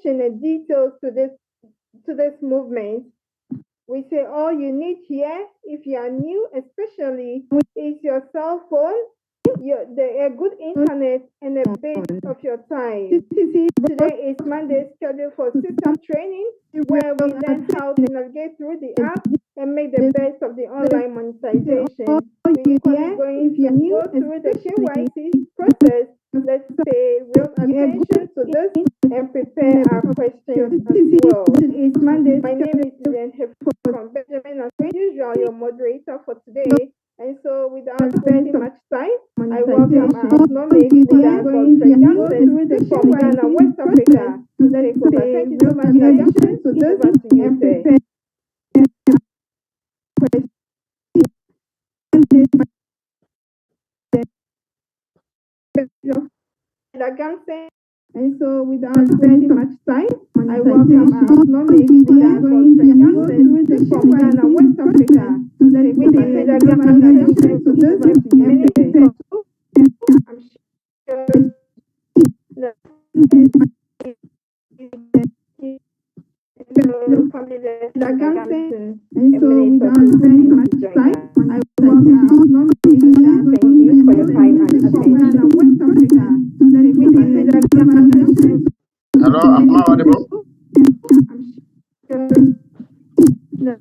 information and details to this movement, we say all you need here, if you are new, especially, is your cell phone, a good internet, and a bit of your time. Today is Monday's schedule for system training, where we learn how to navigate through the app and make the best of the online monetization. We're going to go through the KYC process. Let's pay real attention to this and prepare our questions as well. My name is Lilian from Benjamin, as usual, your moderator for today. And so, without wasting much time, I welcome our acknowledged leader, Godfrey Johnson from Ghana, West Africa, to take over. Thank you so much for attention to this and prepare. And so, without spending much time, I welcome our acknowledged leader, Godfrey Johnson from Ghana, West Africa, to take over. Attention to this and prepare. I'm sure and so without spending much time, I welcome thank you for your time and attention. West Africa. Hello, am I audible?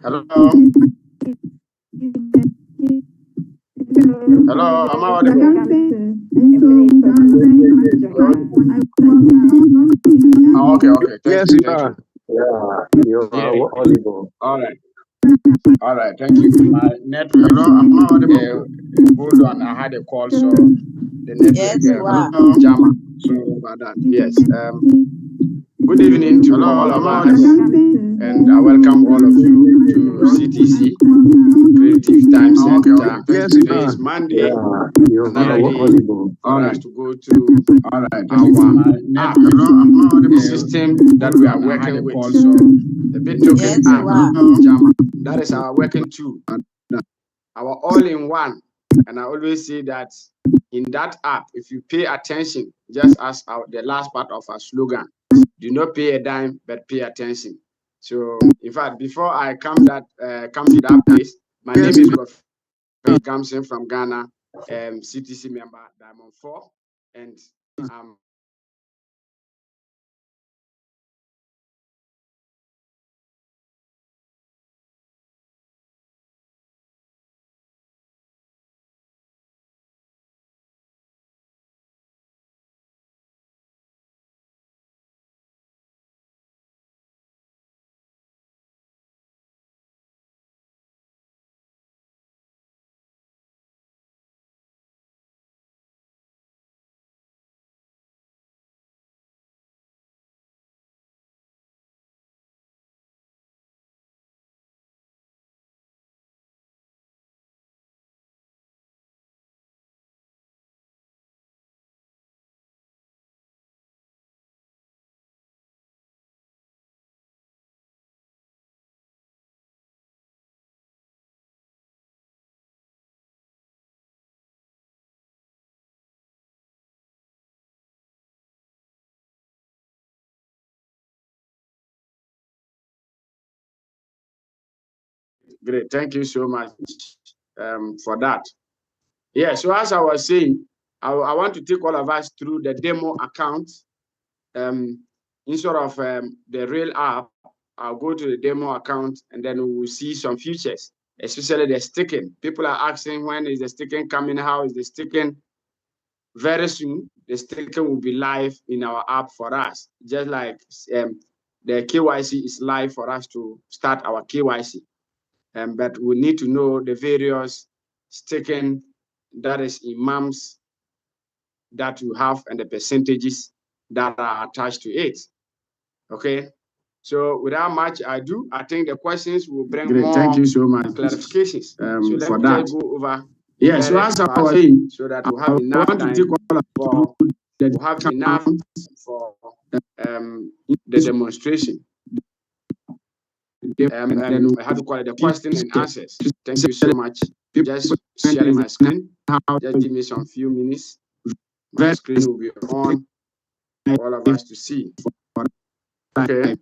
Hello. Hello, am I audible? Oh, okay. Yes, you are. Yeah, you are audible. All right. Thank you. My network. Hello, am I audible? Hold on, I had a call, so the network jammer. So about that. Yes. Good evening to all of us, and I welcome all of you to CTC Creative Time Center. Yes, today is Monday. You are audible. For us to go to our system that we are working with. So the Bittoken app, that is our working tool, our all-in-one. And I always say that in that app, if you pay attention, just as the last part of our slogan, do not pay a dime, but pay attention. So, in fact, before I come to that place, my name is Godfrey, comes in from Ghana, CTC member, Diamond 4, and great, thank you so much for that. Yeah, so as I was saying, I want to take all of us through the demo account. Instead of the real app, I'll go to the demo account and then we will see some features, especially the sticking. People are asking, when is the sticking coming? How is the sticking? Very soon, the sticking will be live in our app for us, just like the KYC is live for us to start our KYC. But we need to know the various sticking, that is imams, that you have and the percentages that are attached to it. Okay, so without much ado, I think the questions will bring more. Thank you so much clarifications. So let me just go over. Yeah, so as I was saying, so that we have enough time for the demonstration. And then I have to call it the questions and answers. Thank you so much. Just sharing my screen. Just give me some few minutes. My screen will be on for all of us to see. Okay.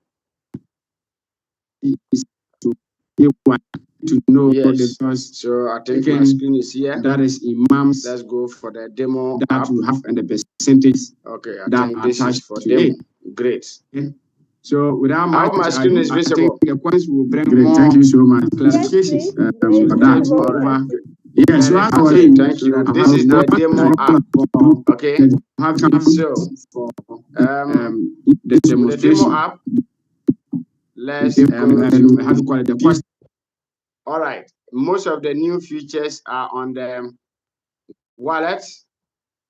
To know yes. So I think my screen is here. That is imams. Let's go for the demo that app. You have and the percentage. Okay, I think this is for demo. Great. Okay. So without much, my screen is visible. The points will bring great. More. Thank you so much. Clarifications. Yes, For that. Yes, you have okay, thank you. This is the demo app. Okay. So the demo app. Let's go to how to call it the question. All right. Most of the new features are on the wallet.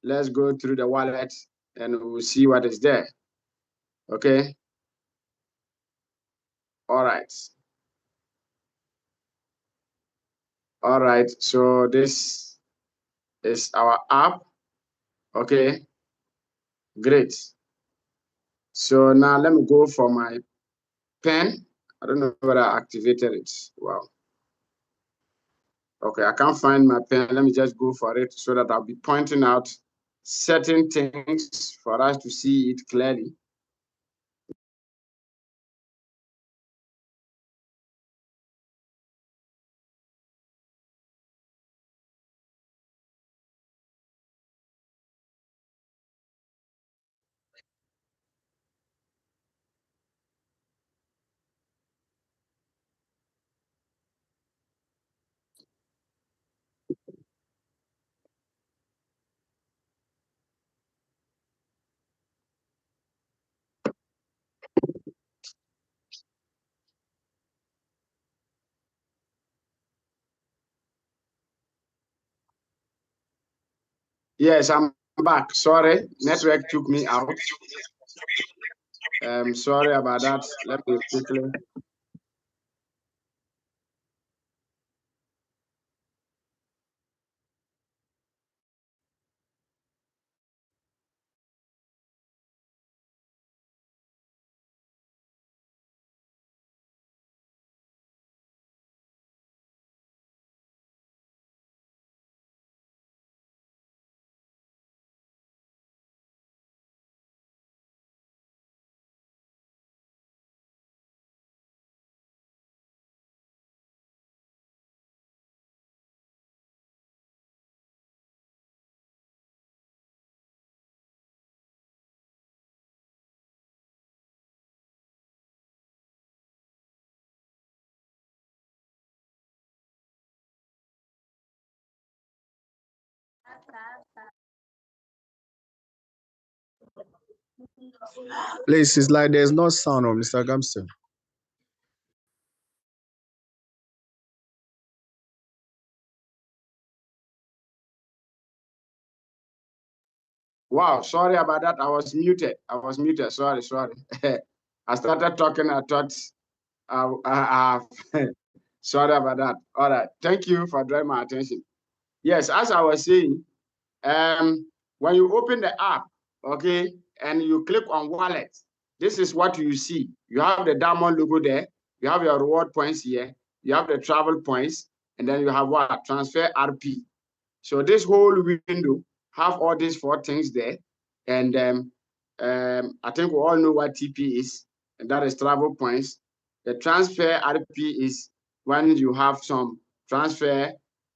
Let's go through the wallet and we'll see what is there. Okay. All right. All right. So this is our app. Okay. Great. So now let me go for my pen. I don't know whether I activated it. Wow. Okay, I can't find my pen. Let me just go for it so that I'll be pointing out certain things for us to see it clearly. Yes, I'm back. Sorry, network took me out. Sorry about that. Let me quickly. Please, it's like there's no sound on Mr. Gamston. Wow, sorry about that. I was muted. Sorry. I started talking. I thought sorry about that. All right. Thank you for drawing my attention. Yes, as I was saying, when you open the app, okay, and you click on wallet, this is what you see. You have the diamond logo there. You have your reward points here. You have the travel points, and then you have what? Transfer RP. So this whole window have all these four things there. And I think we all know what TP is, and that is travel points. The transfer RP is when you have some transfer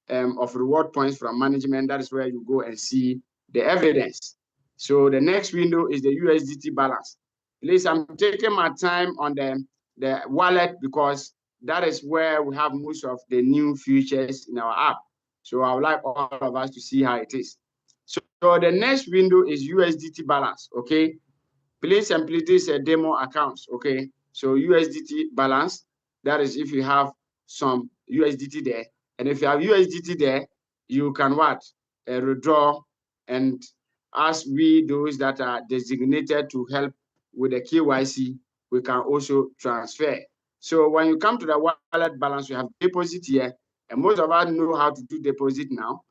of reward points from management. That is where you go and see the evidence. So the next window is the USDT balance. Please, I'm taking my time on the wallet because that is where we have most of the new features in our app. So I would like all of us to see how it is. So the next window is USDT balance, okay? Please and please a demo account, okay? So USDT balance, that is if you have some USDT there. And if you have USDT there, you can what? Withdraw. And as we, those that are designated to help with the KYC, we can also transfer. So when you come to the wallet balance, we have deposit here. And most of us know how to do deposit now.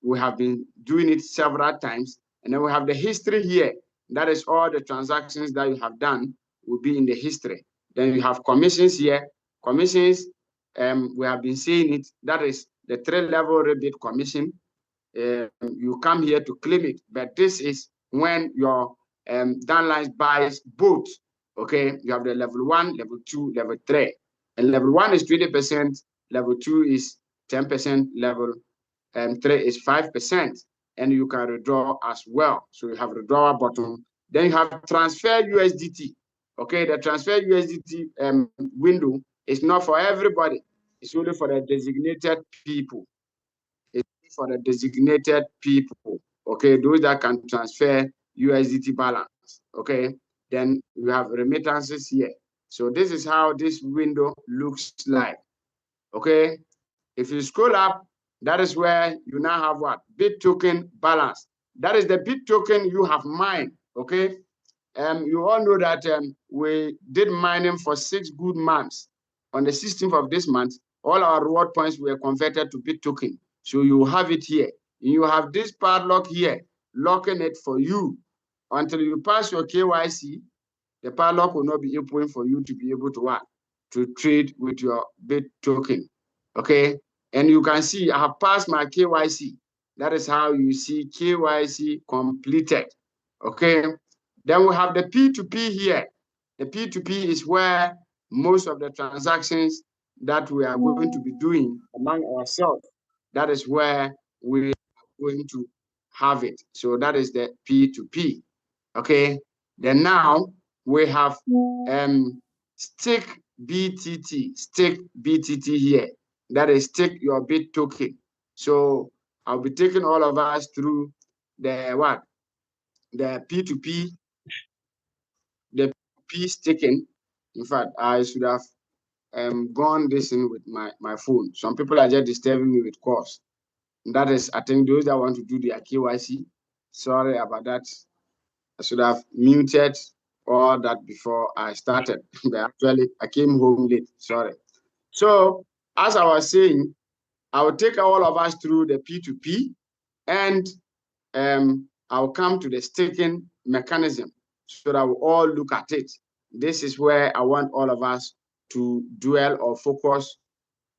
We have been doing it several times. And then we have the history here. That is all the transactions that you have done will be in the history. Then you have commissions here. Commissions, we have been seeing it. That is the 3-level rebate commission. You come here to claim it, but this is when your downline buys both, Okay, you have the level 1, level 2, level 3. And level 1 is 20%, level 2 is 10%, level 3 is 5%. And you can withdraw as well. So you have withdrawal button. Then you have transfer USDT. Okay, the transfer USDT window is not for everybody. It's only for the designated people. It's for the designated people. Okay, those that can transfer USDT balance. Okay, then we have remittances here. So this is how this window looks like. Okay, if you scroll up, that is where you now have what? Bittoken balance. That is the Bittoken you have mined. Okay, you all know that we did mining for 6 good months. On the 16th of this month, all our reward points were converted to Bittoken. So you have it here. You have this padlock here, locking it for you until you pass your KYC. The padlock will not be open for you to be able to what? To trade with your Bittoken. Okay, and you can see I have passed my KYC. That is how you see KYC completed. Okay, then we have the P2P here. The P2P is where most of the transactions that we are going to be doing among ourselves, that is where we are going to have it. So that is the P2P. Okay, then now we have stake BTT here. That is stake your Bittoken. So I'll be taking all of us through the what? The P2P, the P staking. In fact, I should have gone this in with my phone. Some people are just disturbing me with calls. That is, I think those that want to do their KYC. Sorry about that. I should have muted all that before I started. But actually, I came home late. Sorry. So, as I was saying, I will take all of us through the P2P, and I'll come to the staking mechanism so that we all look at it. This is where I want all of us to dwell or focus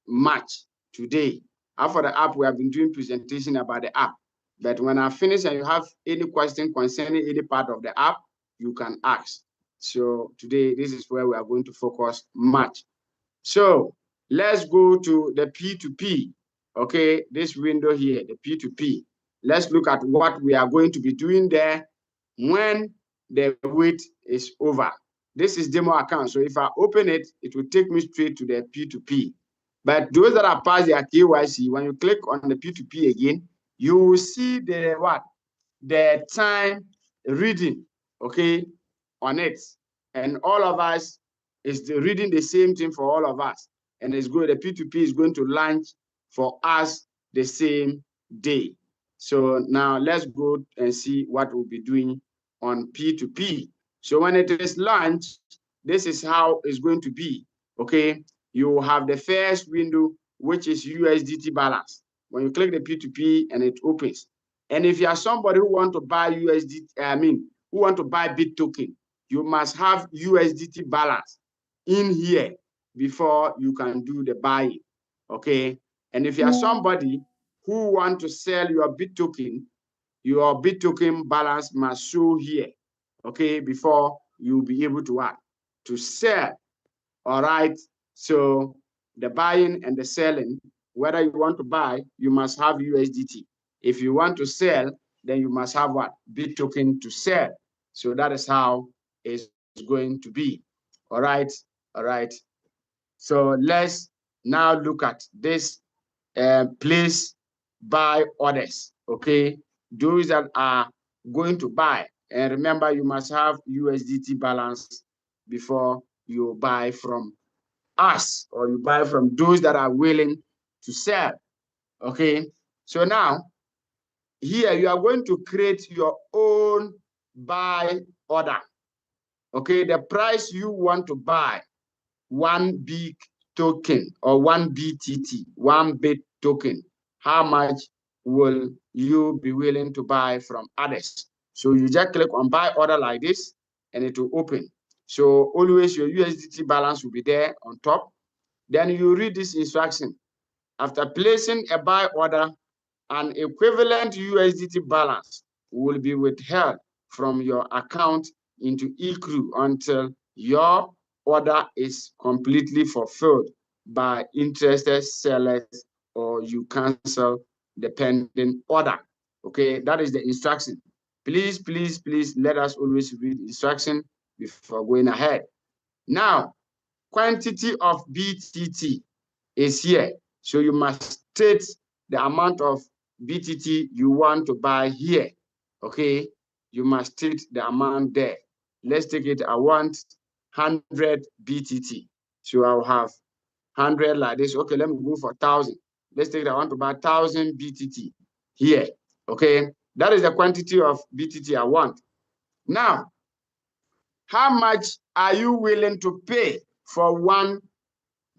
much today. After the app, we have been doing presentation about the app. But when I finish and you have any question concerning any part of the app, you can ask. So today, this is where we are going to focus much. So let's go to the P2P. Okay, this window here, the P2P. Let's look at what we are going to be doing there when the wait is over. This is demo account. So if I open it, it will take me straight to the P2P. But those that are past their KYC, when you click on the P2P again, you will see the what? The time reading, okay, on it. And all of us is reading the same thing for all of us. And it's good. The P2P is going to launch for us the same day. So now let's go and see what we'll be doing on P2P. So when it is launched, this is how it's going to be. Okay, you have the first window, which is USDT balance. When you click the P2P and it opens. And if you are somebody who want to buy who want to buy Bittoken, you must have USDT balance in here before you can do the buying. Okay. And if you are somebody who want to sell your Bittoken balance must show here. Okay, before you'll be able to what? To sell. All right. So the buying and the selling, whether you want to buy, you must have USDT. If you want to sell, then you must have what? Bittoken to sell. So that is how it's going to be. All right. All right. So let's now look at this place buy orders. Okay. Those that are going to buy. And remember, you must have USDT balance before you buy from us, or you buy from those that are willing to sell. Okay. So now here you are going to create your own buy order. Okay. The price you want to buy one big token or one BTT, one bit token, how much will you be willing to buy from others? So you just click on buy order like this and it will open. So always your USDT balance will be there on top. Then you read this instruction. After placing a buy order, an equivalent USDT balance will be withheld from your account into eCrew until your order is completely fulfilled by interested sellers, or you cancel the pending order. Okay, that is the instruction. Please, please, please let us always read instruction before going ahead. Now, quantity of BTT is here. So you must state the amount of BTT you want to buy here. Okay, you must state the amount there. Let's take it, I want 100 BTT. So I'll have 100 like this. Okay, let me go for 1,000. Let's take it, I want to buy 1,000 BTT here. Okay, that is the quantity of BTT I want. Now, how much are you willing to pay for one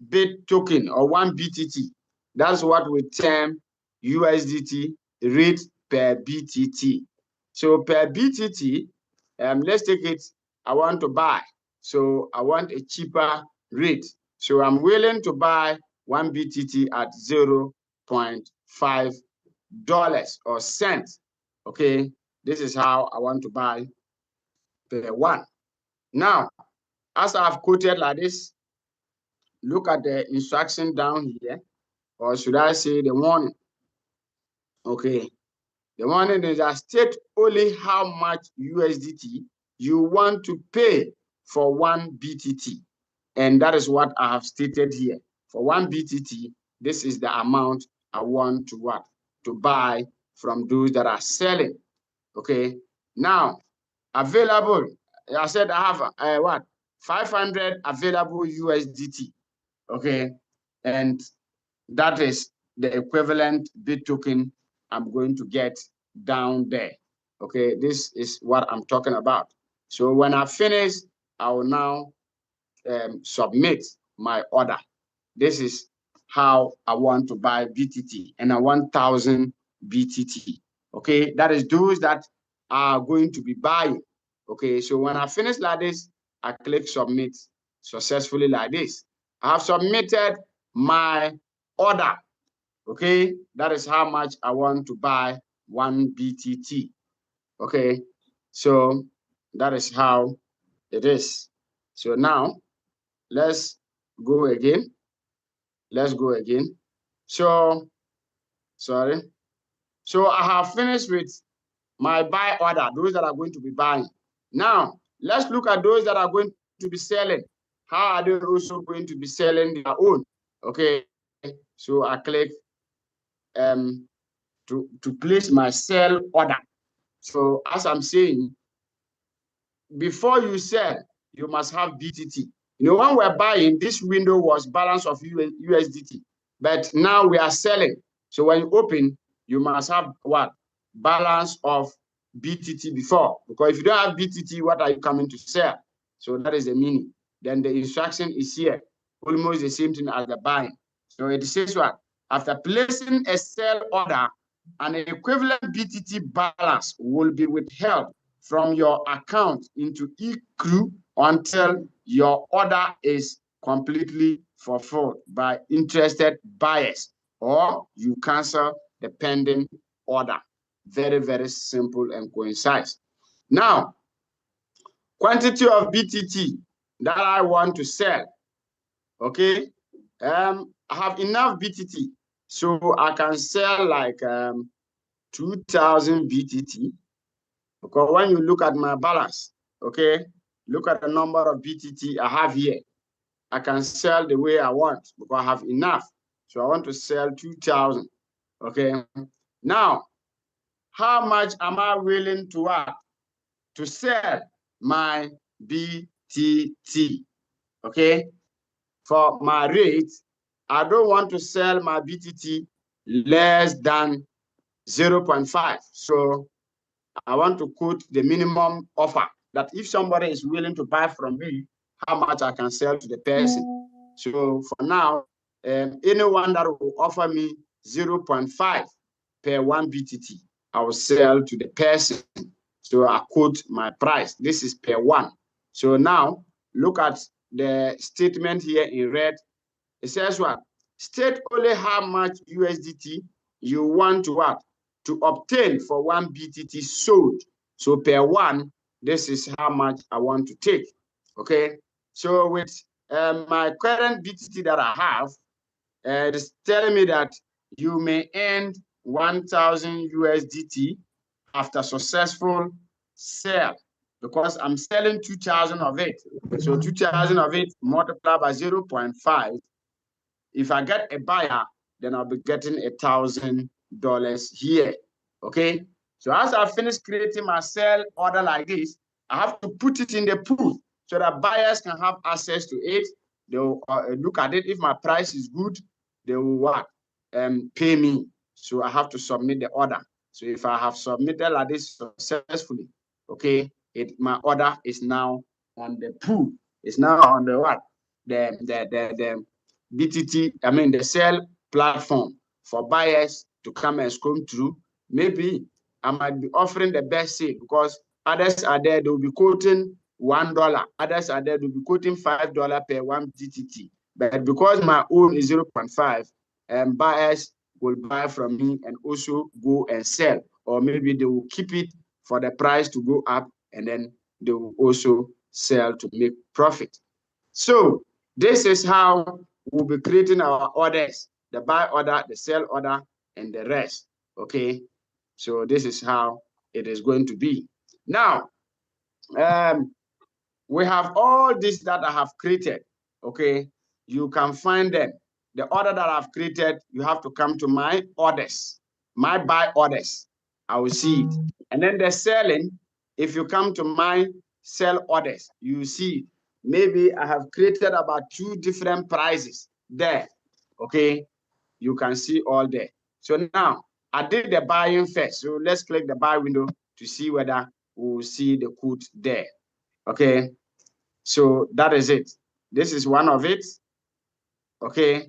Bittoken or one BTT? That's what we term USDT rate per BTT. So per BTT, let's take it, I want to buy. So I want a cheaper rate. So I'm willing to buy one BTT at $0.5 or cents. Okay, this is how I want to buy per one. Now, as I've quoted like this, look at the instruction down here, or should I say the warning? Okay, the warning is that state only how much USDT you want to pay for one BTT. And that is what I have stated here. For one BTT, this is the amount I want to what? To buy from those that are selling. Okay, now available, I said I have what? 500 available USDT. Okay, and that is the equivalent Bittoken I'm going to get down there. Okay, this is what I'm talking about. So when I finish, I will now submit my order. This is how I want to buy BTT, and I want 1,000 BTT. Okay, that is those that are going to be buying. Okay, so when I finish like this, I click submit successfully like this. I have submitted my order. Okay, that is how much I want to buy one BTT. Okay, so that is how it is. So now let's go again. Let's go again. So, sorry. So I have finished with my buy order, those that are going to be buying. Now, let's look at those that are going to be selling. How are they also going to be selling their own? Okay, so I click to place my sell order. So as I'm saying, before you sell, you must have BTT. You know, when we're buying, this window was balance of USDT, but now we are selling. So when you open, you must have what? Balance of BTT before. Because if you don't have BTT, what are you coming to sell? So that is the meaning. Then the instruction is here, almost the same thing as the buying. So it says what? After placing a sell order, an equivalent BTT balance will be withheld from your account into eCrew until your order is completely fulfilled by interested buyers, or you cancel the pending order. Very, very simple and concise. Now, quantity of BTT that I want to sell. Okay, I have enough BTT, so I can sell like 2,000 BTT. Because when you look at my balance, okay, look at the number of BTT I have here. I can sell the way I want because I have enough. So I want to sell 2,000. Okay. Now, how much am I willing to to sell my BTT? Okay. For my rate, I don't want to sell my BTT less than 0.5. So I want to quote the minimum offer that if somebody is willing to buy from me, how much I can sell to the person. So for now, anyone that will offer me 0.5 per one BTT, I will sell to the person. So I quote my price. This is per one. So now look at the statement here in red. It says what? State only how much USDT you want to what? To obtain for one BTT sold. So per one, this is how much I want to take. Okay. So with my current BTT that I have, it is telling me that you may earn 1,000 USDT after successful sale, because I'm selling 2,000 of it. So 2,000 of it multiplied by 0.5. If I get a buyer, then I'll be getting $1,000 here. Okay. So as I finish creating my sell order like this, I have to put it in the pool so that buyers can have access to it. They'll look at it. If my price is good, they will what? Pay me. So I have to submit the order. So if I have submitted like this successfully, okay, my order is now on the pool. It's now on the what? The BTT, I mean the sell platform for buyers to come and scroll through. Maybe I might be offering the best sale because others are there, they'll be quoting $1. Others are there, they'll be quoting $5 per one BTT. But because my own is 0.5, buyers will buy from me and also go and sell. Or maybe they will keep it for the price to go up and then they will also sell to make profit. So this is how we'll be creating our orders, the buy order, the sell order, and the rest. Okay. So this is how it is going to be. Now, we have all this that I have created. Okay. You can find them. The order that I've created, you have to come to my orders, my buy orders. I will see it. And then the selling, if you come to my sell orders, you see it. Maybe I have created about 2 different prices there. Okay. You can see all there. So now I did the buying first. So let's click the buy window to see whether we'll see the quote there. Okay. So that is it. This is one of it. Okay.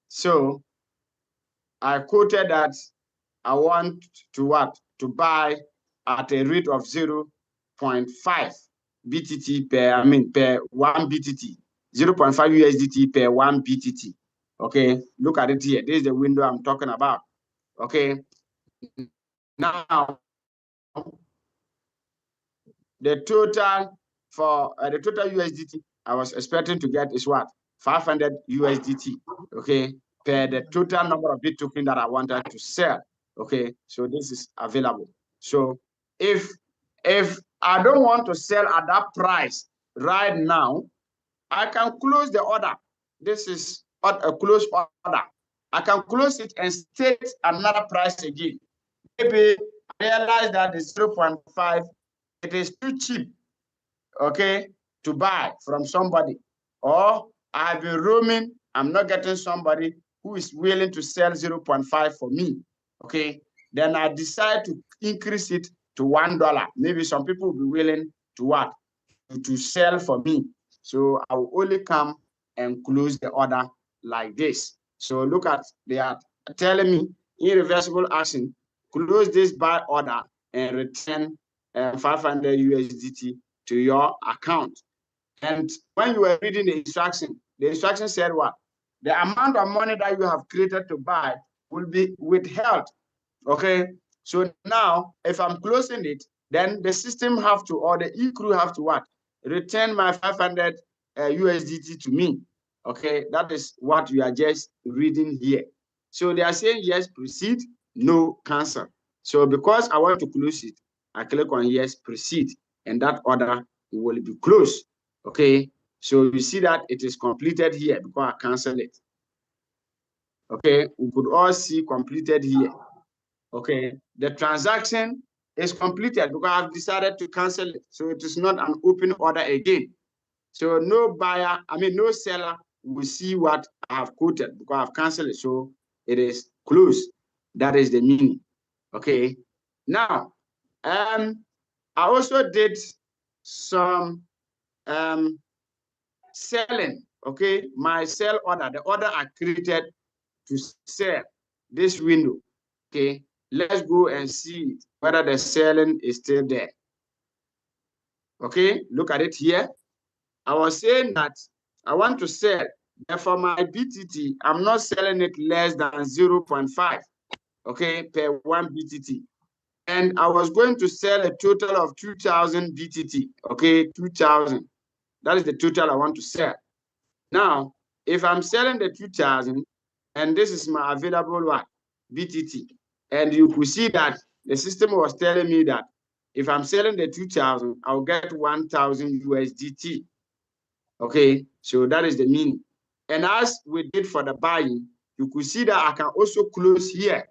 So I quoted that I want to what? To buy at a rate of 0.5 BTT per 1 BTT, 0.5 USDT per 1 BTT. Okay. Look at it here. This is the window I'm talking about. Okay. Now, the total for the total USDT I was expecting to get is what? 500 USDT, okay, per the total number of Bittoken that I wanted to sell. Okay, so this is available. So if I don't want to sell at that price right now, I can close the order. This is a closed order. I can close it and state another price again. Maybe I realize that the 0.5, it is too cheap, okay, to buy from somebody. Or I've been roaming, I'm not getting somebody who is willing to sell 0.5 for me, okay? Then I decide to increase it to $1. Maybe some people will be willing to what? To sell for me. So I will only come and close the order like this. So look at, they are telling me irreversible action, close this buy order and return 500 USDT to your account. And when you were reading the instruction said what? The amount of money that you have created to buy will be withheld. Okay. So now, if I'm closing it, then the system have to, or the e-crew have to what? Return my 500 USDT to me. Okay. That is what you are just reading here. So they are saying yes, proceed, no, cancel. So because I want to close it, I click on yes, proceed, and that order will be closed. Okay. So you see that it is completed here because I cancel it. Okay. We could all see completed here. Okay, the transaction is completed because I've decided to cancel it. So it is not an open order again. So no buyer, no seller will see what I have quoted because I've canceled it. So it is closed. That is the meaning. Okay. Now, I also did some selling. Okay, my sell order, the order I created to sell this window. Okay, let's go and see whether the selling is still there. Okay, look at it here. I was saying that I want to sell, but for my BTT, I'm not selling it less than 0.5, okay, per 1 BTT. And I was going to sell a total of 2,000 BTT, okay, 2,000. That is the total I want to sell. Now, if I'm selling the 2,000, and this is my available what? BTT. And you could see that the system was telling me that if I'm selling the 2,000, I'll get 1,000 USDT. Okay, so that is the meaning. And as we did for the buying, you could see that I can also close here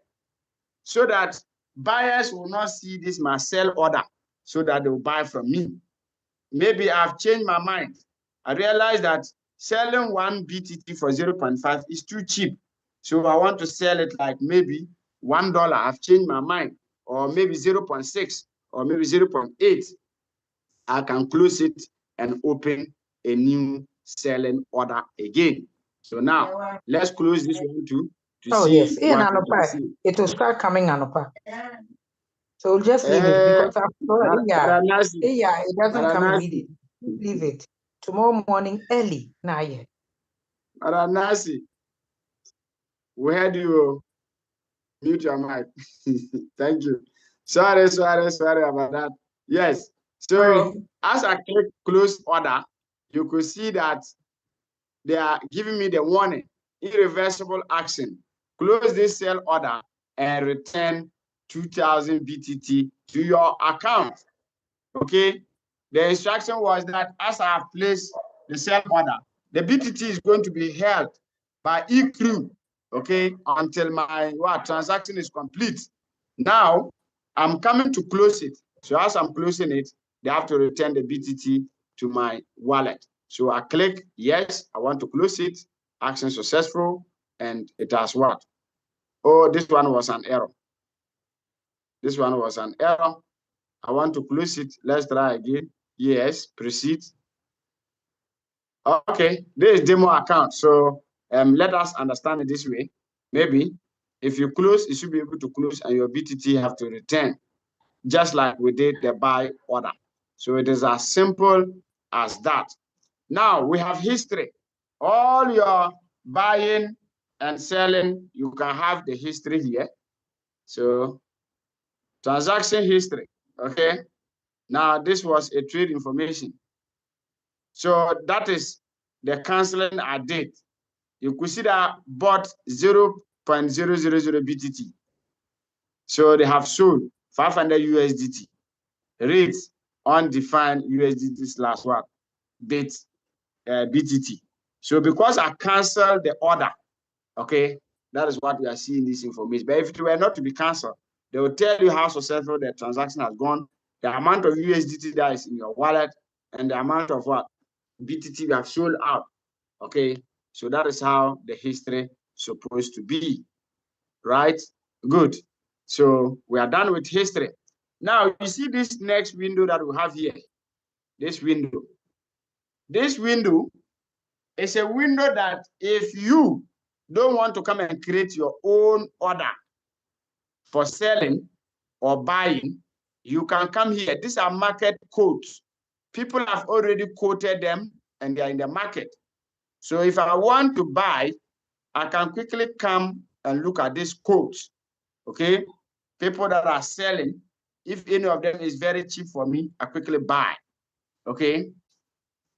so that buyers will not see this my sell order so that they'll buy from me. Maybe I've changed my mind. I realized that selling one BTT for 0.5 is too cheap. So I want to sell it like maybe $1. I've changed my mind. Or maybe 0.6 or maybe 0.8. I can close it and open a new selling order again. So now let's close this one too to see yes. what we can see. It will start coming Anopa. So just leave it because it doesn't come immediately. Leave it. Tomorrow morning early. Nah, yeah. Aranasi, where do you mute your mic? Thank you. Sorry about that. Yes. So Sorry. as I click close order, you could see that they are giving me the warning, irreversible action. Close this sell order and return 2,000 BTT to your account. Okay. The instruction was that as I have placed the sell order, the BTT is going to be held by eCrew, okay, until my transaction is complete. Now, I'm coming to close it. So as I'm closing it, they have to return the BTT to my wallet. So I click yes, I want to close it, action successful, and it has what? Oh, this one was an error. This one was an error. I want to close it. Let's try again. Yes, proceed. Okay, this is demo account. So let us understand it this way. Maybe if you close, you should be able to close and your BTT have to return, just like we did the buy order. So it is as simple as that. Now we have history. All your buying and selling, you can have the history here. So transaction history, okay? Now this was a trade information. So that is the canceling I did. You could see that I bought 0.000 BTT. So they have sold 500 USDT. Rates undefined USDT / what? BTT. So because I canceled the order, okay, that is what we are seeing this information. But if it were not to be canceled, they will tell you how successful the transaction has gone, the amount of USDT that is in your wallet, and the amount of what BTT you have sold out. Okay, so that is how the history is supposed to be, right? Good. So we are done with history. Now you see this next window that we have here. This window. This window is a window that if you don't want to come and create your own order for selling or buying, you can come here. These are market quotes. People have already quoted them and they are in the market. So if I want to buy, I can quickly come and look at these quotes, okay? People that are selling, if any of them is very cheap for me, I quickly buy, okay?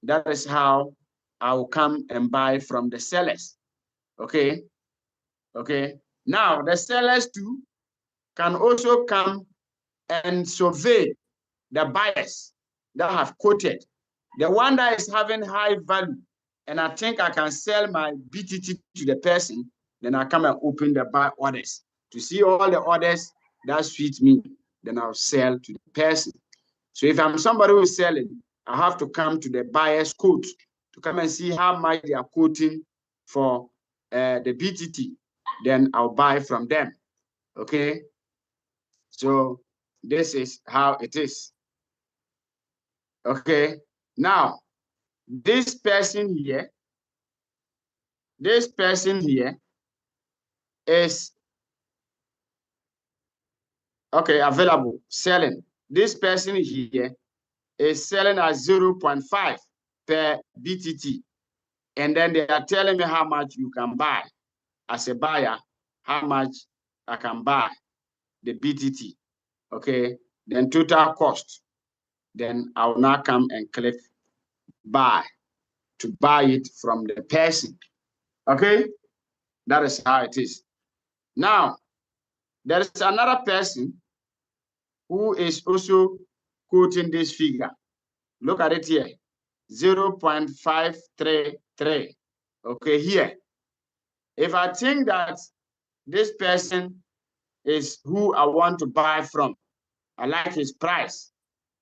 That is how I will come and buy from the sellers, okay? Okay, now the sellers too can also come and survey the buyers that have quoted. The one that is having high value, and I think I can sell my BTT to the person, then I come and open the buy orders to see all the orders that suit me, then I'll sell to the person. So if I'm somebody who is selling, I have to come to the buyer's quote to come and see how much they are quoting for the BTT. Then I'll buy from them, okay? So this is how it is. Okay, now this person here is okay, available, selling. This person here is selling at 0.5 per BTT. And then they are telling me how much you can buy. As a buyer, how much I can buy the BTT. Okay, then total cost. Then I will now come and click buy, to buy it from the person. Okay? That is how it is. Now, there is another person who is also quoting this figure. Look at it here, 0.533. Okay, here. If I think that this person is who I want to buy from, I like his price,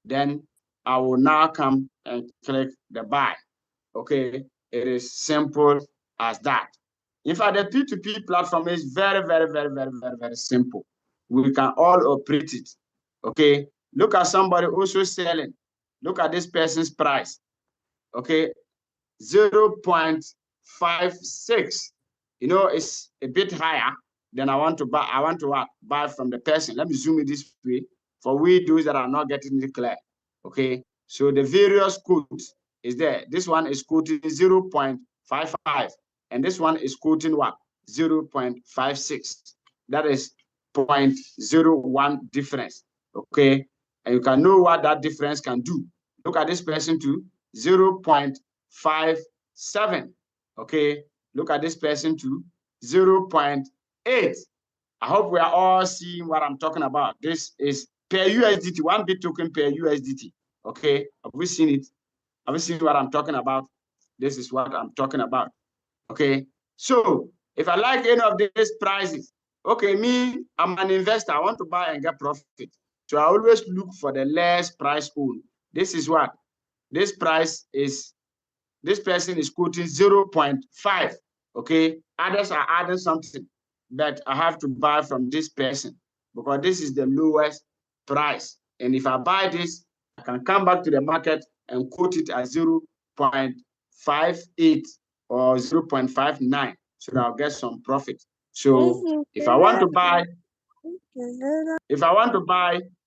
then I will now come and click the buy. Okay, it is simple as that. In fact, the P2P platform is very, very, very, very, very, very simple. We can all operate it. Okay, look at somebody also selling. Look at this person's price. Okay, 0.56. You know, it's a bit higher than I want to buy. I want to buy from the person. Let me zoom it this way for we those that are not getting it clear. Okay, so the various codes is there. This one is quoting 0.55, and this one is quoting what? 0.56. That is 0.01 difference. Okay, and you can know what that difference can do. Look at this person too, 0.57. Okay, look at this person too, 0.8. I hope we are all seeing what I'm talking about. This is per USDT, one Bittoken per USDT. Okay, have we seen it? Have we seen what I'm talking about? This is what I'm talking about. Okay, so if I like any of these prices, okay, me, I'm an investor. I want to buy and get profit. So I always look for the less price owned. This is what this price is. This person is quoting 0.5. Okay, others are adding something that I have to buy from this person because this is the lowest price. And if I buy this, I can come back to the market and quote it at 0.58 or 0.59 so that I'll get some profit. So if I want to buy,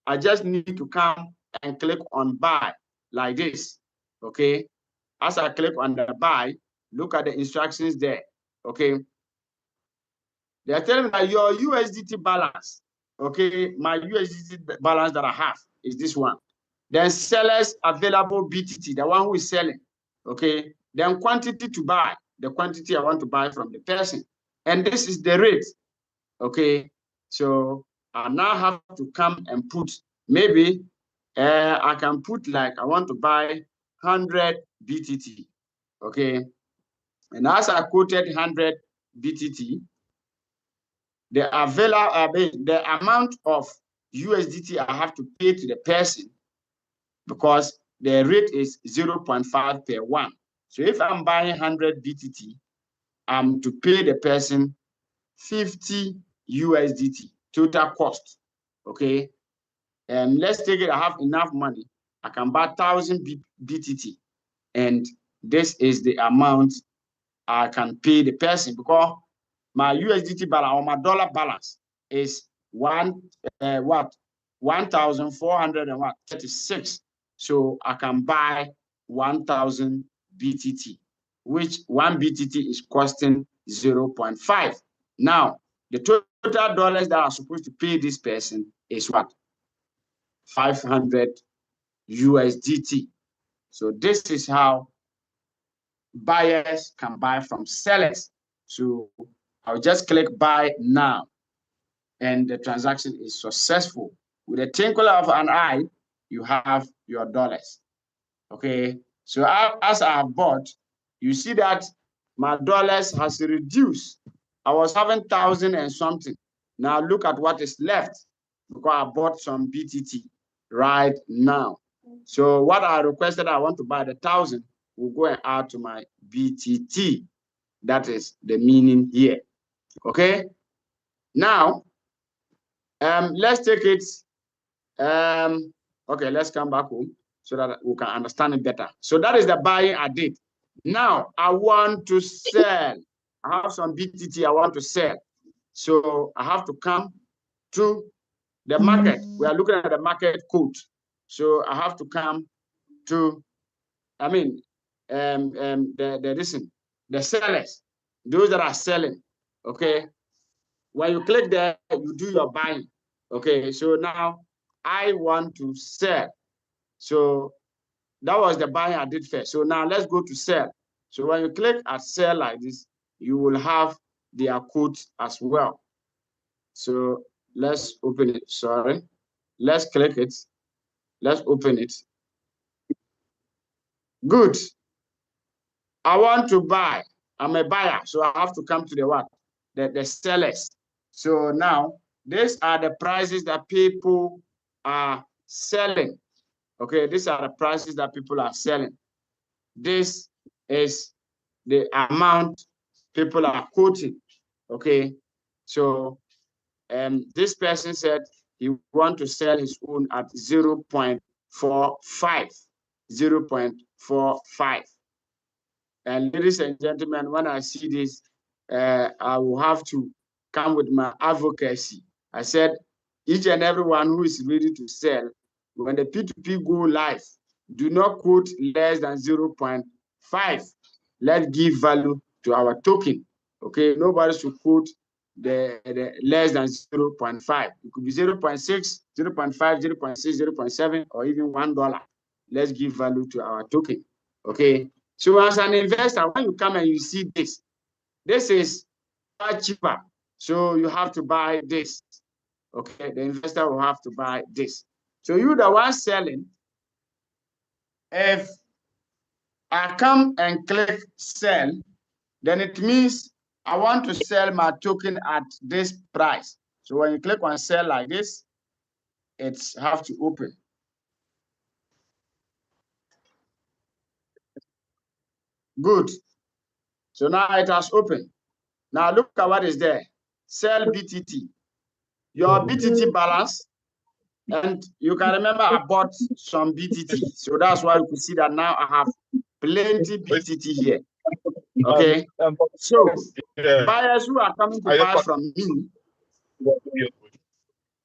I just need to come and click on buy like this. Okay. As I click on the buy, look at the instructions there. Okay. They are telling me that your USDT balance, okay, my USDT balance that I have is this one. Then sellers available BTT, the one who is selling. Okay. Then quantity to buy, the quantity I want to buy from the person. And this is the rate. Okay. So I now have to come and put, maybe I can put like, I want to buy 100 BTT. Okay. And as I quoted 100 BTT, the amount of USDT I have to pay to the person, because the rate is 0.5 per one. So if I'm buying 100 BTT, I'm to pay the person 50 USDT total cost. Okay. And let's take it, I have enough money. I can buy 1,000 BTT. And this is the amount I can pay the person, because my USDT balance or my dollar balance is 1,436. So I can buy 1,000 BTT, which one BTT is costing 0.5. Now, the total dollars that are supposed to pay this person is what? 500 USDT. So this is how buyers can buy from sellers. So I'll just click buy now, and the transaction is successful. With a twinkle of an eye, you have your dollars. Okay, so as I have bought, you see that my dollars has reduced. I was having 1,000 and something. Now look at what is left, because I bought some BTT right now. So what I requested, I want to buy the 1,000, will go and add to my BTT. That is the meaning here. Okay. Now, let's take it. Okay, let's come back home so that we can understand it better. So that is the buying I did. Now I want to sell. I have some BTT I want to sell. So I have to come to the market. We are looking at the market code. So I have to come to, the sellers, those that are selling. Okay. When you click there, you do your buying. Okay. So now I want to sell. So That was the buying I did first. So now let's go to sell. So when you click at sell like this, you will have their quote as well. So let's open it. Sorry. Let's click it. Let's open it. Good. I want to buy. I'm a buyer, so I have to come to the what? The sellers. So now, these are the prices that people are selling. Okay, these are the prices that people are selling. This is the amount people are quoting. Okay, so this person said he want to sell his own at 0.45. 0.45. And ladies and gentlemen, when I see this, I will have to come with my advocacy. I said, each and everyone who is ready to sell, when the P2P go live, do not quote less than 0.5. Let's give value to our token. Okay, nobody should quote the less than 0.5. It could be 0.6, 0.5, 0.6, 0.7, or even $1. Let's give value to our token. Okay. So as an investor, when you come and you see this is far cheaper. So you have to buy this. Okay, the investor will have to buy this. So you, the one selling, if I come and click sell, then it means I want to sell my token at this price. So when you click on sell like this, it's have to open. Good. So now it has opened. Now look at what is there. Sell BTT. Your BTT balance, and you can remember I bought some BTT. So that's why you can see that now I have plenty BTT here. Okay. So buyers who are coming to buy from me.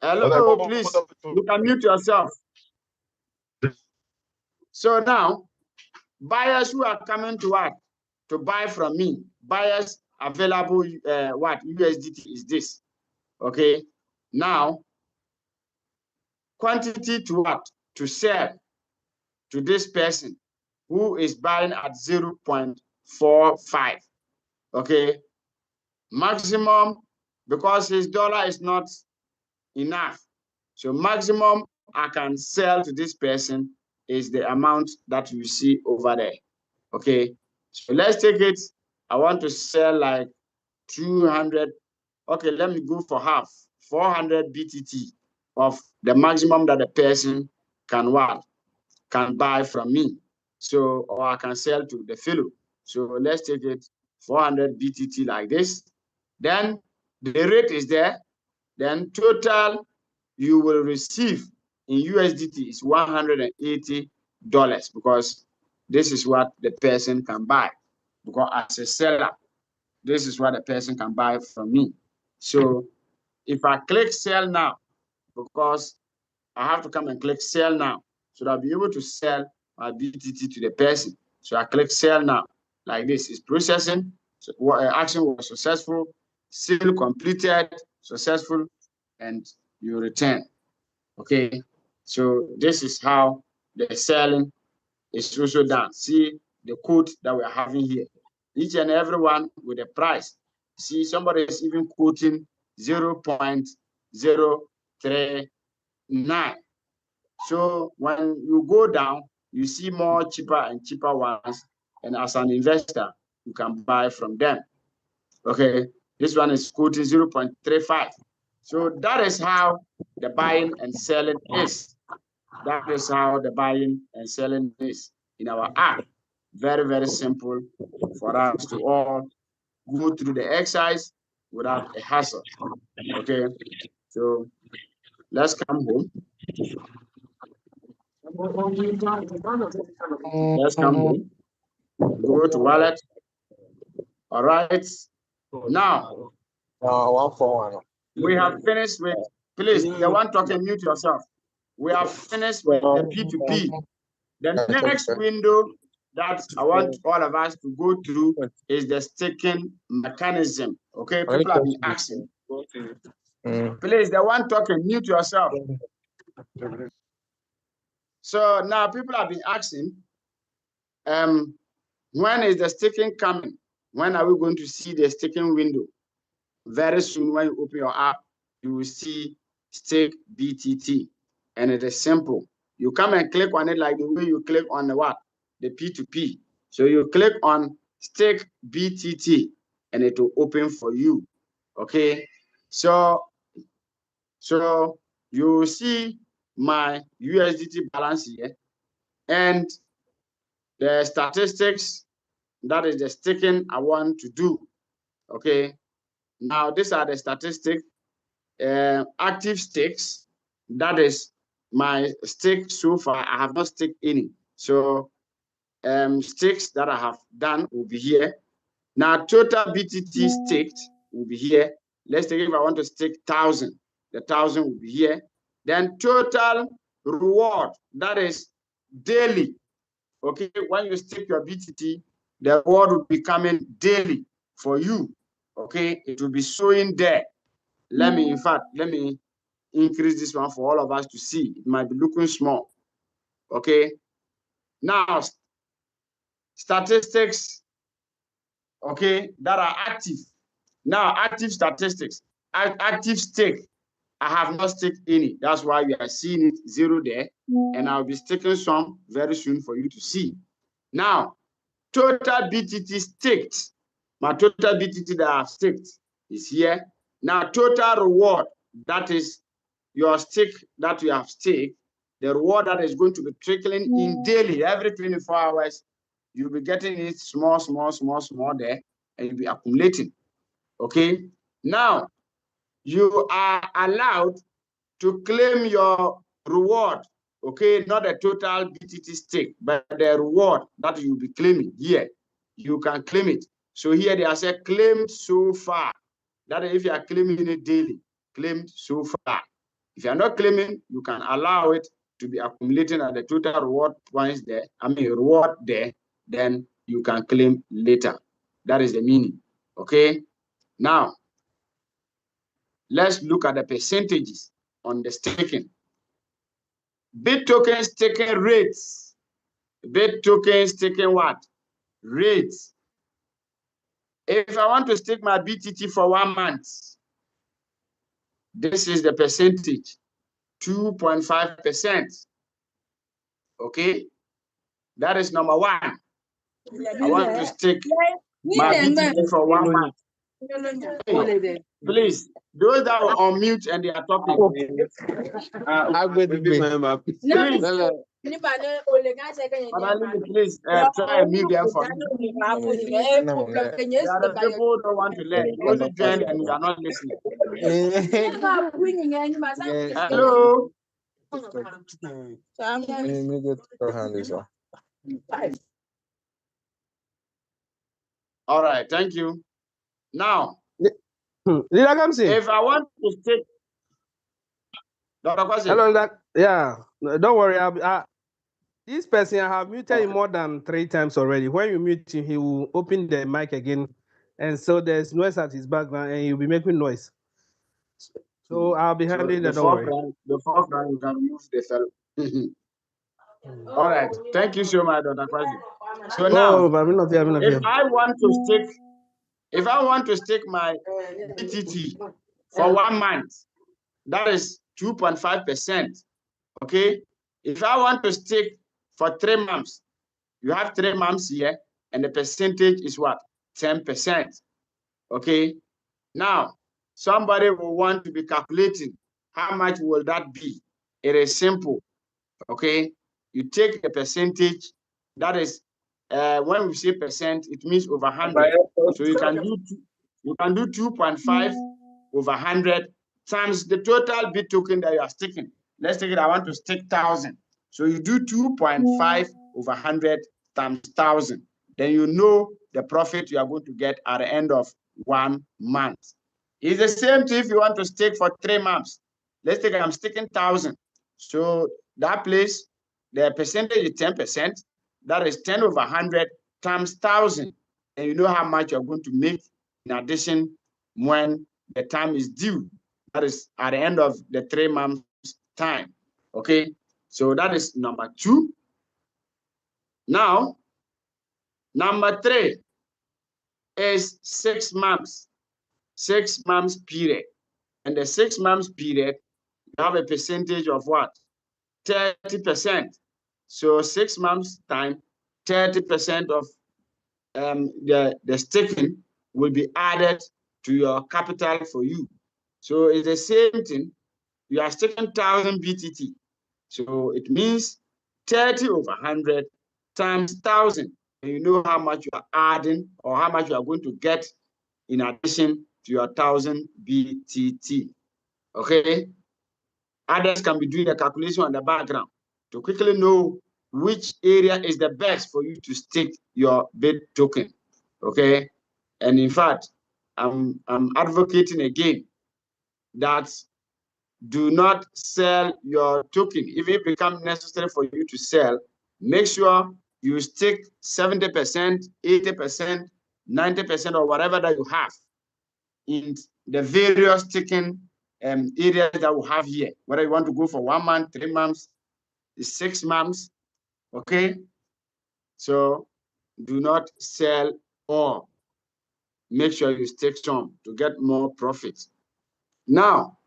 Hello, please. You can mute yourself. So now, buyers who are coming to what? To buy from me. Buyers available what? USDT is this. Okay. Now, quantity to what? To sell to this person who is buying at 0.45. Okay. Maximum, because his dollar is not enough. So maximum I can sell to this person is the amount that you see over there. Okay. So let's take it. I want to sell like 200. Okay, let me go for half. 400 BTT of the maximum that the person can what? Can buy from me. So, or I can sell to the fellow. So let's take it 400 BTT like this. Then the rate is there. Then total you will receive in USDT is $180 because this is what the person can buy. Because as a seller, this is what the person can buy from me. So if I click sell now, because I have to come and click sell now, so that I'll be able to sell my BTT to the person. So I click sell now, like this. It's processing. So action was successful, sale completed, successful, and you return. Okay, so this is how the selling is also done. See the quote that we're having here. Each and every one with a price. See, somebody is even quoting 0.039. So when you go down, you see more cheaper and cheaper ones. And as an investor, you can buy from them. Okay, this one is quoting 0.35. So that is how the buying and selling is. That is how the buying and selling is in our app. Very, very simple for us to all go through the exercise without a hassle. Okay, so let's come home. Let's come home. Go to wallet. All right. Now, we have finished with, please, the one talking, mute yourself. We have finished with the P2P. The next window that I want all of us to go through is the staking mechanism. Okay, people have been asking. Please, the one talking, mute yourself. So now people have been asking, When is the staking coming? When are we going to see the staking window? Very soon, when you open your app, you will see stake BTT, and it is simple. You come and click on it like the way you click on the what? The P2P. So you click on stake BTT, and it will open for you. Okay, so you will see my USDT balance here, and the statistics, that is the staking I want to do. Okay, now these are the statistics. Active stakes, that is my stake so far. I have not staked any. So stakes that I have done will be here. Now total BTT staked will be here. Let's take if I want to stake 1,000, the 1,000 will be here. Then total reward, that is daily. Okay, when you stake your BTT, the reward will be coming daily for you. Okay, it will be showing there. Let me increase this one for all of us to see. It might be looking small. Okay, now statistics, okay, that are active. Now, active statistics, active stake. I have not staked any. That's why we are seeing it 0 there. And I'll be staking some very soon for you to see. Now, total BTT staked. My total BTT that I have staked is here. Now, total reward, that is your stake that you have staked, the reward that is going to be trickling in daily, every 24 hours, you'll be getting it small there, and you'll be accumulating. Okay. Now, you are allowed to claim your reward. Okay, not the total BTT stake, but the reward that you'll be claiming here. You can claim it. So here they are saying claimed so far. That is, if you are claiming it daily, claimed so far. If you are not claiming, you can allow it to be accumulating at the total reward points there. Reward there. Then you can claim later. That is the meaning. Okay. Now, let's look at the percentages on the staking. Bittoken staking rates. Bittoken staking what? Rates. If I want to stake my BTT for 1 month, this is the percentage, 2.5%. Okay, that is number one. I want to stake my BTT for 1 month. Hey, please, those that are on mute and they are talking. Please. Please try and mute them for me. There are people who don't want to learn. You only join and you are not listening. Hello. All right, thank you. Now, if I want to stake, Dr. Kwasi. Hello, yeah, don't worry. This person, I have muted him more than 3 times already. When you mute him, he will open the mic again. And so there's noise at his background and he'll be making noise. So I'll be handling that. Don't worry. The fourth round, you can remove the fellow. All right. Thank you so much, Dr. Kwasi. So now, if I want to stake my BTT for 1 month, that is 2.5%. Okay. If I want to stake for 3 months, you have 3 months here, and the percentage is what? 10%. Okay. Now, somebody will want to be calculating how much will that be. It is simple. Okay. You take the percentage, that is, when we say percent, it means over 100. So you can do 2.5 over 100 times the total Bittoken that you are staking. Let's take it, I want to stake 1,000. So you do 2.5 over 100 times 1,000. Then you know the profit you are going to get at the end of 1 month. It's the same thing if you want to stake for 3 months. Let's take it, I'm staking 1,000. So that place, the percentage is 10%. That is 10 over 100 times 1,000. And you know how much you're going to make in addition when the time is due. That is at the end of the 3 months time. Okay. So that is number 2. Now, Number 3 is 6 months. 6 months period. And the 6 months period, you have a percentage of what? 30%. So 6 months time, 30% of the staking will be added to your capital for you. So it's the same thing. You are staking 1,000 BTT. So it means 30 over 100 times 1,000. And you know how much you are adding or how much you are going to get in addition to your 1,000 BTT. Okay? Others can be doing the calculation on the background to quickly know which area is the best for you to stake your Bittoken. Okay? And in fact, I'm advocating again that do not sell your token. If it becomes necessary for you to sell, make sure you stake 70%, 80%, 90%, or whatever that you have in the various staking areas that we have here. Whether you want to go for 1 month, 3 months, 6 months, okay? So do not sell all. Make sure you stake some to get more profit. Now,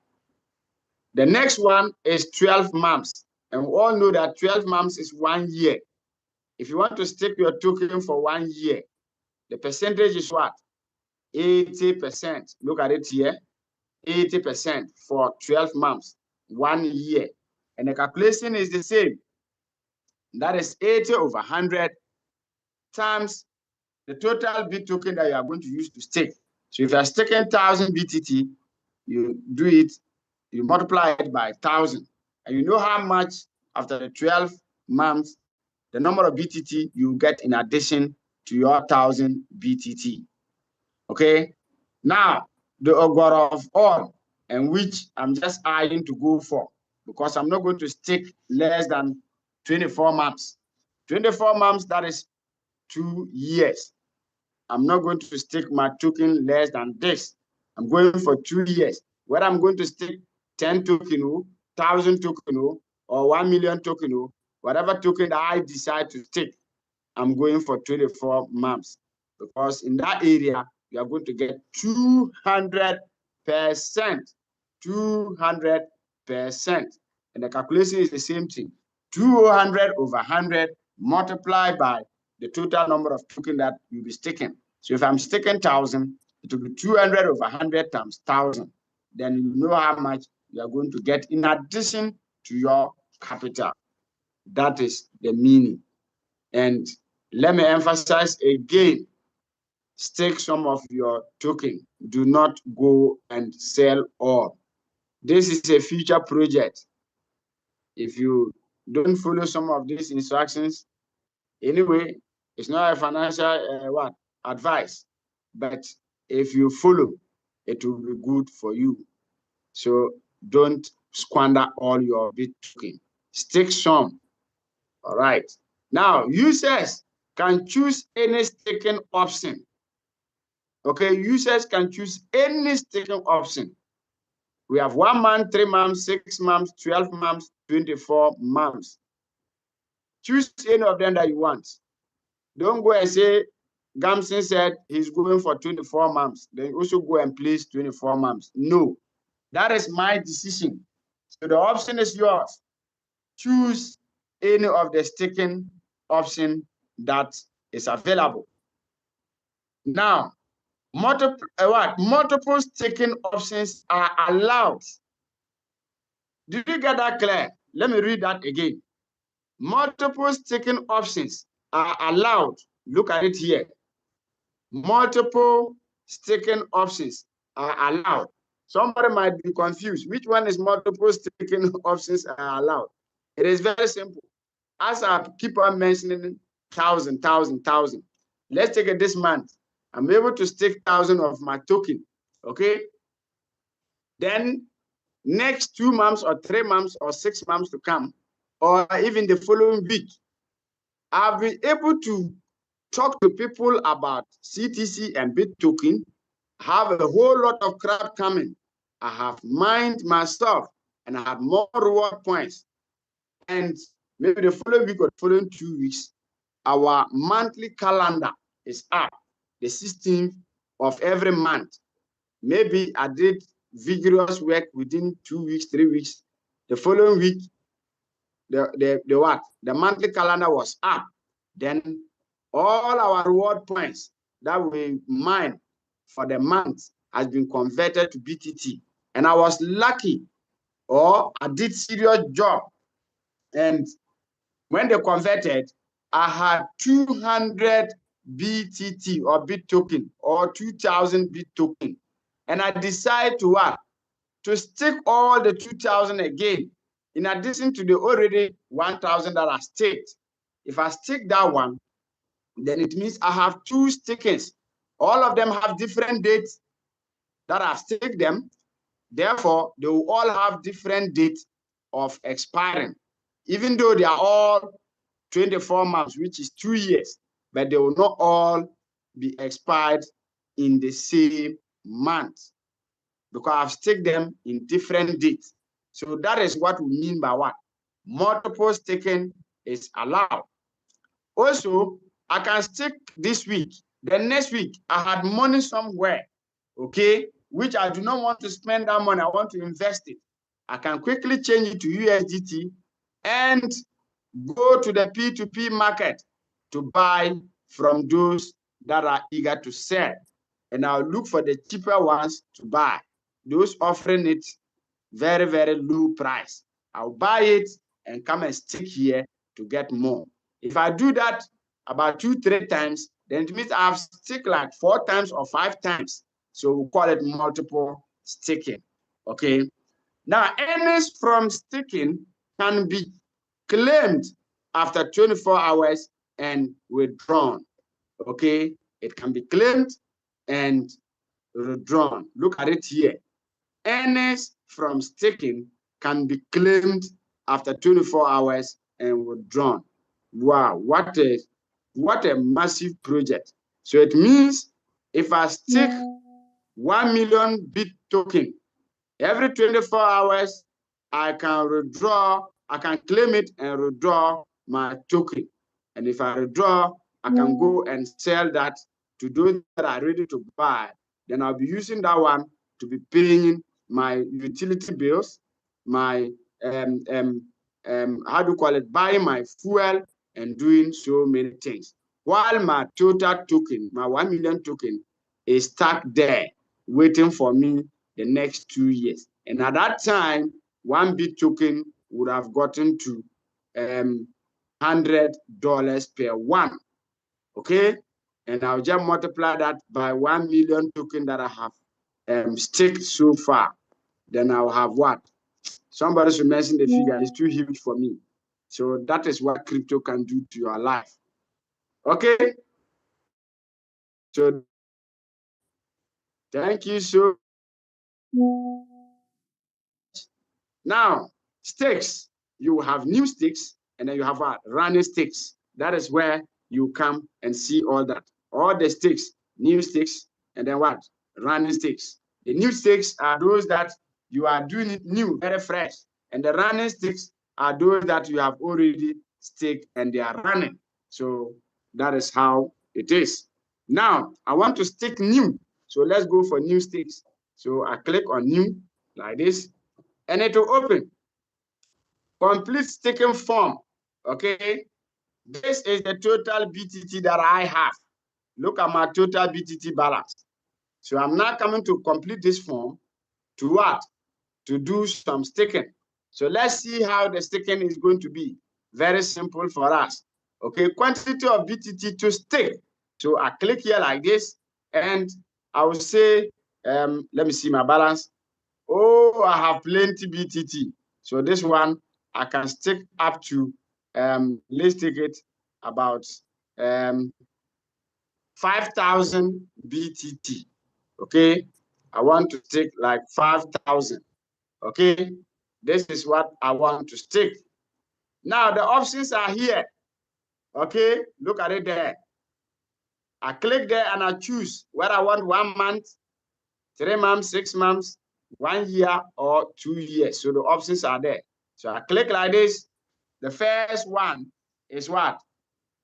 the next one is 12 months. And we all know that 12 months is 1 year. If you want to stake your token for 1 year, the percentage is what? 80%. Look at it here. 80% for 12 months, 1 year. And the calculation is the same. That is 80 over 100 times the total Bittoken that you are going to use to stake. So if you are staking 1,000 BTT, you do it, you multiply it by 1,000. And you know how much after the 12 months, the number of BTT you get in addition to your 1,000 BTT. Okay? Now, the Ogoro of all, and which I'm just eyeing to go for, because I'm not going to stake less than 24 months. 24 months, that is 2 years. I'm not going to stake my token less than this. I'm going for 2 years. Whether I'm going to stake 10 token, 1,000 token, or 1 million token, whatever token that I decide to stake, I'm going for 24 months. Because in that area, you are going to get 200%. 200%. And the calculation is the same thing. 200 over 100 multiplied by the total number of tokens that you'll be staking. So if I'm staking 1,000, it will be 200 over 100 times 1,000. Then you know how much you are going to get in addition to your capital. That is the meaning. And let me emphasize again, stake some of your token. Do not go and sell all. This is a future project. If you don't follow some of these instructions, anyway, it's not a financial advice, but if you follow, it will be good for you. So don't squander all your Bitcoin. Stake some. All right. Now, users can choose any staking option. Okay, users can choose any staking option. We have 1 month, 3 months, 6 months, 12 months, 24 months. Choose any of them that you want. Don't go and say, Gamson said he's going for 24 months. Then also go and place 24 months. No, that is my decision. So the option is yours. Choose any of the staking option that is available. Now, multiple staking options are allowed. Did you get that clear? Let me read that again. Multiple staking options are allowed. Look at it here. Multiple staking options are allowed. Somebody might be confused. Which one is multiple staking options are allowed? It is very simple. As I keep on mentioning 1,000, 1,000, 1,000. Let's take it this month. I'm able to stake 1,000 of my token. Okay. Then next 2 months or 3 months or 6 months to come, or even the following week, I've been able to talk to people about CTC and Bittoken, have a whole lot of crap coming. I have mined myself and I have more reward points. And maybe the following week or the following 2 weeks, our monthly calendar is up, the 16th of every month. Maybe I did vigorous work within 2 weeks, 3 weeks. The following week, the monthly calendar was up. Then all our reward points that we mine for the month has been converted to BTT. And I was lucky, or I did serious job. And when they converted, I had 200 BTT or Bittoken or 2,000 Bittoken. And I decided to what? To stick all the 2,000 again, in addition to the already 1,000 that I staked. If I stick that one, then it means I have 2 stickings. All of them have different dates that I've staked them. Therefore, they will all have different dates of expiring, even though they are all 24 months, which is 2 years, but they will not all be expired in the same month, because I've staked them in different dates. So that is what we mean by what? Multiple staking is allowed. Also, I can stake this week. Then next week, I had money somewhere, okay, which I do not want to spend that money. I want to invest it. I can quickly change it to USDT and go to the P2P market to buy from those that are eager to sell. And I'll look for the cheaper ones to buy, those offering it very, very low price. I'll buy it and come and stick here to get more. If I do that about 2-3 times, then it means I've stick like 4 times or 5 times. So we'll call it multiple sticking. Okay. Now, earnings from sticking can be claimed after 24 hours and withdrawn. Okay. It can be claimed and withdrawn. Look at it here. Earnings from staking can be claimed after 24 hours and withdrawn. Wow, what a massive project. So it means if I stake 1 million Bittoken, every 24 hours, I can withdraw, I can claim it and withdraw my token. And if I withdraw, I can go and sell that to those that are ready to buy. Then I'll be using that one to be paying my utility bills, my how do you call it, buying my fuel and doing so many things. While my total token, my 1 million token, is stuck there waiting for me the next 2 years. And at that time, 1 Bittoken would have gotten to $100 per one. Okay? And I'll just multiply that by 1 million token that I have staked so far. Then I'll have what? Somebody should mention the figure. It's too huge for me. So that is what crypto can do to your life. Okay? So thank you so much. Now, stakes. You have new stakes, and then you have running stakes. That is where you come and see all that. All the stakes, new stakes, and then what? Running stakes. The new stakes are those that you are doing it new, very fresh. And the running stakes are those that you have already staked and they are running. So that is how it is. Now, I want to stake new. So let's go for new stakes. So I click on new like this, and it will open. Complete staking form. Okay. This is the total BTT that I have. Look at my total BTT balance. So I'm now coming to complete this form to what? To do some staking. So let's see how the staking is going to be. Very simple for us. Okay, quantity of BTT to stake. So I click here like this, and I will say, let me see my balance. Oh, I have plenty BTT. So this one, I can stake up to, let's take it about 5,000 BTT. Okay, I want to stake like 5,000. Okay, this is what I want to stake. Now the options are here. Okay, look at it there. I click there and I choose whether I want 1 month, 3 months, 6 months, 1 year, or 2 years. So the options are there. So I click like this. The first one is what?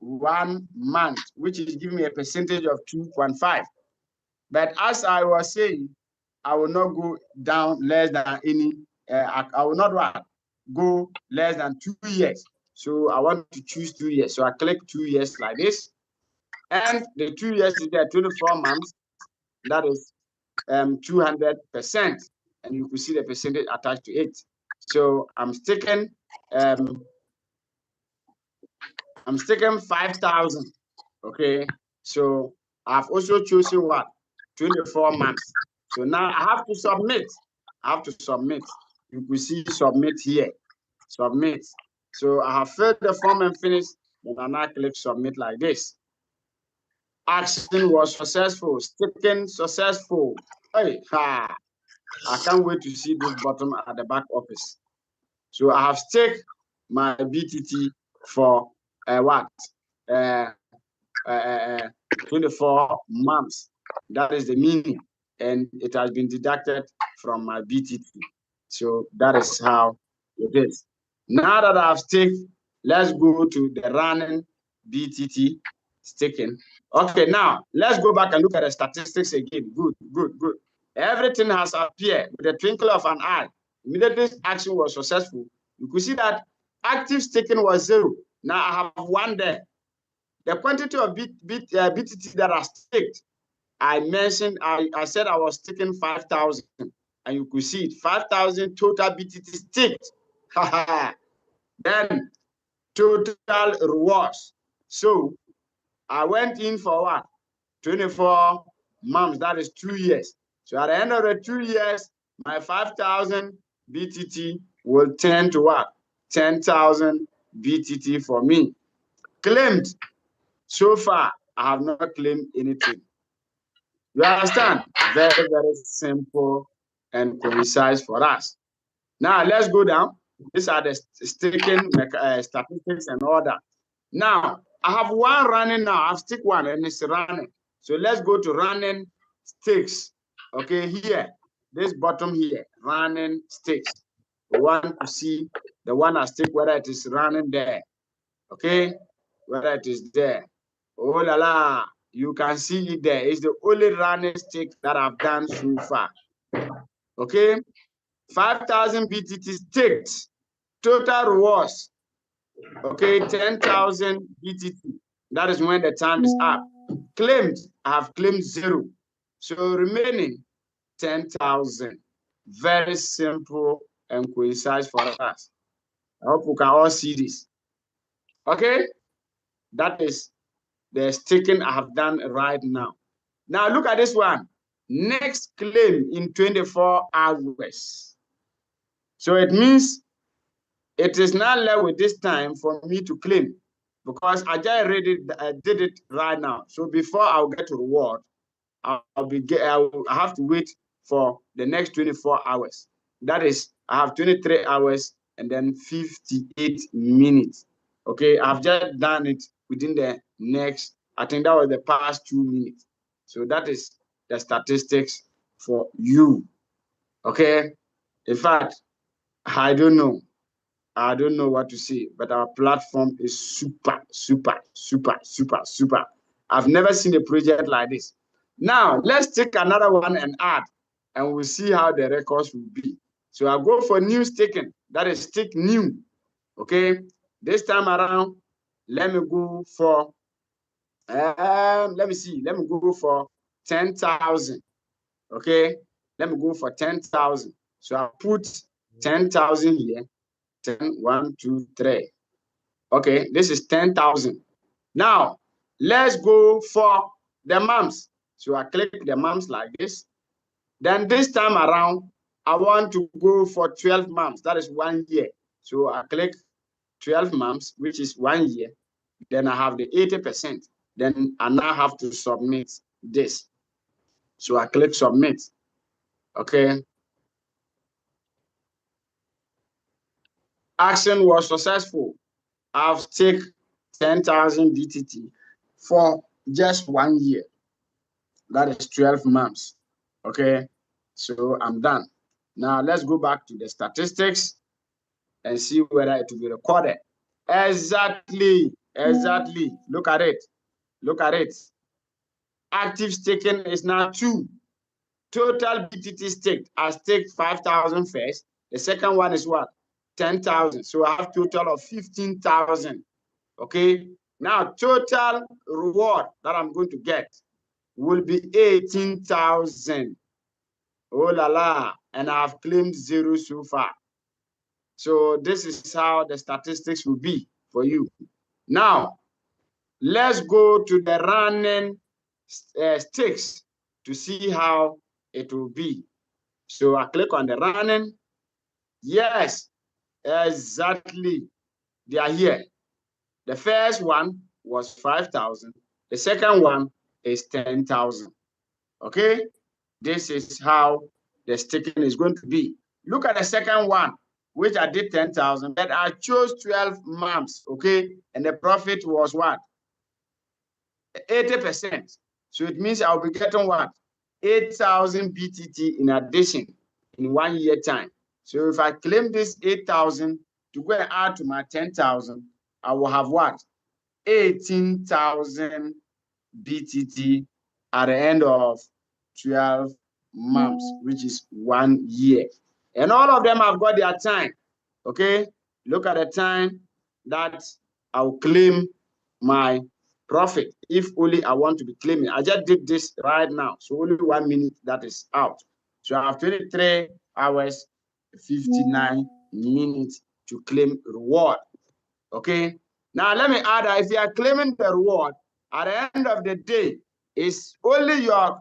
1 month, which is giving me a percentage of 2.5. But as I was saying, I will not go down less than any, I will not go less than 2 years. So I want to choose 2 years. So I click 2 years like this. And the 2 years is there, 24 months. That is 200%. And you can see the percentage attached to it. So I'm sticking 5,000. Okay. So I've also chosen what? 24 months. So now I have to submit. You can see submit here. Submit. So I have filled the form and finished. Then I now click submit like this. Action was successful. Sticking successful. Hey, ha. I can't wait to see this button at the back office. So I have staked my BTT for what? 24 months. That is the meaning. And it has been deducted from my BTT. So that is how it is. Now that I've staked, let's go to the running BTT staking. Okay, now let's go back and look at the statistics again. Good. Everything has appeared with the twinkle of an eye. Immediately action was successful. You could see that active staking was 0. Now I have 1 there. The quantity of BTT that are staked, I mentioned, I said I was staking 5,000, and you could see it, 5,000 total BTT staked. Then total rewards. So I went in for what? 24 months, that is 2 years. So at the end of the 2 years, my 5,000 BTT will turn to what? 10,000 BTT for me. Claimed. So far, I have not claimed anything. You understand? Very, very simple and concise for us. Now, let's go down. These are the staking statistics and all that. Now, I have 1 running now. I've stick 1 and it's running. So let's go to running stakes. Okay, here, this bottom here, running stakes. We want to see the one I stick, whether it is running there. Okay, whether it is there. Oh la la, you can see it there. It's the only running stick that I've done so far. Okay, 5,000 BTT staked. Total rewards. Okay, 10,000 BTT. That is when the time is up. Claimed, I have claimed 0. So remaining 10,000. Very simple and concise for us. I hope we can all see this. Okay, that is the staking I have done right now. Now look at this one. Next claim in 24 hours. So it means it is now left with this time for me to claim, because I just did it right now. So before I'll get to reward, I have to wait for the next 24 hours. That is, I have 23 hours and then 58 minutes. Okay, I've just done it within the next, I think that was the past 2 minutes. So that is the statistics for you. Okay, in fact, I don't know what to say, but our platform is super. I've never seen a project like this. Now, let's take another one and add, and we'll see how the records will be. So I'll go for new staking. That is stake new. Okay, this time around, let me go for, let me go for 10,000. Okay, let me go for 10,000. So I'll put 10,000 here. 10, 1, 2, 3. Okay, this is 10,000. Now, let's go for the months. So I click the months like this. Then this time around, I want to go for 12 months. That is 1 year. So I click 12 months, which is 1 year. Then I have the 80%. Then I now have to submit this. So I click submit. Okay. Action was successful. I've taken 10,000 BTT for just 1 year. That is 12 months. Okay, so I'm done. Now let's go back to the statistics and see whether it will be recorded. Exactly. Exactly. Look at it. Look at it. Active staking is now 2. Total BTT staked. I staked 5,000 first. The second one is what? 10,000. So I have total of 15,000. Okay. Now total reward that I'm going to get will be 18,000. Oh la la. And I've claimed 0 so far. So this is how the statistics will be for you. Now, let's go to the running stakes to see how it will be. So I click on the running. Yes, exactly. They are here. The first one was 5,000. The second one is 10,000. Okay? This is how the staking is going to be. Look at the second one, which I did 10,000, but I chose 12 months, okay? And the profit was what? 80%. So it means I'll be getting what? 8,000 BTT in addition in 1 year time. So if I claim this 8,000 to go and add to my 10,000, I will have what? 18,000 BTT at the end of 12 months, which is 1 year. And all of them have got their time. Okay? Look at the time that I'll claim my profit if only I want to be claiming. I just did this right now. So only 1 minute that is out. So I have 23 hours, 59 minutes to claim reward. Okay? Now let me add that if you are claiming the reward, at the end of the day, it's only your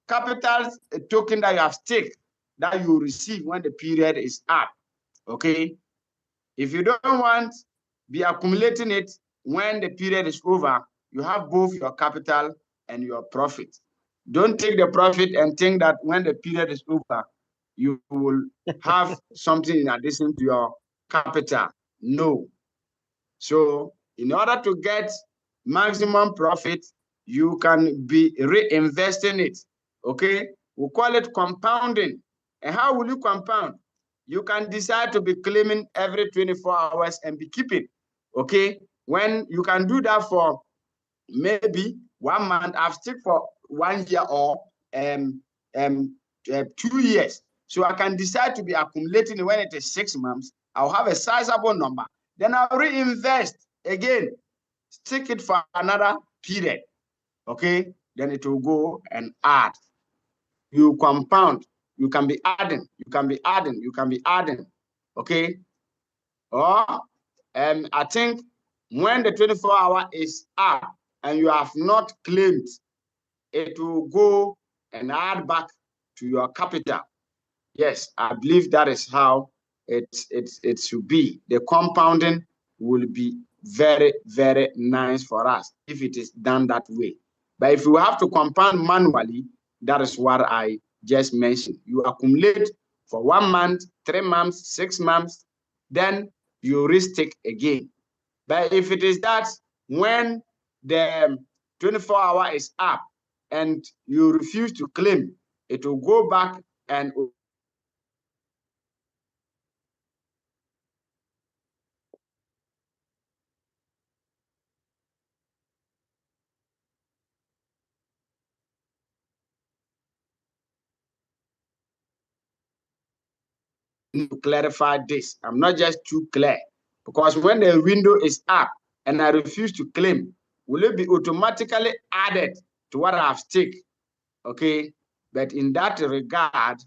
capital token that you have staked that you receive when the period is up. Okay? If you don't want to be accumulating it when the period is over, you have both your capital and your profit. Don't take the profit and think that when the period is over, you will have something in addition to your capital. No. So in order to get maximum profit, you can be reinvesting it. Okay? We call it compounding. And how will you compound? You can decide to be claiming every 24 hours and be keeping. Okay? When you can do that for maybe 1 month, I've stick for 1 year or 2 years. So I can decide to be accumulating when it is 6 months. I'll have a sizable number. Then I'll reinvest again, stick it for another period. Okay? Then it will go and add. You compound. You can be adding. You can be adding. You can be adding. Okay? Or I think when the 24-hour is up and you have not claimed, it will go and add back to your capital. Yes, I believe that is how it should be. The compounding will be very, very nice for us if it is done that way. But if you have to compound manually, that is what I just mentioned. You accumulate for 1 month, 3 months, 6 months, then you restake again. But if it is that when the 24-hour is up and you refuse to claim, it will go back and to clarify this. I'm not just too clear, because when the window is up and I refuse to claim, will it be automatically added to what I have staked? Okay, but in that regard,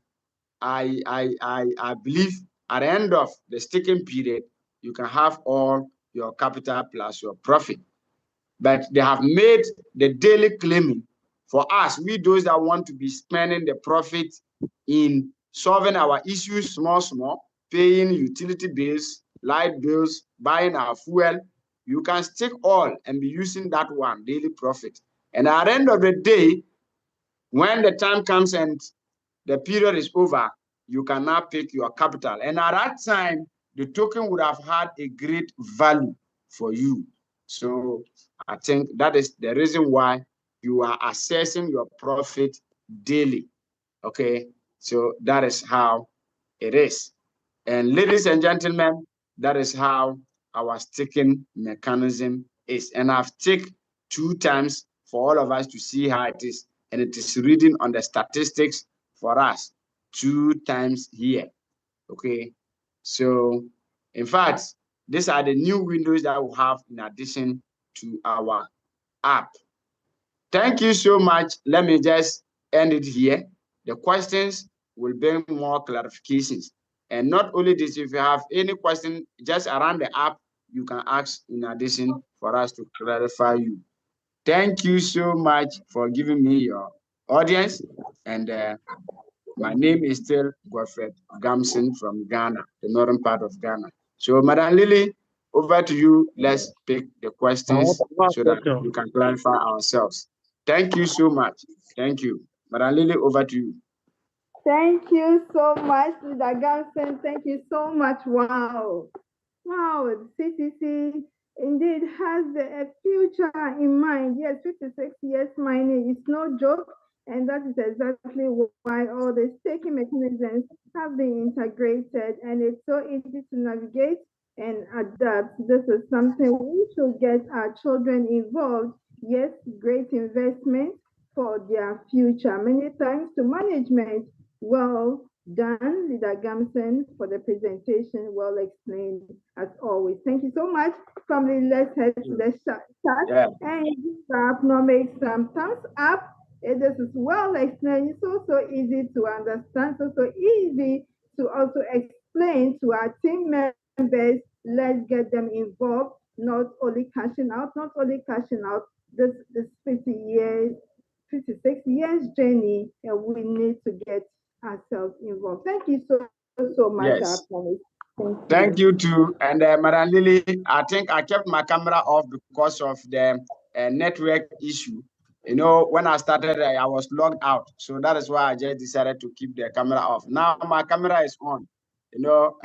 I believe at the end of the staking period, you can have all your capital plus your profit. But they have made the daily claiming for us, we those that want to be spending the profit in solving our issues small, paying utility bills, light bills, buying our fuel. You can stick all and be using that one daily profit. And at the end of the day, when the time comes and the period is over, you can now pick your capital. And at that time, the token would have had a great value for you. So I think that is the reason why you are assessing your profit daily. Okay, so that is how it is. And ladies and gentlemen, that is how our staking mechanism is. And I've ticked 2 times for all of us to see how it is. And it is reading on the statistics for us 2 times here. Okay. So, in fact, these are the new windows that we have in addition to our app. Thank you so much. Let me just end it here. The questions will bring more clarifications. And not only this, if you have any question just around the app, you can ask in addition for us to clarify you. Thank you so much for giving me your audience. And my name is still Godfred Gamson from Ghana, the northern part of Ghana. So, Madam Lily, over to you. Let's pick the questions so that we can clarify ourselves. Thank you so much. Thank you. Madam Lily, over to you. Thank you so much, Mr. Gamson. Thank you so much. Wow. Wow, CCC indeed has a future in mind. Yes, 56 years mining is no joke, and that is exactly why all the staking mechanisms have been integrated, and it's so easy to navigate and adapt. This is something we should get our children involved. Yes, great investment for their future. Many thanks to management. Well done, Leader Gamson, for the presentation. Well explained as always. Thank you so much. Family, let's head to the chat. Yeah. And now make some thumbs up. This is well explained. It's also easy to understand, so easy to also explain to our team members. Let's get them involved, not only cashing out, this 50 years, 56 years journey, and we need to get ourselves involved. Thank you so much. Yes. Thank you too. And Madam Lily, I think I kept my camera off because of the network issue. You know, when I started, I was logged out. So that is why I just decided to keep the camera off. Now my camera is on. You know,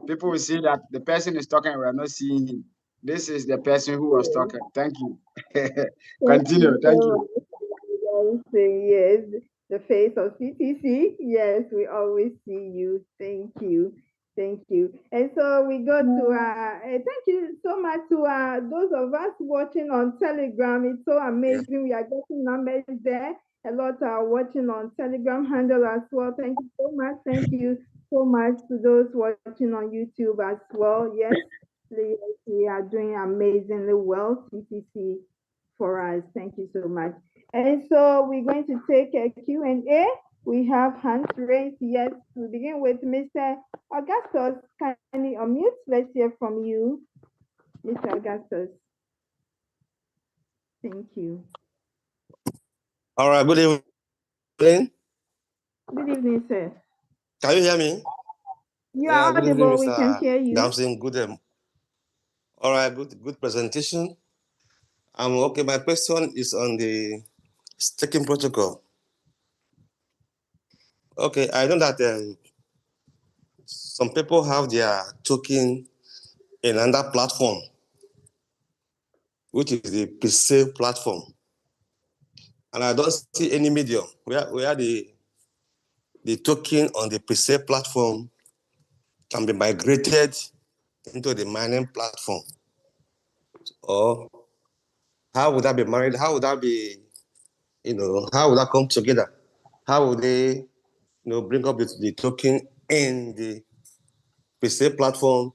people will see that the person is talking, we're not seeing him. This is the person who was talking. Thank you. Continue. Thank you. Yes, the face of CTC. Yes, we always see you. Thank you. Thank you. And so we go to, thank you so much to those of us watching on Telegram. It's so amazing. We are getting numbers there. A lot are watching on Telegram handle as well. Thank you so much. Thank you so much to those watching on YouTube as well. Yes, we are doing amazingly well. CTC for us. Thank you so much. And so we're going to take a Q&A. We have hands raised. Yes, we begin with Mr. Augustus. Can you unmute? Let's hear from you, Mr. Augustus. Thank you. All right, good evening. Good evening, sir. Can you hear me? You are audible. We can hear you. Gamson, good. All right, good presentation. Okay, my question is on the staking protocol. Okay, I know that some people have their token in another platform, which is the pre-sale platform. And I don't see any medium where the token on the pre-sale platform can be migrated into the mining platform. Or how would that be married? How would that be, how would that come together? How would they, bring up the token in the pre-sale platform?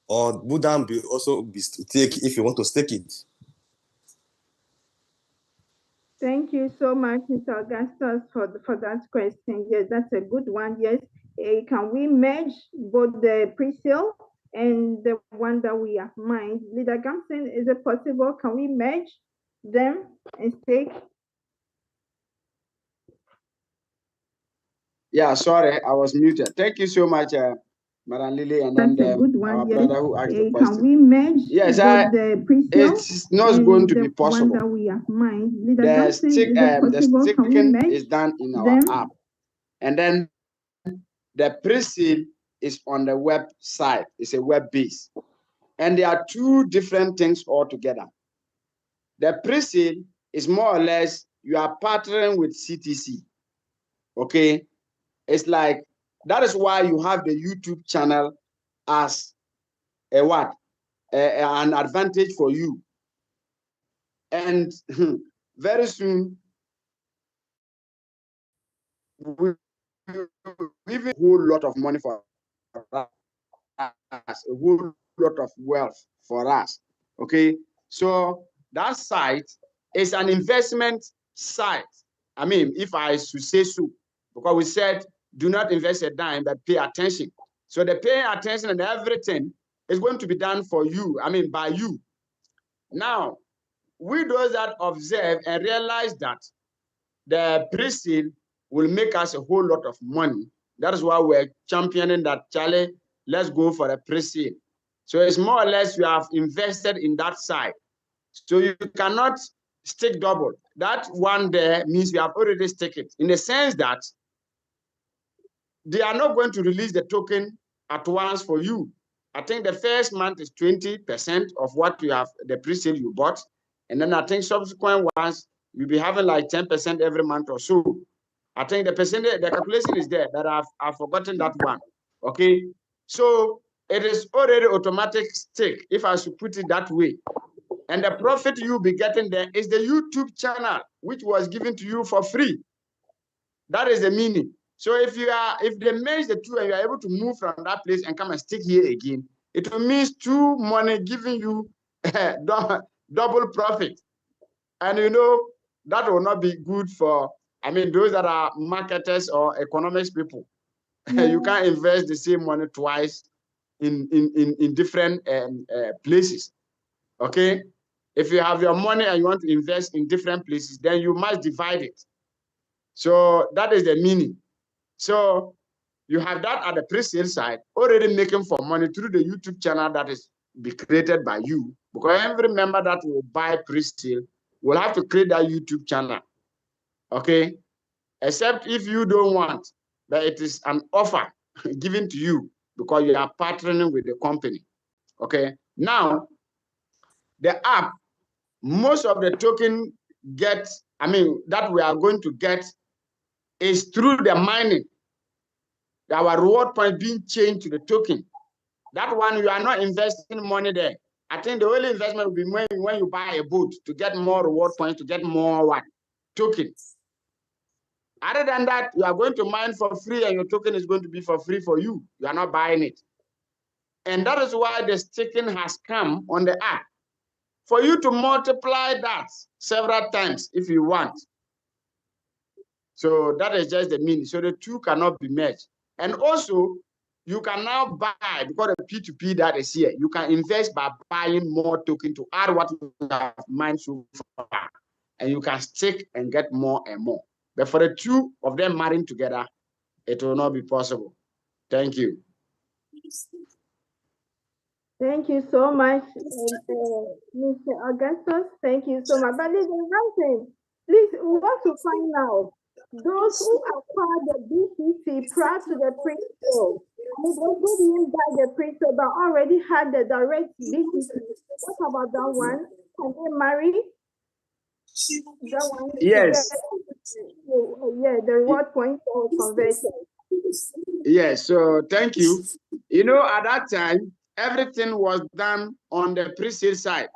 Or would that be also be stake if you want to stake it? Thank you so much, Mr. Augustus, for that question. Yes, that's a good one. Yes, can we merge both the pre-sale and the one that we have mined? Leader Gamson, is it possible? Can we merge them and stake? Yeah, sorry, I was muted. Thank you so much, Madam Lily, and then our brother who asked the question. Can we merge the pre-sale? It's not going to be possible. That we have mined. The staking is done in our app, and then the pre-sale is on the website. It's a web base, and there are two different things altogether. The pre-sale is more or less you are partnering with CTC. Okay, it's like that is why you have the YouTube channel as an advantage for you, And very soon, we even a whole lot of money for us, a whole lot of wealth for us. Okay, so that site is an investment site. I mean, if I should say so, because we said do not invest a dime, but pay attention. So the paying attention and everything is going to be done for you. I mean, by you. Now, we those that observe and realize that the pre-sale will make us a whole lot of money. That is why we're championing that, Charlie, let's go for a pre-sale. So it's more or less you have invested in that side. So you cannot stick double. That one there means you have already stick it, in the sense that they are not going to release the token at once for you. I think the first month is 20% of what you have, the pre-sale you bought. And then I think subsequent ones, you'll be having like 10% every month or so. I think the percentage, the calculation is there, but I've forgotten that one. Okay. So it is already automatic stake, if I should put it that way. And the profit you'll be getting there is the YouTube channel, which was given to you for free. That is the meaning. So if they merge the two and you are able to move from that place and come and stick here again, it will mean two money giving you double profit. And you know, that will not be good for, I mean, those that are marketers or economics people. You can't invest the same money twice in different places. Okay? If you have your money and you want to invest in different places, then you must divide it. So that is the meaning. So you have that at the pre-sale side, already making for money through the YouTube channel that is be created by you. Because every member that will buy pre-sale will have to create that YouTube channel. Okay? Except if you don't want, but it is an offer given to you because you are partnering with the company. Okay? Now, the app, most of the token that we are going to get is through the mining. Our reward point being changed to the token. That one, you are not investing money there. I think the only investment will be when you buy a boat to get more reward points, to get more what? Token. Other than that, you are going to mine for free and your token is going to be for free for you. You are not buying it. And that is why the staking has come on the app. For you to multiply that several times if you want. So that is just the meaning. So the two cannot be merged. And also, you can now buy, because the P2P that is here, you can invest by buying more token to add what you have mined so far. And you can stick and get more and more. But for the two of them marrying together, it will not be possible. Thank you. Thank you so much, Mr. Augustus. Thank you so much. But listen, please, we want to find out those who acquired the BTC prior to the pre-sale. Those who didn't buy the pre-sale but already had the direct BTC. What about that one? Can they marry? That one? Yes. The reward point or conversion. Yes, so thank you. You know, at that time, everything was done on the pre-sale side.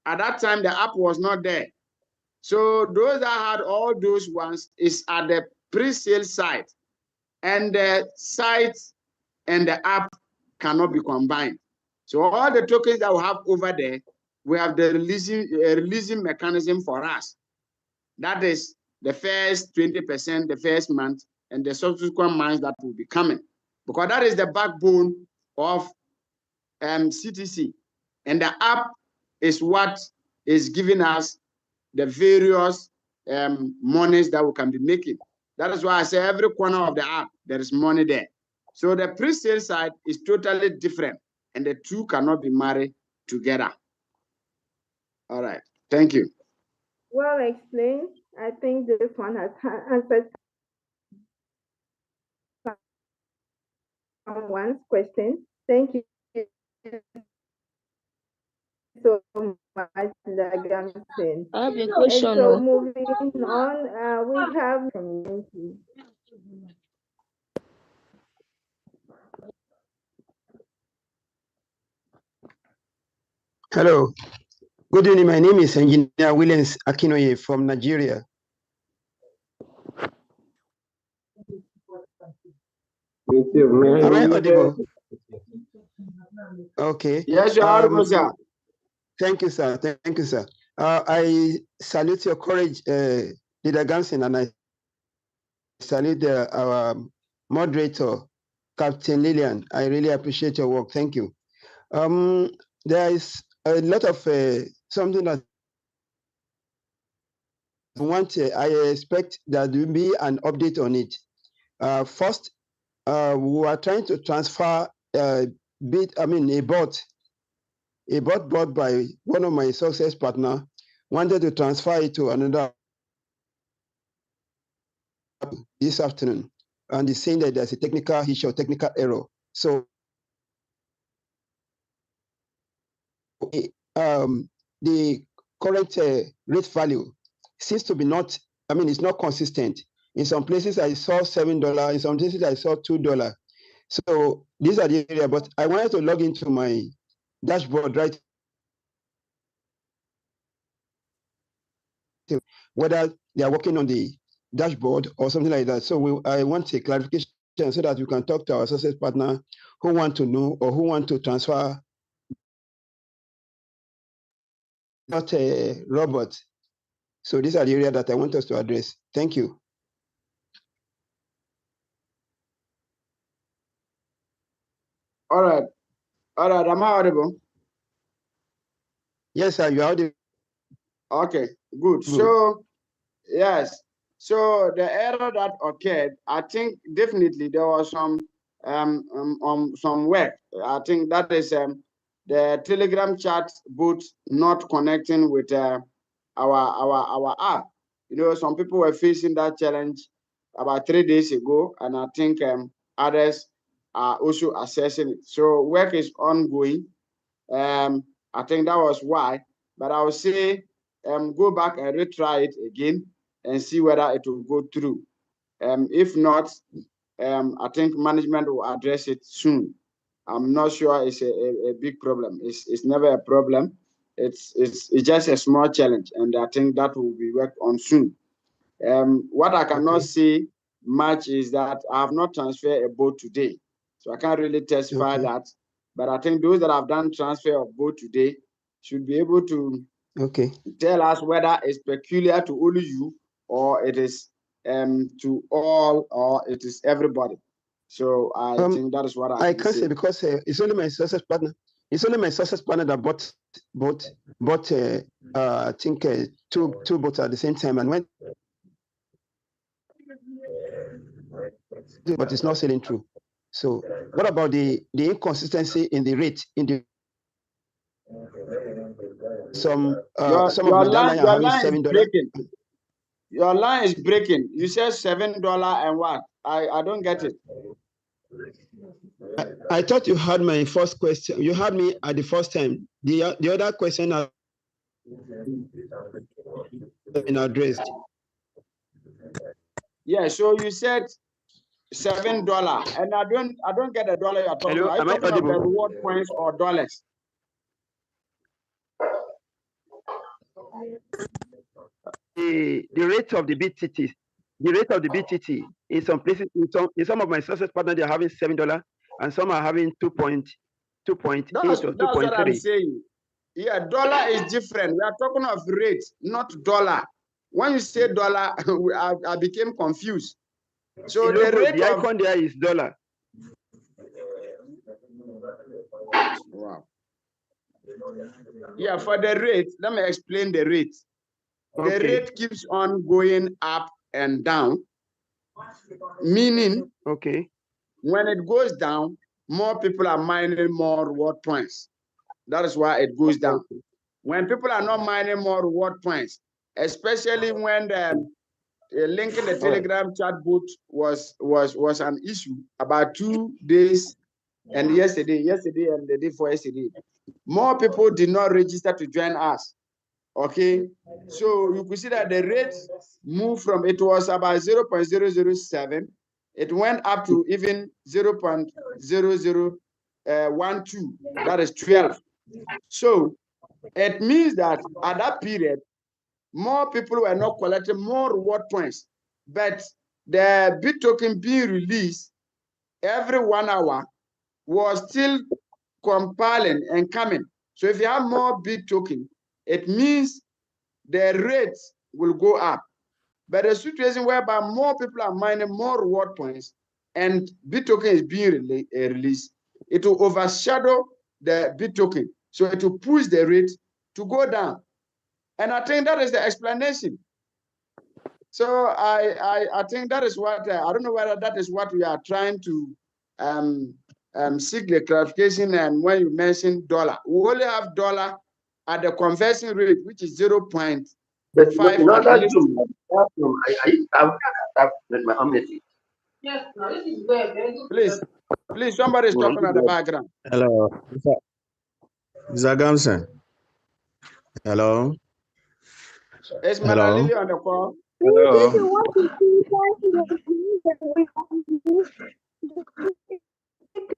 At that time, the app was not there. So those that had all those ones is at the pre-sale side. And the site and the app cannot be combined. So all the tokens that we have over there, we have the releasing mechanism for us. That is the first 20%, the first month, and the subsequent months that will be coming. Because that is the backbone of CTC. And the app is what is giving us the various monies that we can be making. That is why I say every corner of the app, there is money there. So the pre-sale side is totally different, and the two cannot be married together. All right. Thank you. Well explained. I think this one has answered someone's question. Thank you so much, Lagamson. I have a question. And so moving on, we have community. Hello. Good evening. My name is Engineer Williams Akinoye from Nigeria. Am I audible? Okay. Yes, you are audible, sir. Thank you, sir. Thank you, sir. I salute your courage, Leader Ganson, and I salute our moderator, Captain Lillian. I really appreciate your work. Thank you. There is a lot of something that I expect that there will be an update on it. First, we are trying to transfer a bot bought by one of my success partner, wanted to transfer it to another this afternoon, and he's saying that there's a technical issue, technical error. So the current rate value seems to be not, it's not consistent. In some places I saw $7, in some places I saw $2. So these are the area, but I wanted to log into my dashboard right whether they are working on the dashboard or something like that. So I want a clarification so that we can talk to our success partner who want to know or who want to transfer, not a robot. So these are the area that I want us to address. Thank you. All right. Am I audible? Yes, sir, you are audible. Okay, good. So, yes. So the error that occurred, I think definitely there was some work. I think that is the Telegram chat bot not connecting with our app. You know, some people were facing that challenge about 3 days ago, and I think others are also assessing it. So work is ongoing. I think that was why, but I would say go back and retry it again and see whether it will go through. If not, I think management will address it soon. I'm not sure it's a big problem. It's never a problem. It's just a small challenge, and I think that will be worked on soon. What I cannot say much is that I have not transferred a boat today, so I can't really testify that. But I think those that have done transfer of boat today should be able to tell us whether it's peculiar to only you or it is to all or it is everybody. So I think that is what I can can't say. Because it's only my success partner. It's only my success partner that bought I think two boats at the same time, and when but it's not selling through. So what about the inconsistency in the rate in the some your of line, the downline are having $7? Your line is breaking. You said $7 and what? I don't get it. I thought you had my first question. You had me at the first time. The other question has been addressed. Yeah, so you said $7, and I don't get the dollar you're talking about. Are you talking about the reward points or dollars? The rate of the BTT, in some places, in some of my success partners, they're having $7, and some are having 2.8 or 2.3. That's what I'm saying. Yeah, dollar is different. We are talking of rate, not dollar. When you say dollar, I became confused. So the rate the icon there is dollar. Wow. Yeah, for the rate, let me explain the rate. The rate keeps on going up and down, meaning when it goes down, more people are mining more reward points. That is why it goes down. When people are not mining more reward points, especially when linking the Telegram chat bot was an issue about 2 days and yesterday and the day before yesterday, more people did not register to join us. Okay, so you could see that the rate moved from, it was about 0.007, it went up to even 0.0012, that is 12. So It means that at that period, more people were not collecting more reward points, but the Bittoken being released every 1 hour was still compiling and coming. So if you have more Bittoken, it means the rate will go up. But the situation whereby more people are mining more reward points and Bittoken is being released, it will overshadow the Bittoken. So it will push the rate to go down. And I think that is the explanation. So I think that is what, I don't know whether that is what we are trying to seek the clarification. And when you mention dollar, we only have dollar at the conversion rate, which is 0.5 But in at order least. I've my amnesty. Yes, no, this is where Please, somebody is talking at the background. Hello, Mr. Gamson. Hello. Is Hello. Madam Lily on the call? Please, if you want to see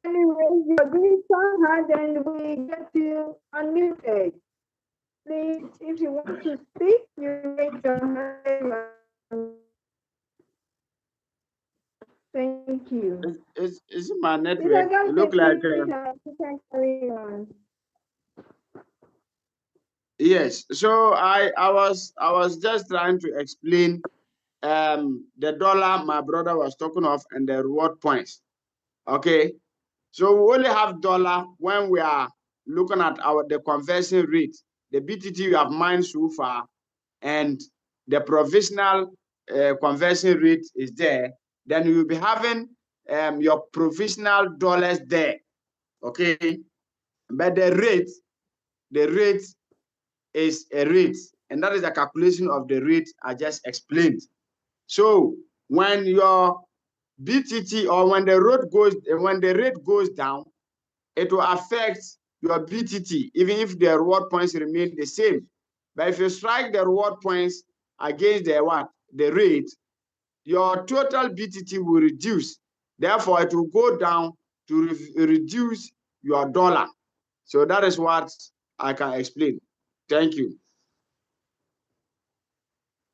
can you raise your green hand and we get you unmuted. Please, if you want to speak, you raise your hand. Thank you. Is it my network? It look like yes. So I was just trying to explain the dollar my brother was talking of and the reward points. Okay. So we only have dollar when we are looking at the conversion rate, the BTT we have mined so far, and the provisional conversion rate is there. Then you will be having your provisional dollars there. Okay. But the rate is a rate, and that is the calculation of the rate I just explained. So when your BTT or when the rate goes down, it will affect your BTT, even if the reward points remain the same. But if you strike the reward points against the rate, your total BTT will reduce. Therefore, it will go down to reduce your dollar. So that is what I can explain. Thank you.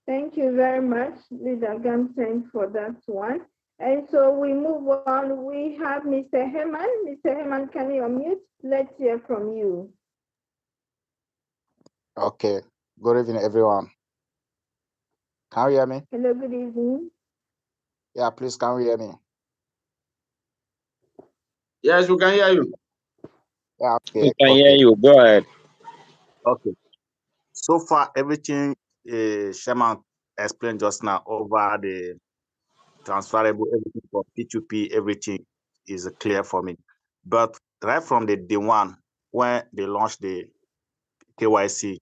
Thank you very much, Leader Gamsen, for that one. And so we move on. We have Mr. Herman. Mr. Herman, can you unmute? Let's hear from you. Okay. Good evening, everyone. Can you hear me? Hello, good evening. Yeah, please, can you hear me? Yes, we can hear you. Yeah, okay. We can hear you. Go ahead. Okay. So far, everything Sherman explained just now over the transferable, everything for P2P, everything is clear for me. But right from the day one, when they launched the KYC,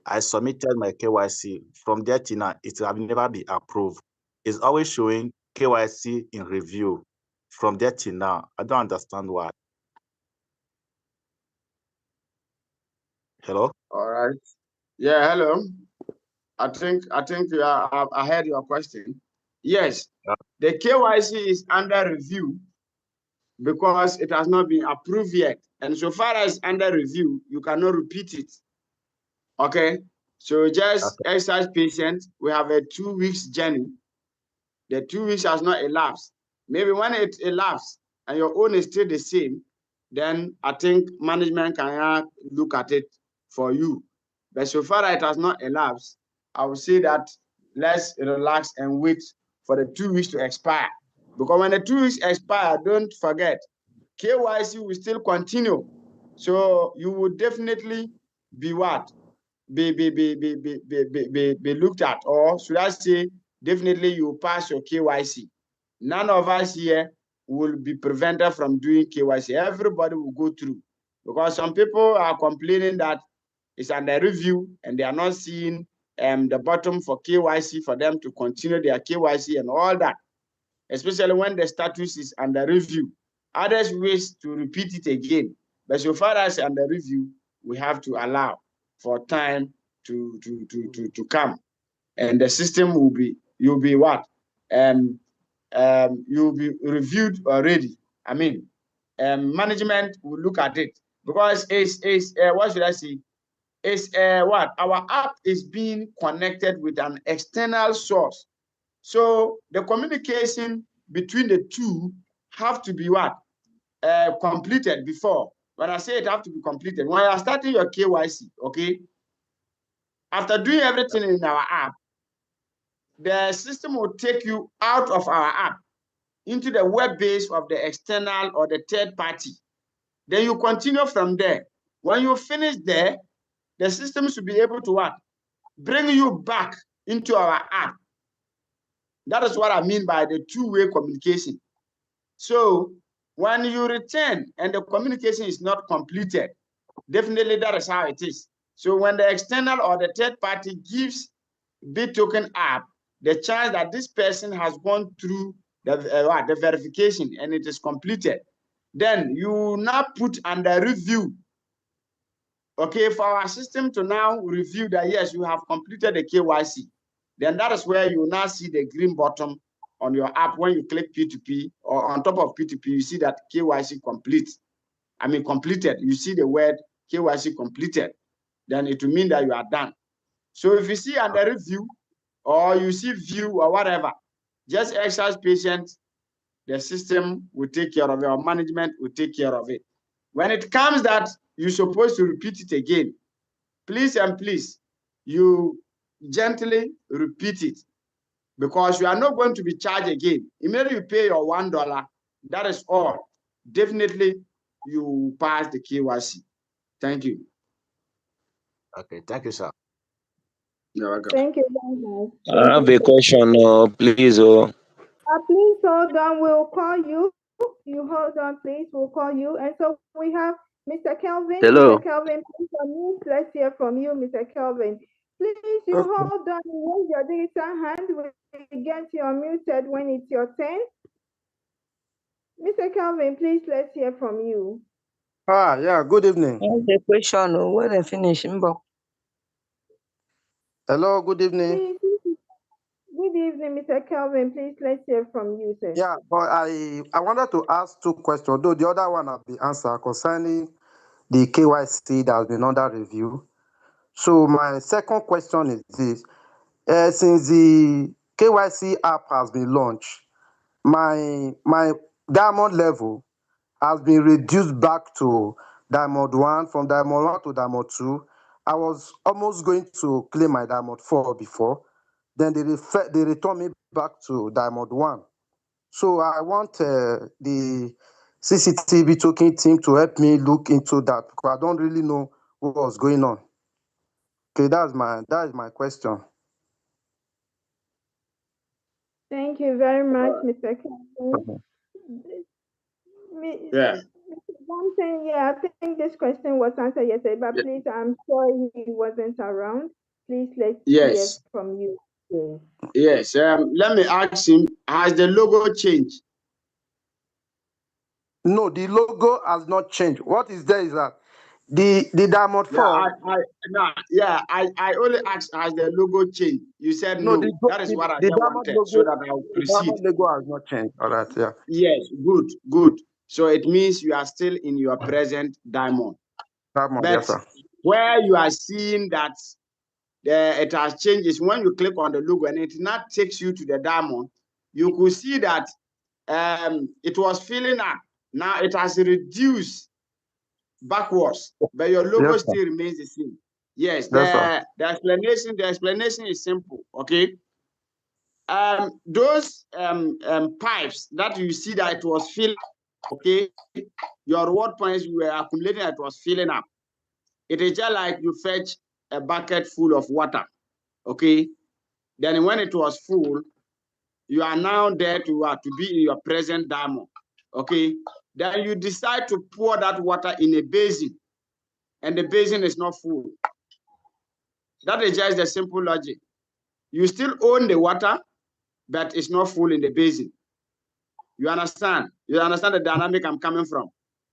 I submitted my KYC. From there to now, it have never been approved. It's always showing KYC in review. From there to now, I don't understand why. Hello? All right. Yeah, hello. I think I heard your question. Yes, the KYC is under review because it has not been approved yet. And so far as under review, you cannot repeat it. Okay? So just exercise patience. We have a 2 weeks journey. The 2 weeks has not elapsed. Maybe when it elapsed and your own is still the same, then I think management can look at it for you. But so far it has not elapsed, I would say that let's relax and wait for the 2 weeks to expire. Because when the 2 weeks expire, don't forget, KYC will still continue. So you will definitely be what? Be looked at, or should I say, definitely you pass your KYC. None of us here will be prevented from doing KYC. Everybody will go through, because some people are complaining that it's under review and they are not seeing the bottom for KYC for them to continue their KYC and all that, especially when the status is under review. Others wish to repeat it again, but so far as under review, we have to allow for time to come, and the system will be, you'll be what? You'll be reviewed already. I mean, management will look at it, because it's what should I say? is what? Our app is being connected with an external source. So the communication between the two have to be what? Completed before. When I say it have to be completed, when you are starting your KYC, okay? After doing everything in our app, the system will take you out of our app into the web base of the external or the third party. Then you continue from there. When you finish there, the system should be able to what? Bring you back into our app. That is what I mean by the two-way communication. So when you return and the communication is not completed, definitely that is how it is. So when the external or the third party gives Bittoken app the chance that this person has gone through the verification and it is completed, then you now put under review. Okay, for our system to now review that, yes, you have completed the KYC, then that is where you now see the green button on your app. When you click P2P or on top of P2P, you see that KYC completed. You see the word KYC completed. Then it will mean that you are done. So if you see under review or you see view or whatever, just exercise patience. The system will take care of it, or management will take care of it. When it comes that you're supposed to repeat it again, please and please, you gently repeat it, because you are not going to be charged again. Immediately you pay your $1, that is all. Definitely you pass the KYC. Thank you. Okay, thank you, sir. You're welcome. Thank you very much. I have a question, please. Please hold on. We'll call you. You hold on, please. We'll call you. And so we have Mr. Kelvin. Hello. Mr. Kelvin, please unmute. Let's hear from you, Mr. Kelvin. Please, you hold on. Raise your digital hand. We get you unmuted when it's your turn. Mr. Kelvin, please, let's hear from you. Yeah, good evening. The question, when I finish, Hello, good evening. Please, good evening, Mr. Kelvin. Please, let's hear from you, sir. Yeah, but I wanted to ask two questions, though the other one have been answered concerning the KYC that has been under review. So my second question is this. Since the KYC app has been launched, my diamond level has been reduced back to diamond 1, from diamond 1 to diamond 2. I was almost going to claim my diamond 4 before. Then they return me back to diamond 1. So I want the CCTV token team to help me look into that, because I don't really know what was going on. Okay, that is my question. Thank you very much, Mr. Kelvin. Yeah. I think this question was answered yesterday, but please, I'm sure he wasn't around. Please, let's hear from you. Yes. Let me ask him, has the logo changed? No, the logo has not changed. What is there is that the diamond 4. I only asked, has the logo changed? You said no. That is what I wanted, logo, so that I'll proceed. The diamond logo has not changed. All right, yeah. Yes, good. So it means you are still in your present diamond. Diamond, but yes, sir. Where you are seeing that it has changed is when you click on the logo and it now takes you to the diamond. You could see that it was filling up. Now it has reduced backwards, but your logo still remains the same. Yes, the explanation is simple. Okay. Those pipes that you see that it was filling, okay, your reward points you were accumulating, it was filling up. It is just like you fetch a bucket full of water, okay? Then when it was full, you are now there to be in your present diamond, okay? Then you decide to pour that water in a basin, and the basin is not full. That is just the simple logic. You still own the water, but it's not full in the basin. You understand? You understand the dynamic I'm coming from?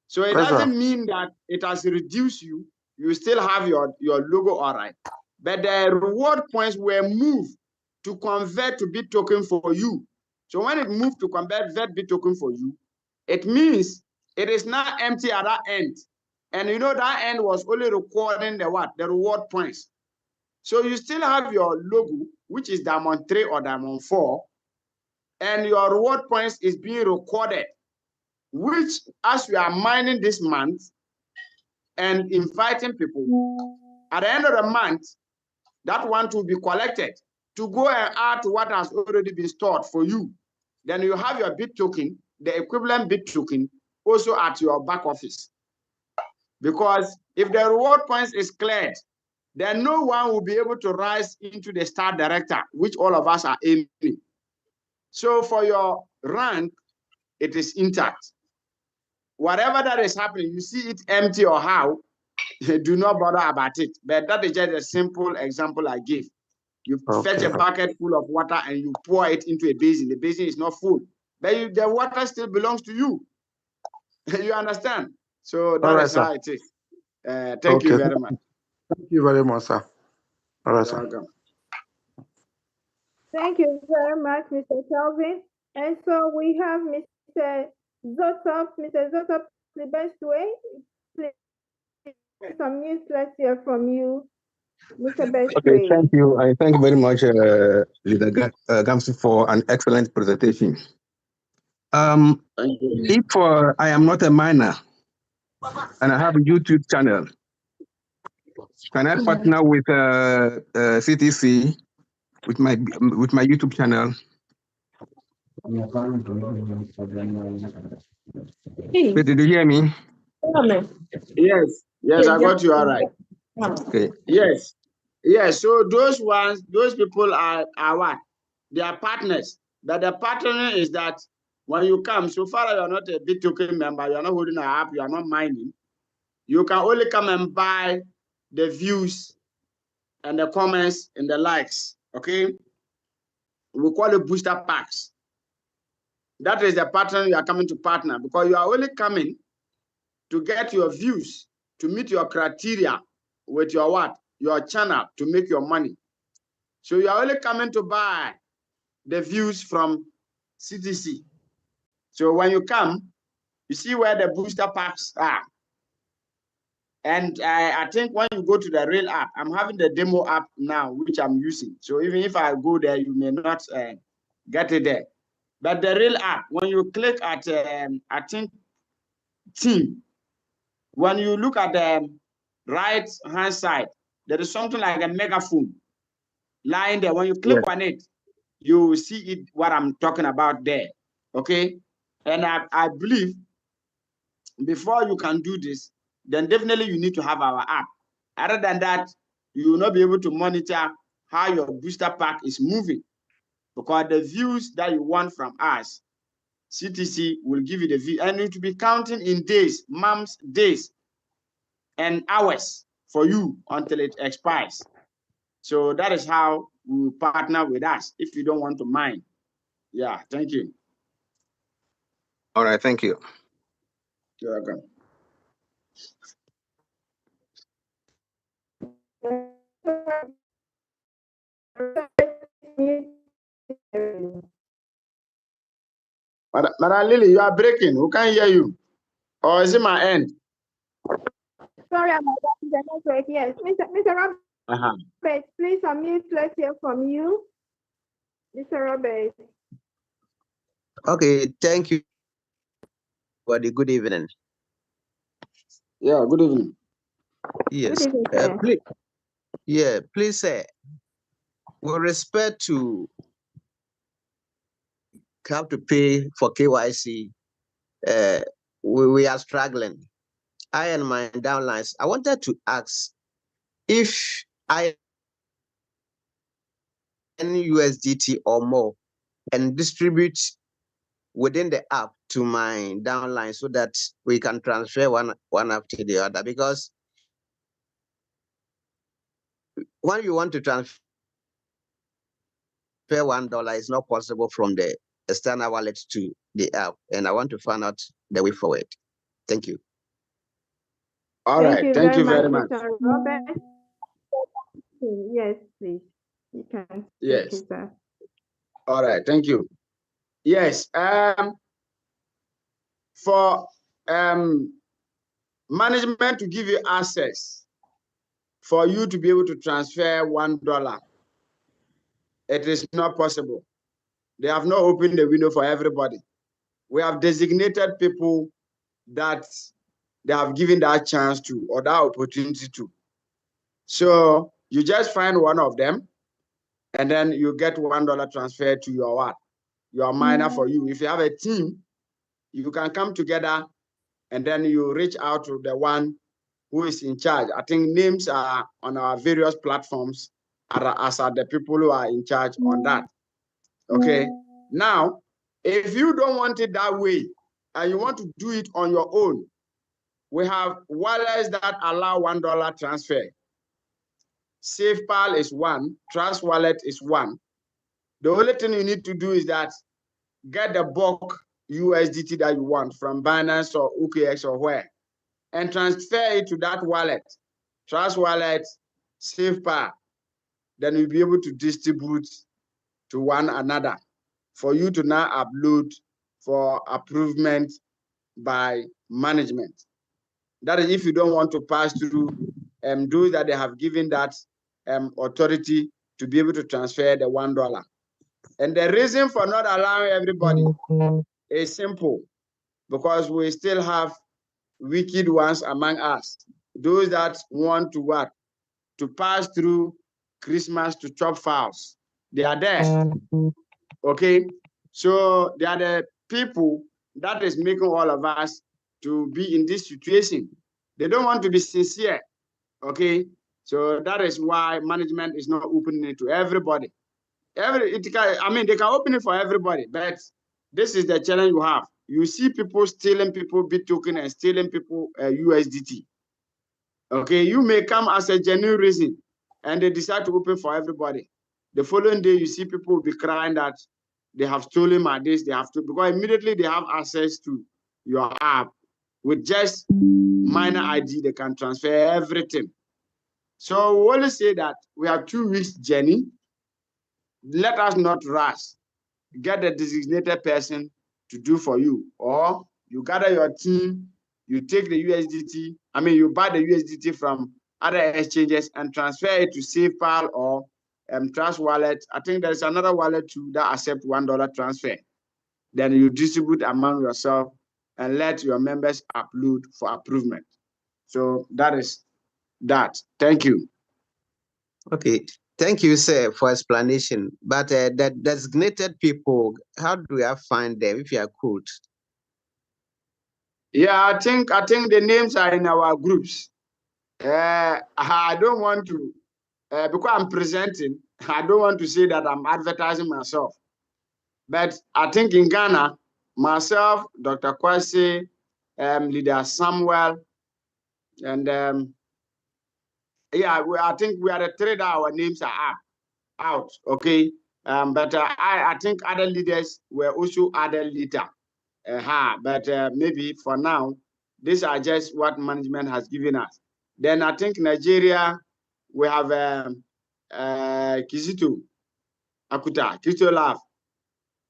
So it doesn't mean that it has reduced you. You still have your logo, all right. But the reward points were moved to convert to Bittoken for you. So when it moved to convert Bittoken for you, it means it is now empty at that end. And you know that end was only recording the what? The reward points. So you still have your logo, which is diamond 3 or diamond 4, and your reward points is being recorded, which as we are mining this month and inviting people, at the end of the month, that one will be collected to go and add to what has already been stored for you. Then you have your Bittoken, the equivalent Bittoken, also at your back office. Because if the reward points is cleared, then no one will be able to rise into the star director, which all of us are aiming. So for your rank, it is intact. Whatever that is happening, you see it empty or how, do not bother about it. But that is just a simple example I gave. You fetch a bucket full of water and you pour it into a basin. The basin is not full, but the water still belongs to you. You understand? So that is how it is. Thank you very much. Thank you very much, sir. All right, You're sir. welcome. Thank you very much, Mr. Kelvin. And so we have Mr. Zotop. Mr. Zotop, the best way. Please unmute. Let's hear from you, Mr. Best Okay, way. thank you. I thank you very much, Leader Gamsi, for an excellent presentation. If I am not a miner and I have a YouTube channel, can I partner with CTC with my YouTube channel? Wait, did you hear me? Yes, I got you all right. Okay. Yes. So those people are what? They are partners. But the partner is that when you come, so far you are not a Bittoken member, you are not holding an app, you are not mining. You can only come and buy the views and the comments and the likes. Okay. We call it booster packs. That is the partner you are coming to partner, because you are only coming to get your views, to meet your criteria with your what? Your channel, to make your money. So you are only coming to buy the views from CTC. So when you come, you see where the booster packs are. And I think when you go to the real app, I'm having the demo app now, which I'm using. So even if I go there, you may not get it there. But the real app, when you click at, I think, team, when you look at the right-hand side, there is something like a megaphone lying there. When you click on it, you will see it, what I'm talking about there, okay? And I believe before you can do this, then definitely you need to have our app. Other than that, you will not be able to monitor how your booster pack is moving, because the views that you want from us, CTC will give you the view, and it will be counting in days, months, days, and hours for you until it expires. So that is how we partner with us if you don't want to mine. Yeah, thank you. All right, thank you. You're welcome. Madam Lily, you are breaking. Who can hear you? Or is it my end? Sorry about that, the network. Yes, Mr. Robert, please unmute. Let's hear from you, Mr. Robert. Okay, thank you for the good evening. Yeah, good evening. Yes, Good evening, please say, with respect to have to pay for KYC, we are struggling. I and my downlines, I wanted to ask if I any USDT or more and distribute within the app to my downline so that we can transfer one after the other, because when you want to transfer $1, is not possible from the external wallet to the app, and I want to find out the way forward. Thank you. All right, thank you very much. Mr. Robert. Yes, please. You can. Yes. All right, thank you. Yes. For management to give you access for you to be able to transfer $1. It is not possible. They have not opened the window for everybody. We have designated people that they have given that chance to, or that opportunity to. So you just find one of them, and then you get $1 transferred to your what? Your miner for you. If you have a team, you can come together and then you reach out to the one who is in charge. I think names are on our various platforms as are the people who are in charge on that. Okay. Now, if you don't want it that way and you want to do it on your own, we have wallets that allow $1 transfer. SafePal is one, Trust Wallet is one. The only thing you need to do is that get the bulk USDT that you want from Binance or OKX or where, and transfer it to that wallet, Trust Wallet, SafePal. Then you'll be able to distribute to one another for you to now upload for approvement by management. That is if you don't want to pass through those that they have given that authority to be able to transfer the $1. And the reason for not allowing everybody is simple, because we still have wicked ones among us, those that want to what? To pass through Christmas to chop fowls. They are there. Okay, so they are the people that is making all of us to be in this situation. They don't want to be sincere. Okay, so that is why management is not opening it to everybody. They can open it for everybody, but this is the challenge you have. You see people stealing people Bittoken and stealing people USDT. Okay, you may come as a genuine reason, and they decide to open for everybody. The following day, you see people will be crying that they have stolen my this, they have to, because immediately they have access to your app with just minor ID, they can transfer everything. So we only say that we have 2 weeks journey. Let us not rush. Get a designated person to do for you, or you gather your team, you take the USDT, you buy the USDT from other exchanges and transfer it to SafePal or Trust Wallet. I think there's another wallet too that accept $1 transfer. Then you distribute among yourself and let your members upload for approval. So that is that. Thank you. Okay. Thank you, sir, for explanation. But the designated people, how do I find them if you could? Yeah, I think the names are in our groups. I don't want to, because I'm presenting, I don't want to say that I'm advertising myself. But I think in Ghana, myself, Dr. Kwesi, Leader Samuel, and I think we are the 3 that our names are out. Okay. But I think other leaders were also added later. But maybe for now, these are just what management has given us. Then I think Nigeria, we have Kizito Akuta, Kizito Love.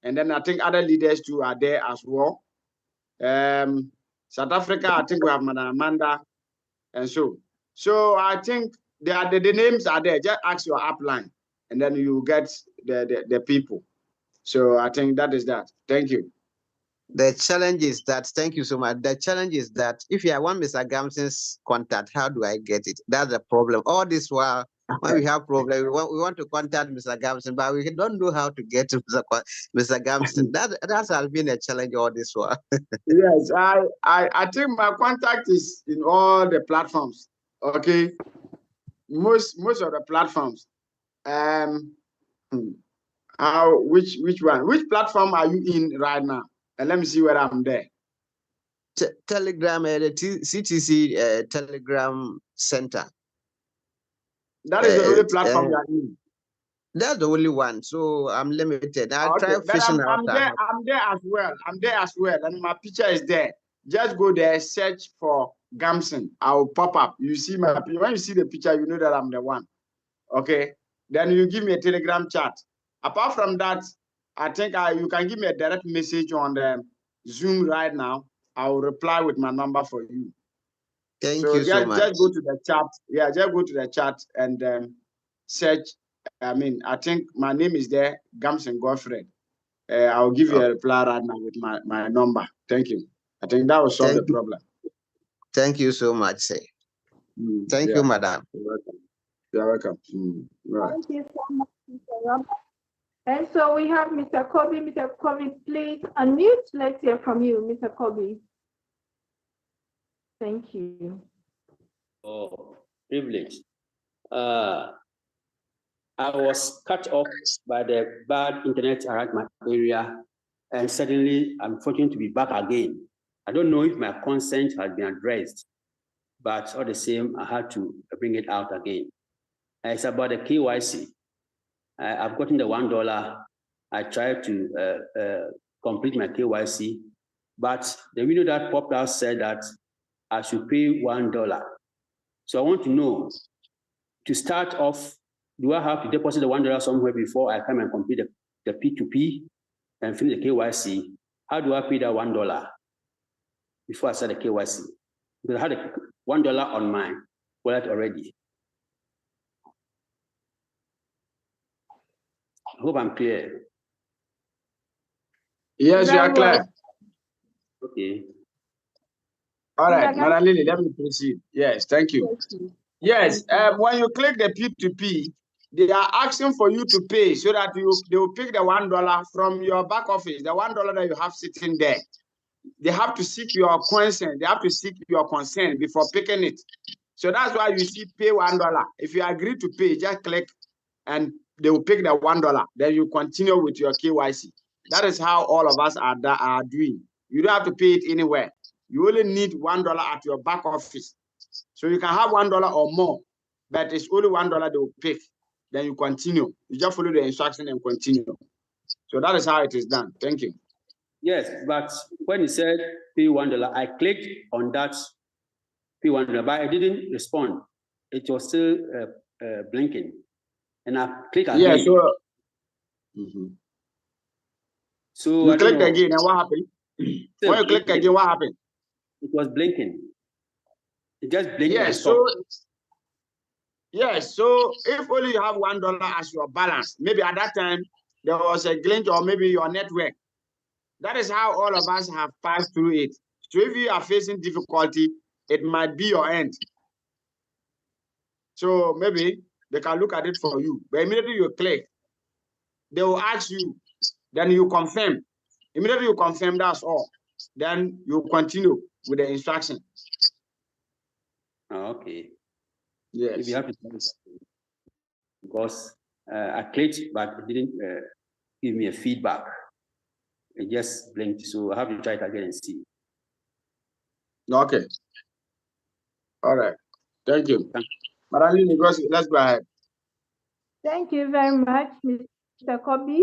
And then I think other leaders too are there as well. South Africa, I think we have Madam Amanda. And so I think the names are there. Just ask your upline and then you get the people. So I think that is that. Thank you. The challenge is that, thank you so much. The challenge is that if you want Mr. Gamson's contact, how do I get it? That's the problem. All this while, when we have problem, we want to contact Mr. Gamson, but we don't know how to get to Mr. Gamson. That has been a challenge all this while. Yes, I think my contact is in all the platforms. Okay, most of the platforms. Which one? Which platform are you in right now? And let me see where I'm there. Telegram, the CTC Telegram Center. That is the only platform you are in. That's the only one. So I'm limited. I'll try fishing out. I'm there as well. I'm there as well. And my picture is there. Just go there, search for Gamson. I'll pop up. You see my picture. When you see the picture, you know that I'm the one. Okay. Then you give me a Telegram chat. Apart from that, I think you can give me a direct message on the Zoom right now. I will reply with my number for you. Thank you so much. Just go to the chat. Yeah, just go to the chat and search. I mean, I think my name is there, Gamson Godfrey. I'll give you a reply right now with my number. Thank you. I think that will solve the problem. Thank you so much, sir. Thank you, madam. You're welcome. You're welcome. Right. Thank you so much, Mr. Robert. And so we have Mr. Kobe. Mr. Kobe, please unmute. Let's hear from you, Mr. Kobe. Thank you. Oh, privilege. I was cut off by the bad internet around my area, and suddenly I'm fortunate to be back again. I don't know if my consent has been addressed, but all the same, I had to bring it out again. It's about the KYC. I've gotten the $1. I tried to complete my KYC, but the video that popped out said that I should pay $1. So I want to know, to start off, do I have to deposit the $1 somewhere before I come and complete the P2P and finish the KYC? How do I pay that $1 before I start the KYC? Because I had a $1 on my wallet already. I hope I'm clear. Yes, you are clear. Okay. All right, Madam Lily, let me proceed. Yes, thank you. Yes, when you click the P2P, they are asking for you to pay so that they will pick the $1 from your back office, the $1 that you have sitting there. They have to seek your consent. They have to seek your consent before picking it. So that's why you see pay $1. If you agree to pay, just click and they will pick the $1. Then you continue with your KYC. That is how all of us are doing. You don't have to pay it anywhere. You only need $1 at your back office. So you can have $1 or more, but it's only $1 they will pick. Then you continue. You just follow the instruction and continue. So that is how it is done. Thank you. Yes, but when he said pay $1, I clicked on that pay $1, but I didn't respond. It was still blinking. And I click again. Yeah, so, so you click again, and what happened? When you click again, what happened? It was blinking. It just blinked. Yes, so if only you have $1 as your balance, maybe at that time there was a glitch or maybe your network. That is how all of us have passed through it. So if you are facing difficulty, it might be your end. So maybe they can look at it for you. But immediately you click, they will ask you, then you confirm. Immediately you confirm, that's all. Then you continue with the instruction. Okay. Yes. Maybe you have to tell us because I clicked, but it didn't give me a feedback. It just blinked, so I have to try it again and see. Okay. All right. Thank you. Madam, let's go ahead. Thank you very much, Mr. Kobe.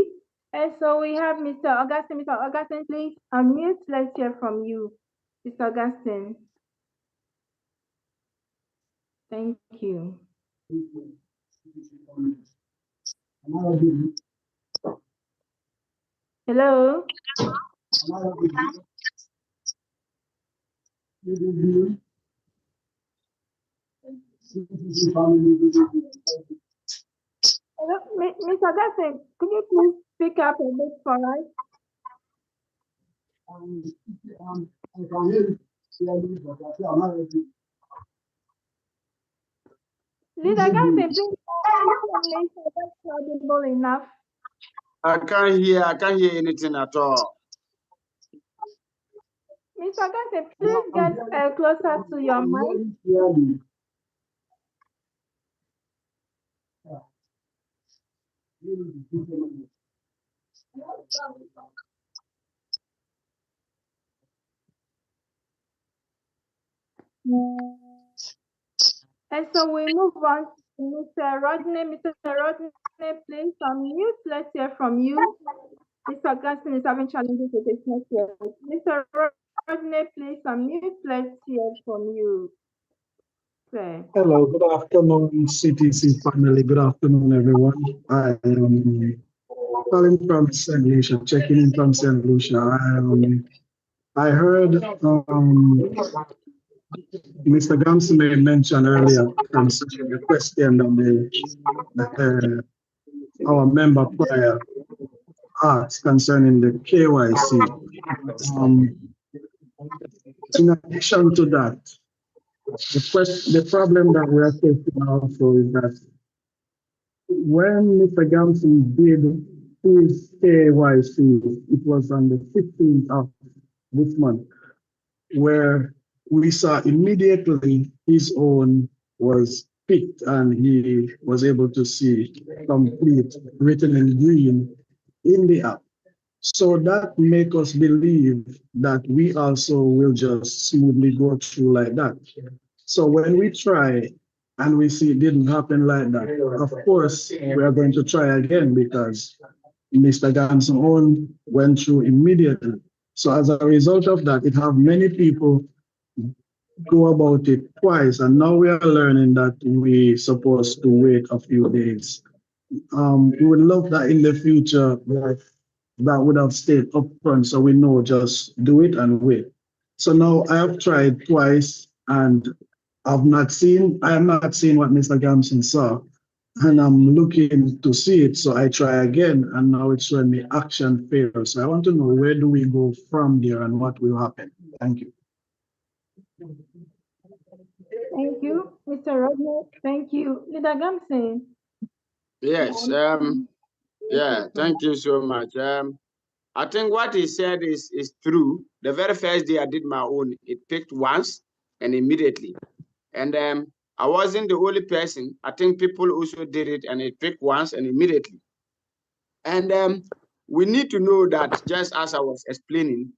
And so we have Mr. Augustine. Mr. Augustine, please unmute. Let's hear from you, Mr. Augustine. Thank you. Hello. Mr. Augustine, could you please speak up a bit for us? Mr. Augustine, please make sure that's audible enough. I can't hear anything at all. Mr. Augustine, please get closer to your mic. And so we move on to Mr. Rodney. Mr. Rodney, please unmute. Let's hear from you. Mr. Augustine is having challenges with his network. Mr. Rodney, please unmute. Let's hear from you. Okay. Hello, good afternoon, CTC family. Good afternoon, everyone. I am calling from St. Lucia, checking in from St. Lucia. I heard Mr. Gamson mentioned earlier concerning the question that our member prior asked concerning the KYC. In addition to that, the problem that we are facing also is that when Mr. Gamson did his KYC, it was on the 15th of this month, where we saw immediately his own was picked and he was able to see complete written in green in the app. So that make us believe that we also will just smoothly go through like that. So when we try and we see it didn't happen like that, of course, we are going to try again because Mr. Gamson own went through immediately. So as a result of that, it have many people go about it twice, and now we are learning that we supposed to wait a few days. We would love that in the future that would have stayed up front, so we know just do it and wait. So now I have tried twice, and I am not seeing what Mr. Gamson saw, and I'm looking to see it. So I try again, and now it's showing me action failed. So I want to know, where do we go from there and what will happen? Thank you. Thank you, Mr. Rodney. Thank you, Leader Gamson. Yes. Yeah. Thank you so much. I think what he said is true. The very first day I did my own, it picked once and immediately. And I wasn't the only person. I think people also did it, and it picked once and immediately. And we need to know that, just as I was explaining,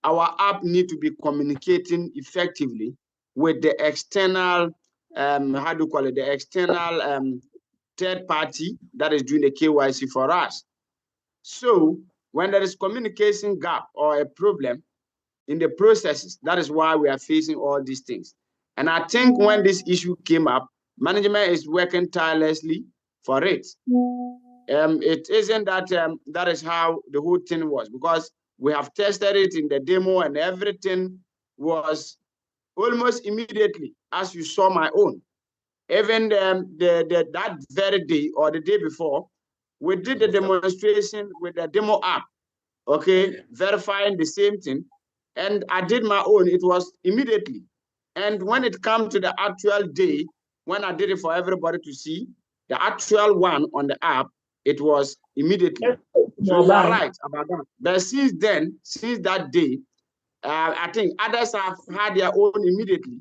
our app need to be communicating effectively with the external, how do you call it, the external third party that is doing the KYC for us. So when there is communication gap or a problem in the processes, that is why we are facing all these things. And I think when this issue came up, management is working tirelessly for it. It isn't that that is how the whole thing was, because we have tested it in the demo and everything was almost immediately, as you saw my own. Even that very day or the day before, we did the demonstration with the demo app, okay, verifying the same thing. And I did my own, it was immediately. And when it comes to the actual day, when I did it for everybody to see, the actual one on the app, it was immediately. So you are right about that. But since then, since that day, I think others have had their own immediately,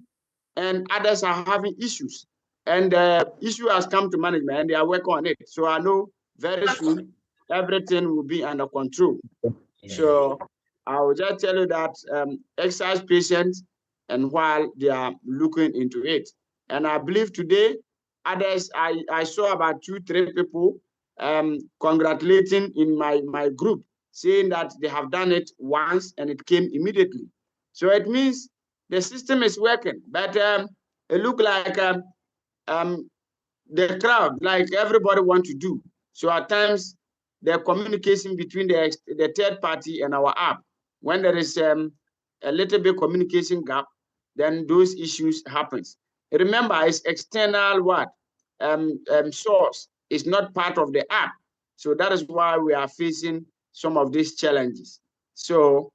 and others are having issues. And the issue has come to management, and they are working on it. So I know very soon everything will be under control. So I will just tell you that exercise patience, and while they are looking into it. And I believe today, others, I saw about 2-3 people congratulating in my group, saying that they have done it once and it came immediately. So it means the system is working, but it looks like the crowd, like everybody want to do. So at times, the communication between the third party and our app, when there is a little bit communication gap, then those issues happens. Remember, it's external what source. It's not part of the app. So that is why we are facing some of these challenges. So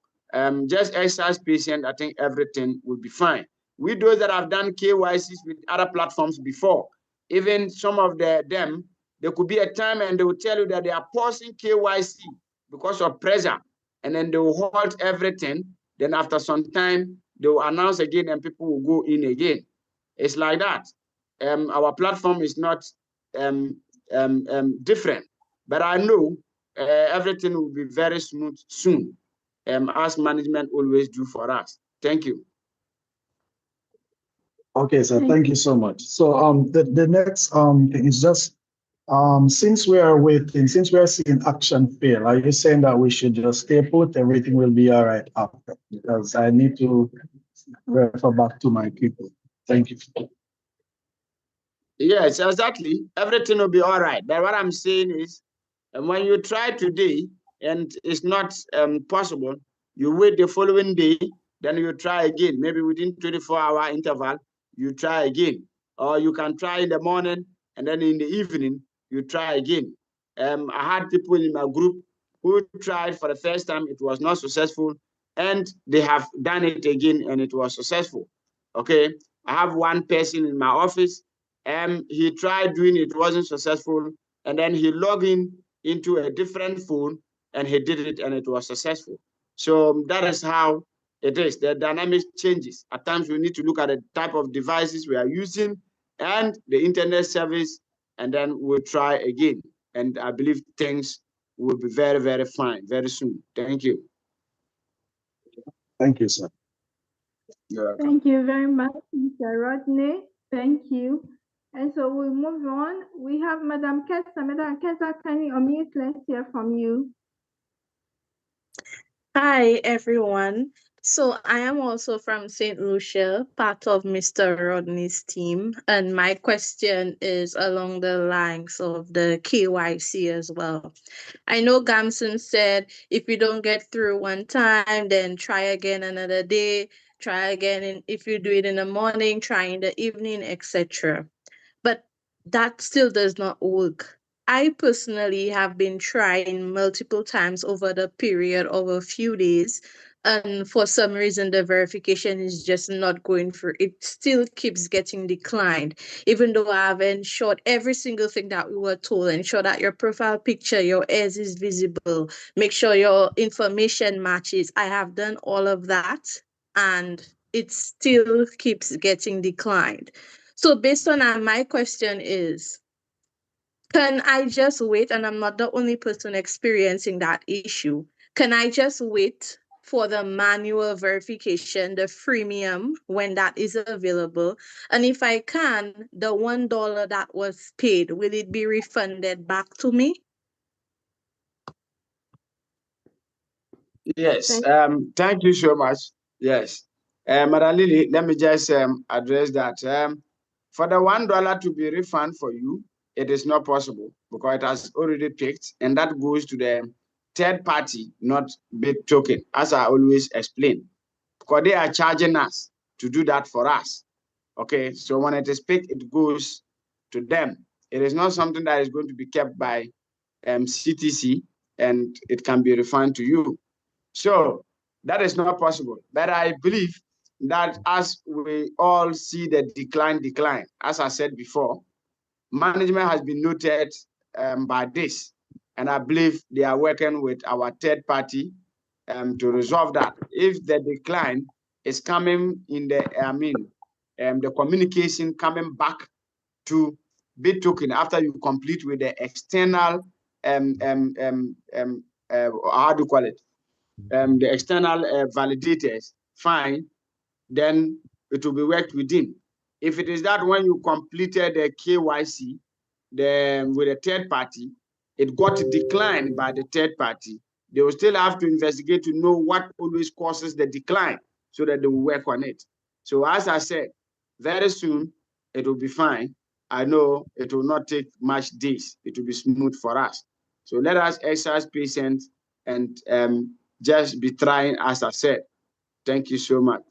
just exercise patience. I think everything will be fine. We those that have done KYCs with other platforms before, even some of them, there could be a time and they will tell you that they are pausing KYC because of pressure, and then they will halt everything. Then after some time, they will announce again and people will go in again. It's like that. Our platform is not different, but I know everything will be very smooth soon, as management always do for us. Thank you. Okay, so thank you so much. So the next thing is just since we are waiting, since we are seeing action fail, are you saying that we should just stay put, everything will be all right after? Because I need to refer back to my people. Thank you. Yes, exactly. Everything will be all right. But what I'm saying is, when you try today and it's not possible, you wait the following day then you try again. Maybe within 24-hour interval, you try again. Or you can try in the morning, and then in the evening, you try again. I had people in my group who tried for the first time, it was not successful, and they have done it again, and it was successful. Okay, I have one person in my office, he tried doing it, wasn't successful, and then he logged in into a different phone, and he did it, and it was successful. So that is how it is. The dynamic changes. At times, we need to look at the type of devices we are using and the internet service, and then we'll try again. And I believe things will be very, very fine very soon. Thank you. Thank you, sir. Thank you very much, Mr. Rodney. Thank you. And so we move on. We have Madam Kessa. Madam Kessa, can you unmute? Let's hear from you. Hi, everyone. So I am also from St. Lucia, part of Mr. Rodney's team. And my question is along the lines of the KYC as well. I know Gamson said if you don't get through one time, then try again another day, try again. And if you do it in the morning, try in the evening, etc. But that still does not work. I personally have been trying multiple times over the period of a few days, and for some reason, the verification is just not going through. It still keeps getting declined, even though I have ensured every single thing that we were told. Ensure that your profile picture, your heirs is visible, make sure your information matches. I have done all of that, and it still keeps getting declined. So based on that, my question is, can I just wait? And I'm not the only person experiencing that issue. Can I just wait for the manual verification, the freemium, when that is available? And if I can, the $1 that was paid, will it be refunded back to me? Yes, thank you so much. Yes. Madam Lily, let me just address that. For the $1 to be refunded for you, it is not possible because it has already picked, and that goes to the third party, not Bittoken, as I always explain, because they are charging us to do that for us. Okay, so when it is picked, it goes to them. It is not something that is going to be kept by CTC, and it can be refunded to you. So that is not possible. But I believe that as we all see the decline, as I said before, management has been noted by this. And I believe they are working with our third party to resolve that. If the decline is coming in the communication coming back to Bittoken after you complete with the external, how do you call it? The external validators, fine, then it will be worked within. If it is that when you completed the KYC with a third party, it got declined by the third party, they will still have to investigate to know what always causes the decline so that they will work on it. So as I said, very soon it will be fine. I know it will not take much days. It will be smooth for us. So let us exercise patience and just be trying, as I said. Thank you so much.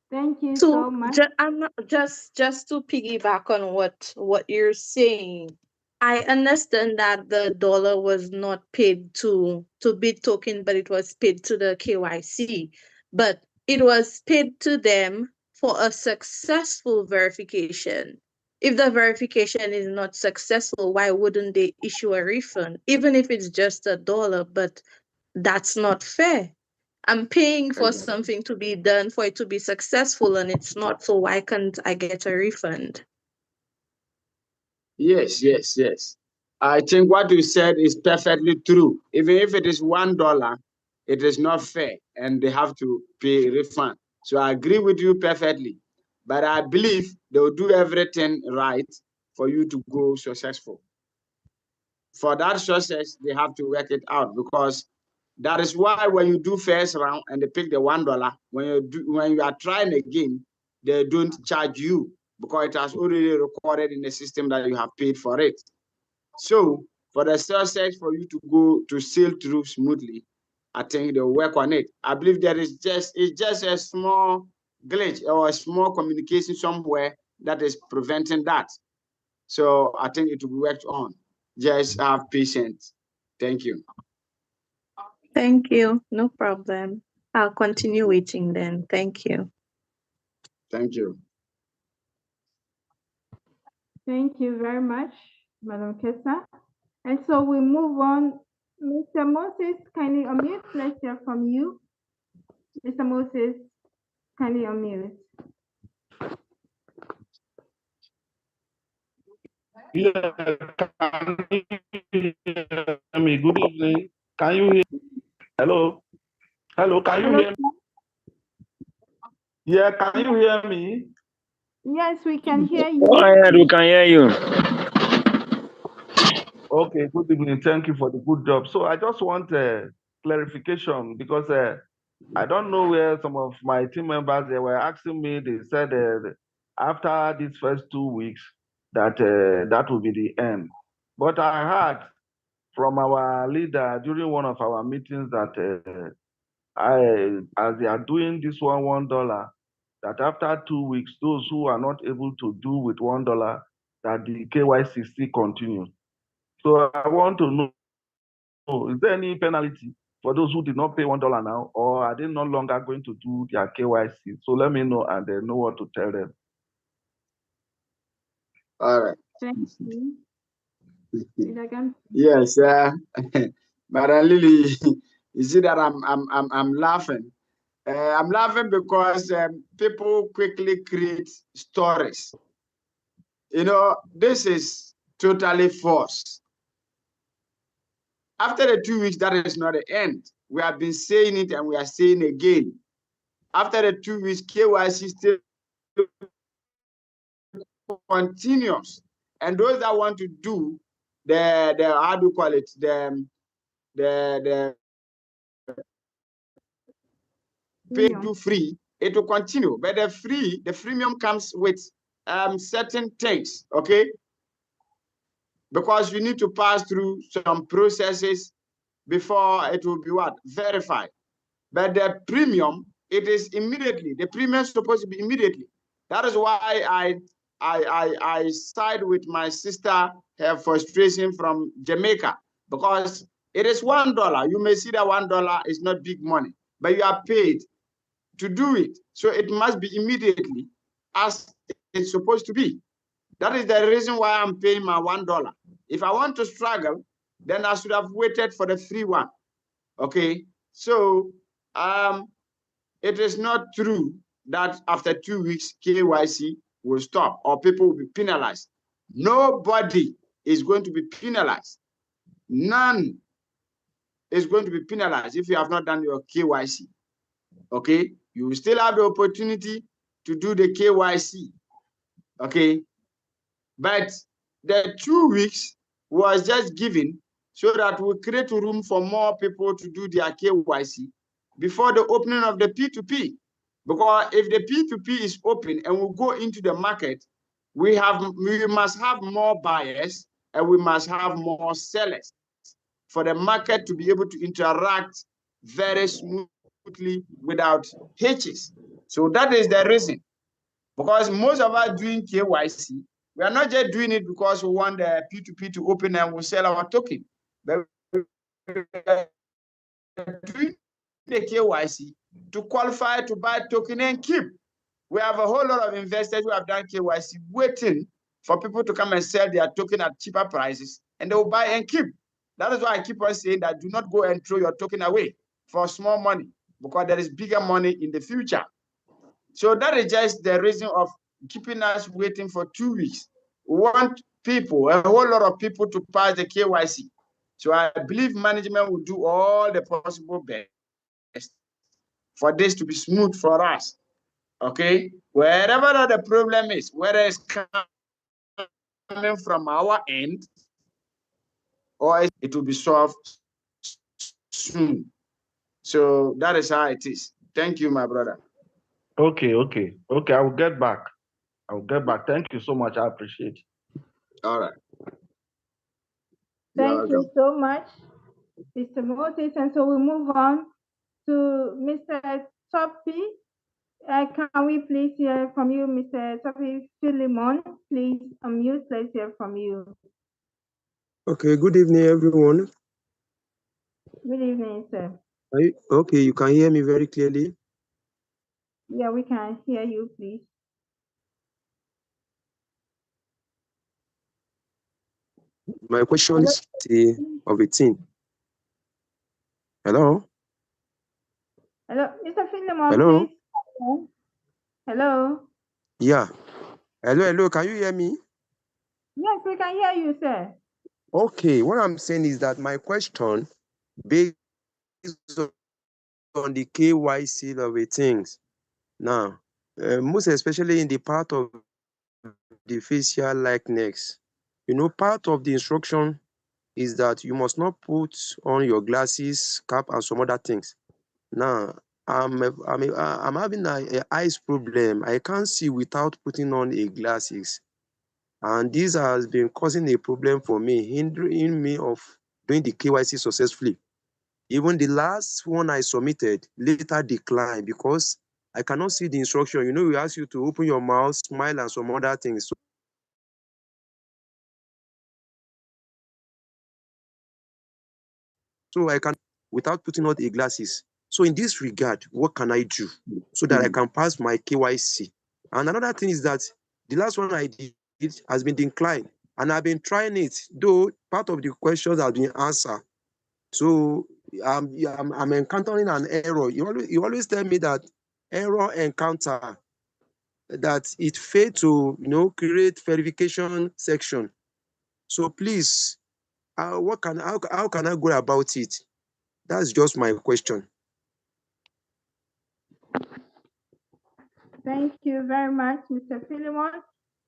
Thank you So so much. I'm not just to piggyback on what you're saying. I understand that the dollar was not paid to Bittoken, but it was paid to the KYC. But it was paid to them for a successful verification. If the verification is not successful, why wouldn't they issue a refund? Even if it's just $1, but that's not fair. I'm paying for something to be done for it to be successful, and it's not, so why can't I get a refund? Yes. I think what you said is perfectly true. Even if it is $1, it is not fair, and they have to pay a refund. So I agree with you perfectly. But I believe they will do everything right for you to go successful. For that success, they have to work it out, because that is why when you do first round and they pick the $1, when you are trying again, they don't charge you because it has already recorded in the system that you have paid for it. So for the success for you to go to sail through smoothly, I think they'll work on it. I believe it's just a small glitch or a small communication somewhere that is preventing that. So I think it will be worked on. Just have patience. Thank you. Thank you. No problem. I'll continue waiting then. Thank you. Thank you. Thank you very much, Madam Kesa. And so we move on. Mr. Moses, kindly unmute. Let's hear from you. Mr. Moses, kindly unmute. Yeah, can you hear me? Good evening. Can you hear? Hello? Hello, can you hear me? Yeah, can you hear me? Yes, we can hear you. Go ahead, we can hear you. Okay, good evening. Thank you for the good job. So I just want clarification because I don't know where some of my team members, they were asking me, they said after these first 2 weeks that that will be the end. But I heard from our leader during one of our meetings that as they are doing this $1, that after 2 weeks, those who are not able to do with $1, that the KYC still continues. So I want to know, is there any penalty for those who did not pay $1 now, or are they no longer going to do their KYC? So let me know and they know what to tell them. All right. Thank you. Yes, Madam Lily, you see that I'm laughing. I'm laughing because people quickly create stories. You know, this is totally false. After the 2 weeks, that is not the end. We have been saying it and we are saying again. After the 2 weeks, KYC still continues. And those that want to do the how do you call it, the pay to free, it will continue. But the freemium comes with certain things, okay? Because you need to pass through some processes before it will be what? Verified. But the premium, it is immediately. The premium is supposed to be immediately. That is why I side with my sister, her frustration from Jamaica, because it is $1. You may see that $1 is not big money, but you are paid to do it. So it must be immediately as it's supposed to be. That is the reason why I'm paying my $1. If I want to struggle, then I should have waited for the free one. Okay. So it is not true that after 2 weeks KYC will stop or people will be penalized. Nobody is going to be penalized. None is going to be penalized if you have not done your KYC. Okay, you will still have the opportunity to do the KYC. Okay, but the 2 weeks was just given so that we create room for more people to do their KYC before the opening of the P2P. Because if the P2P is open and we go into the market, we must have more buyers and we must have more sellers for the market to be able to interact very smoothly without hitches. So that is the reason. Because most of us doing KYC, we are not just doing it because we want the P2P to open and we sell our token. But we are doing the KYC to qualify to buy token and keep. We have a whole lot of investors who have done KYC waiting for people to come and sell their token at cheaper prices, and they will buy and keep. That is why I keep on saying that do not go and throw your token away for small money, because there is bigger money in the future. So that is just the reason of keeping us waiting for 2 weeks. We want people, a whole lot of people, to pass the KYC. So I believe management will do all the possible best for this to be smooth for us. Okay, wherever the problem is, whether it's coming from our end or it will be solved soon. So that is how it is. Thank you, my brother. Okay. I will get back. Thank you so much. I appreciate it. All right. Thank you so much. Mr. Moses, and so we move on to Mr. Topi. Can we please hear from you, Mr. Topi Philemon? Please unmute, let's hear from you. Okay, good evening, everyone. Good evening, sir. Okay, you can hear me very clearly? Yeah, we can hear you, please. My question is of a thing. Hello? Hello, Mr. Philemon, Hello? please. Hello? Yeah. Hello, can you hear me? Yes, we can hear you, sir. Okay, what I'm saying is that my question based on the KYC of a things. Now, most especially in the part of the facial likeness, part of the instruction is that you must not put on your glasses, cap, and some other things. Now, I'm having a eyes problem. I can't see without putting on a glasses, and this has been causing a problem for me, hindering me of doing the KYC successfully. Even the last one I submitted later declined because I cannot see the instruction. We ask you to open your mouth, smile, and some other things. So I can, without putting on the glasses. So in this regard, what can I do so that I can pass my KYC? And another thing is that the last one I did has been declined, and I've been trying it, though part of the questions have been answered. So I'm encountering an error. You always tell me that error encounter, that it failed to create verification section. So please, how can I go about it? That's just my question. Thank you very much, Mr. Philemon.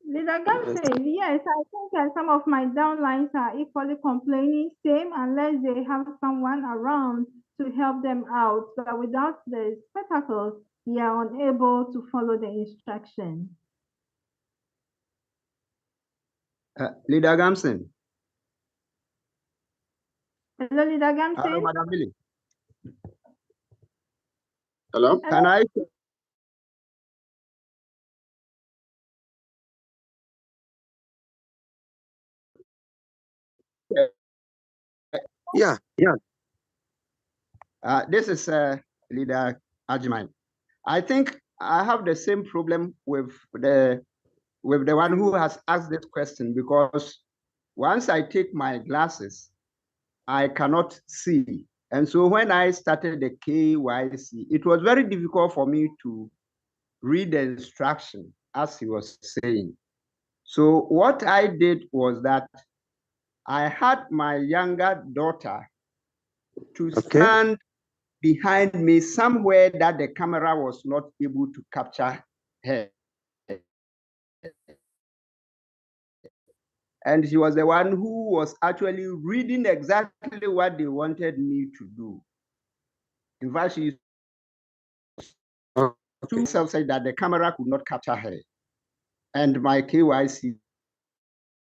Leader Gamson, yes, I think some of my downlines are equally complaining, same, unless they have someone around to help them out. But without the spectacles, they are unable to follow the instructions. Leader Gamson. Hello, Leader Gamson. Hello, Madam Billy. Hello? Can I? Yeah. This is Leader Ajman. I think I have the same problem with the one who has asked this question, because once I take my glasses, I cannot see. And so when I started the KYC, it was very difficult for me to read the instruction as he was saying. So what I did was that I had my younger daughter to stand behind me somewhere that the camera was not able to capture her. And she was the one who was actually reading exactly what they wanted me to do. In fact, she too self said that the camera could not capture her. And my KYC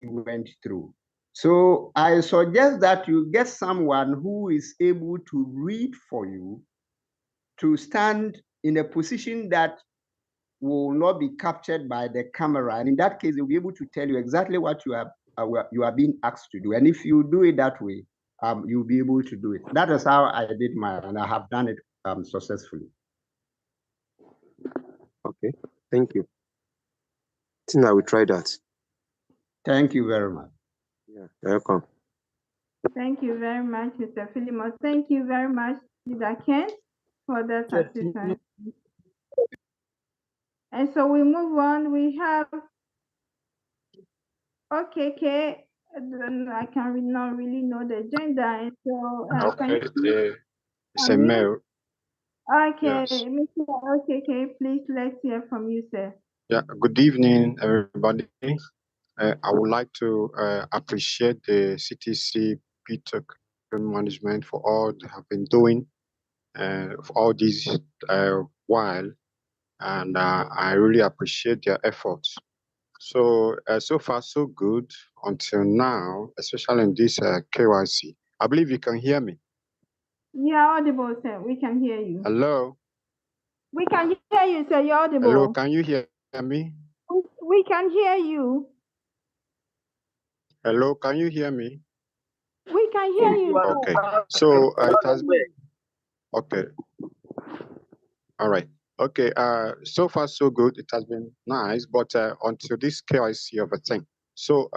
went through. So I suggest that you get someone who is able to read for you, to stand in a position that will not be captured by the camera. And in that case, they'll be able to tell you exactly what you are being asked to do. And if you do it that way, you'll be able to do it. That is how I did mine, and I have done it successfully. Okay, thank you. I think I will try that. Thank you very much. Yeah, welcome. Thank you very much, Mr. Philemon. Thank you very much, Leader Ken, for that assistance. And so we move on. We have okay. I can not really know the gender, and so it's a male. Okay, yes. Mr. Okay, please let's hear from you, sir. Yeah, good evening, everybody. I would like to appreciate the CTC Bittoken management for all they have been doing for all this while, and I really appreciate their efforts. So so far so good until now, especially in this KYC. I believe you can hear me. You are audible, sir. We can hear you. Hello? We can hear you, sir. You're audible. Hello, can you hear me? We can hear you. Hello, can you hear me? We can hear you. Okay. So it has been okay. All right. Okay. So far so good. It has been nice, but until this KYC of a thing. So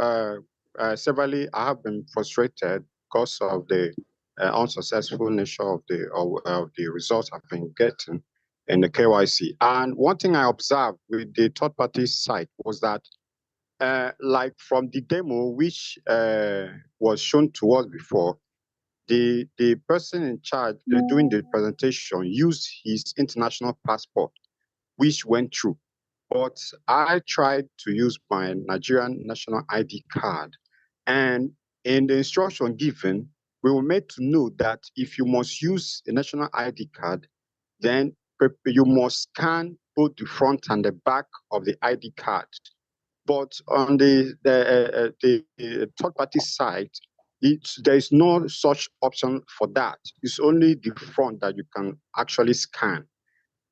severally, I have been frustrated because of the unsuccessful nature of the results I've been getting in the KYC. And one thing I observed with the third party site was that, like from the demo which was shown to us before, the person in charge doing the presentation used his international passport, which went through. But I tried to use my Nigerian national ID card. And in the instruction given, we were made to know that if you must use a national ID card, then you must scan both the front and the back of the ID card. But on the third party site, there is no such option for that. It's only the front that you can actually scan.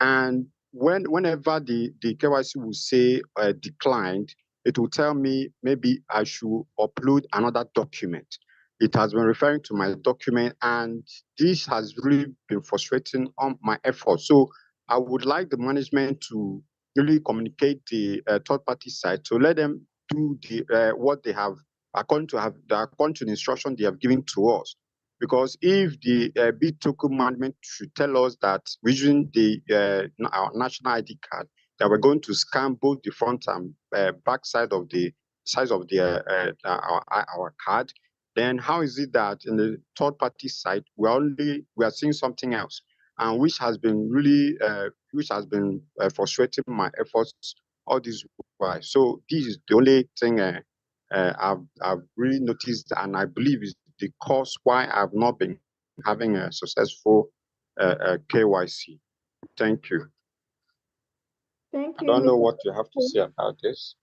And whenever the KYC will say declined, it will tell me maybe I should upload another document. It has been referring to my document, and this has really been frustrating on my efforts. So I would like the management to really communicate the third-party side to let them do the what they have according to the instruction they have given to us. Because if the Bittoken management should tell us that using our national ID card, that we're going to scan both the front and back side of the size of our card, then how is it that in the third party side we are seeing something else, and which has been really frustrating my efforts all this while. So this is the only thing I've really noticed, and I believe is the cause why I've not been having a successful KYC. Thank you. Thank you. I don't know what you have to say about this.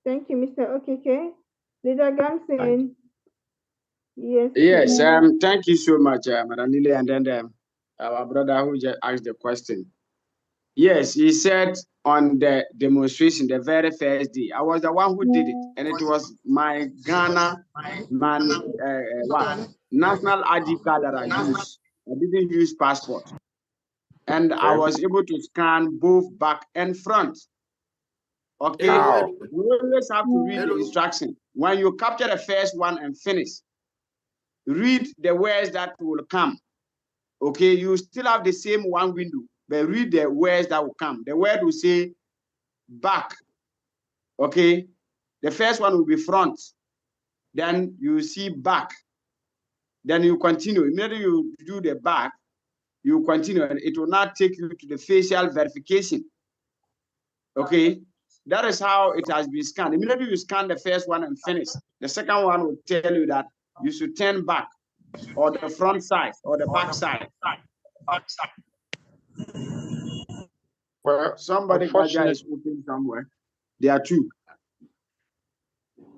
Thank you, Mr. Okeke. Leader Gamson. Yes. Yes. Thank you so much, Madam Lily, and then our brother who just asked the question. Yes, he said on the demonstration, the very first day, I was the one who did it, and it was my Ghana national ID card that I used. I didn't use passport, and I was able to scan both back and front. Okay, you always have to read the instruction. When you capture the first one and finish, read the words that will come. Okay, you still have the same one window, but read the words that will come. The word will say back. Okay, the first one will be front. Then you see back. Then you continue. Immediately you do the back, you continue, and it will not take you to the facial verification. Okay, that is how it has been scanned. Immediately you scan the first one and finish. The second one will tell you that you should turn back, or the front side, or the back side. Well, somebody Gaja is open somewhere. There are two.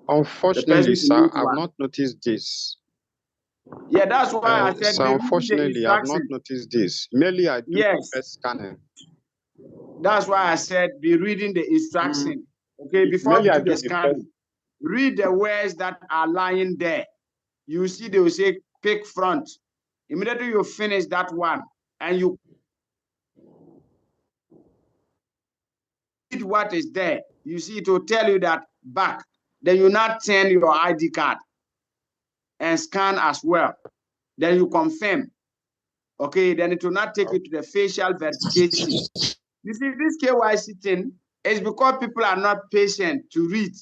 Unfortunately, sir, I've not noticed this. Yeah, that's why I said. So unfortunately, I've not noticed this. Merely I do first scanning. That's why I said be reading the instruction. Okay, before you do the scanning, read the words that are lying there. You see, they will say pick front. Immediately you finish that one and you read what is there. You see, it will tell you that back. Then you not turn your ID card and scan as well. Then you confirm. Okay, then it will not take you to the facial verification. You see, this KYC thing is because people are not patient to read.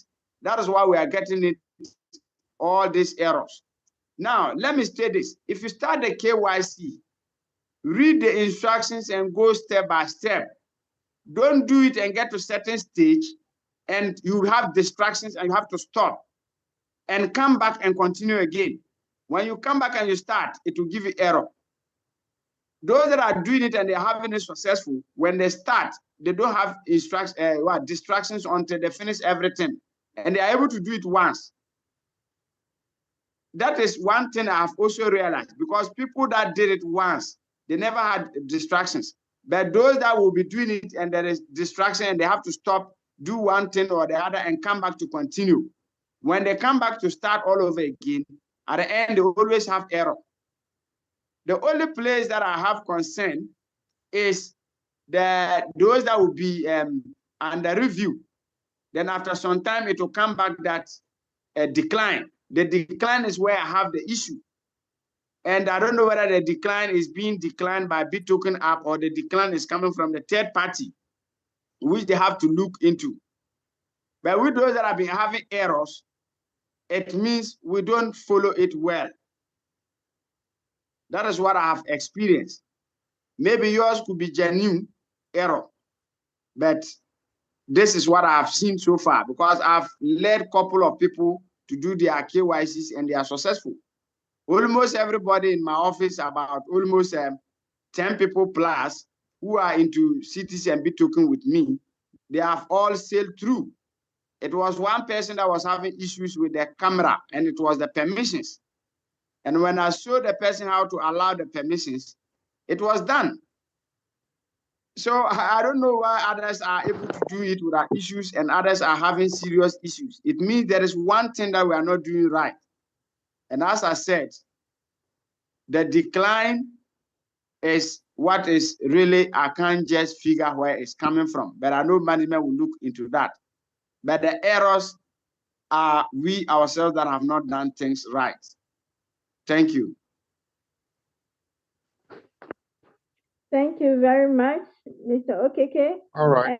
That is why we are getting it, all these errors. Now, let me state this. If you start the KYC, read the instructions and go step by step. Don't do it and get to a certain stage and you have distractions and you have to stop and come back and continue again. When you come back and you start, it will give you error. Those that are doing it and they're having it successful, when they start, they don't have distractions until they finish everything. And they are able to do it once. that is one thing I've also realized, because people that did it once, they never had distractions. But those that will be doing it and there is distraction and they have to stop, do one thing or the other and come back to continue. When they come back to start all over again, at the end, they always have error. The only place that I have concern is those that will be under review. Then after some time, it will come back that decline. The decline is where I have the issue. And I don't know whether the decline is being declined by Bittoken app or the decline is coming from the third party, which they have to look into. But with those that have been having errors, it means we don't follow it well. That is what I have experienced. Maybe yours could be genuine error, but this is what I have seen so far, because I've led a couple of people to do their KYCs and they are successful. Almost everybody in my office, about almost 10 people plus who are into CTC and Bittoken with me, they have all sailed through. It was one person that was having issues with the camera, and it was the permissions. And when I showed the person how to allow the permissions, it was done. So I don't know why others are able to do it without issues and others are having serious issues. It means there is one thing that we are not doing right. And as I said, the decline is what is really, I can't just figure where it's coming from, but I know management will look into that. But the errors are we ourselves that have not done things right. Thank you. Thank you very much, Mr. Okeke. All right.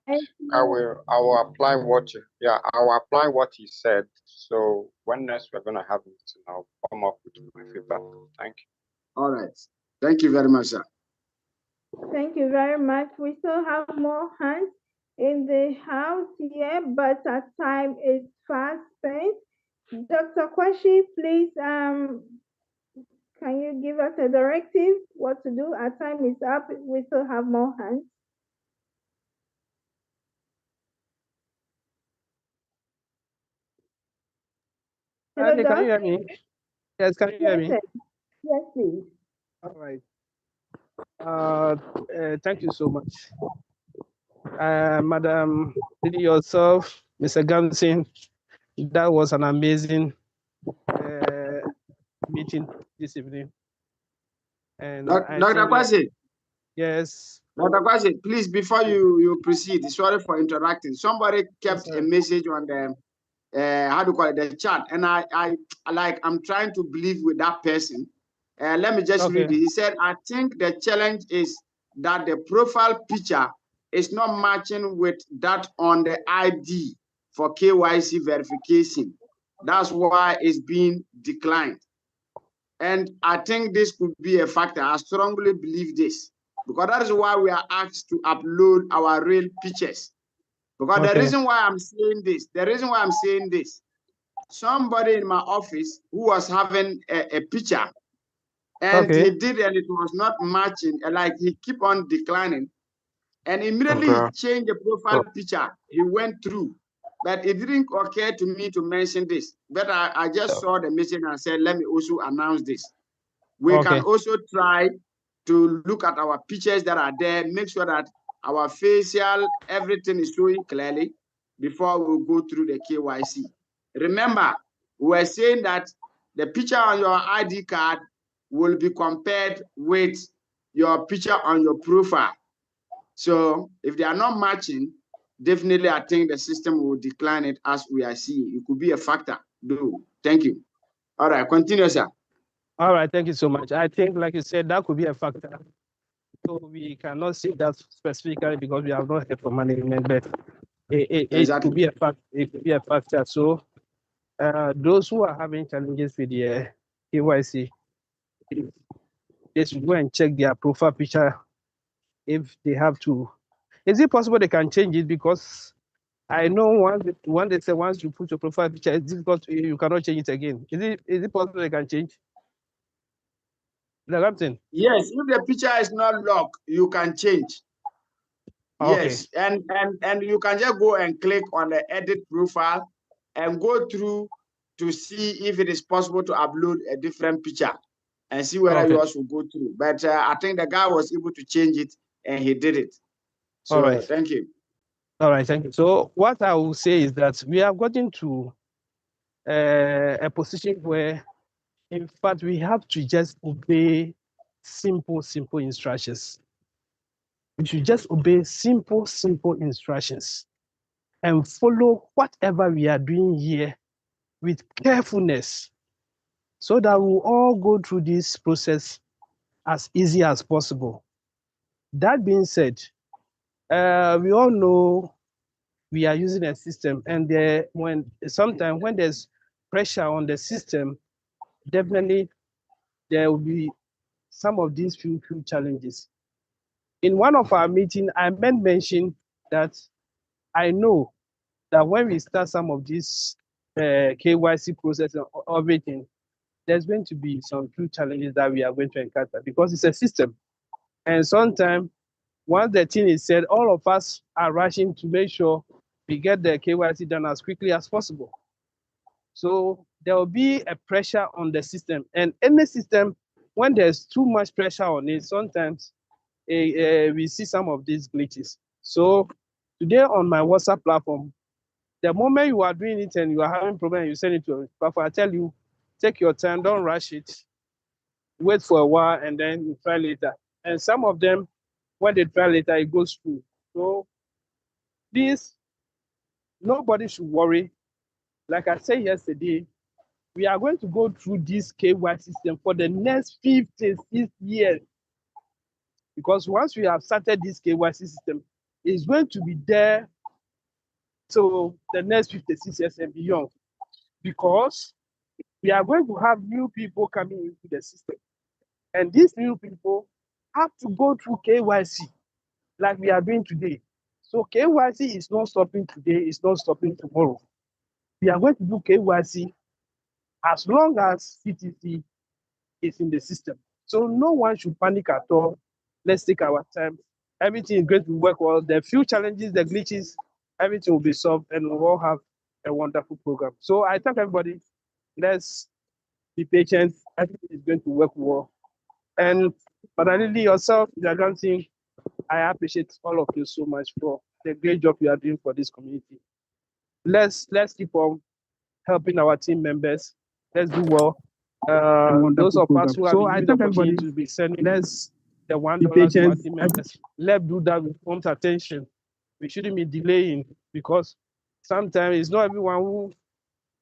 I will apply what he said. So when next we're gonna have it, I'll come up with my feedback. Thank you. All right. Thank you very much, sir. Thank you very much. We still have more hands in the house here, but our time is fast spent. Dr. Kwashi, please, can you give us a directive what to do? Our time is up. We still have more hands. Hello, can you hear me? Yes, can you hear me? Yes, please. All right. Thank you so much. Madam, Lily, yourself, Mr. Gamson, that was an amazing meeting this evening. And Dr. Kwasi. Yes. Dr. Kwasi, please, before you proceed, sorry for interrupting. Somebody kept a message on the how do you call it, the chat, and I'm trying to believe with that person. Let me just read it. He said, I think the challenge is that the profile picture is not matching with that on the ID for KYC verification. That's why it's being declined. And I think this could be a factor. I strongly believe this, because that is why we are asked to upload our real pictures. Because the reason why I'm saying this, somebody in my office who was having a picture, and he did, and it was not matching, like he keep on declining, and immediately he changed the profile picture. He went through, but it didn't occur to me to mention this. But I just saw the message and said, let me also announce this. We can also try to look at our pictures that are there, make sure that our facial, everything is showing clearly before we go through the KYC. Remember, we're saying that the picture on your ID card will be compared with your picture on your profile. So if they are not matching, definitely I think the system will decline it as we are seeing. It could be a factor, though. Thank you. All right, continue, sir. All right, thank you so much. I think, like you said, that could be a factor. So we cannot say that specifically because we have not heard from management, but it could be a fact. It could be a factor. So those who are having challenges with the KYC, they should go and check their profile picture if they have to. Is it possible they can change it? Because I know once they say once you put your profile picture, it's difficult. You cannot change it again. Is it possible they can change? Yes, if the picture is not locked, you can change. Yes, and you can just go and click on the edit profile and go through to see if it is possible to upload a different picture and see whether yours will go through. But I think the guy was able to change it and he did it. So all right. Thank you. All right, thank you. So what I will say is that we have gotten to a position where, in fact, we have to just obey simple instructions. We should just obey simple instructions and follow whatever we are doing here with carefulness so that we'll all go through this process as easy as possible. That being said, we all know we are using a system, and sometimes when there's pressure on the system, definitely there will be some of these few challenges. In one of our meetings, I mentioned that I know that when we start some of this KYC process and everything, there's going to be some few challenges that we are going to encounter because it's a system. And sometimes, once the thing is said, all of us are rushing to make sure we get the KYC done as quickly as possible. So there will be a pressure on the system. And any system, when there's too much pressure on it, sometimes we see some of these glitches. So today on my WhatsApp platform, the moment you are doing it and you are having problem, you send it to a platform, I tell you, take your time, don't rush it. Wait for a while and then you try later. And some of them, when they try later, it goes through. So this, nobody should worry. Like I said yesterday, we are going to go through this KY system for the next 56 years. Because once we have started this KYC system, it's going to be there till the next 56 years and beyond. Because we are going to have new people coming into the system. And these new people have to go through KYC like we are doing today. So KYC is not stopping today, it's not stopping tomorrow. We are going to do KYC as long as CTC is in the system. So no one should panic at all. Let's take our time. Everything is going to work well. The few challenges, the glitches, everything will be solved and we'll all have a wonderful program. So I thank everybody. Let's be patient. Everything is going to work well. And particularly yourself, Jagansi, I appreciate all of you so much for the great job you are doing for this community. Let's keep on helping our team members. Let's do well. Those of us who have been given the opportunity to be sending the $1 to our team members, let's do that with prompt attention. We shouldn't be delaying because sometimes it's not everyone who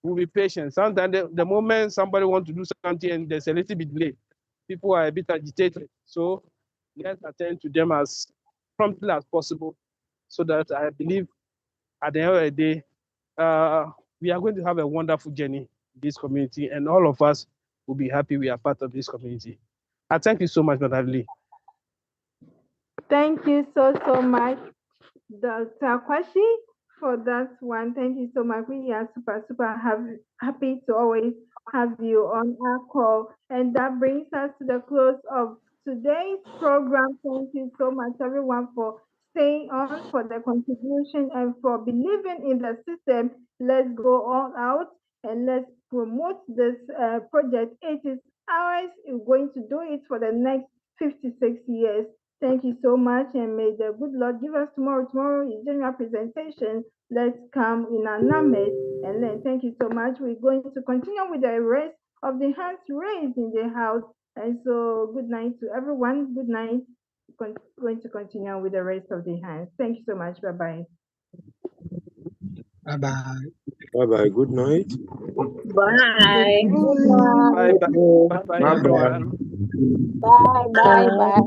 will be patient. Sometimes the moment somebody wants to do something and there's a little bit delay, people are a bit agitated. So let's attend to them as promptly as possible so that I believe at the end of the day, we are going to have a wonderful journey in this community and all of us will be happy we are part of this community. I thank you so much, Madam Lee. Thank you so much, Dr. Kwashi, for that one. Thank you so much. We are super happy to always have you on our call. And that brings us to the close of today's program. Thank you so much, everyone, for staying on, for the contribution, and for believing in the system. Let's go all out and let's promote this project. It is ours. We're going to do it for the next 56 years. Thank you so much, and may the good Lord give us tomorrow. Tomorrow is general presentation. Let's come in our numbers. And then thank you so much. We're going to continue with the rest of the hands raised in the house. And so good night to everyone. Good night. We're going to continue with the rest of the hands. Thank you so much. Bye-bye. Bye-bye. Bye-bye. Good night. Bye. Good night. Bye-bye, everyone. Bye.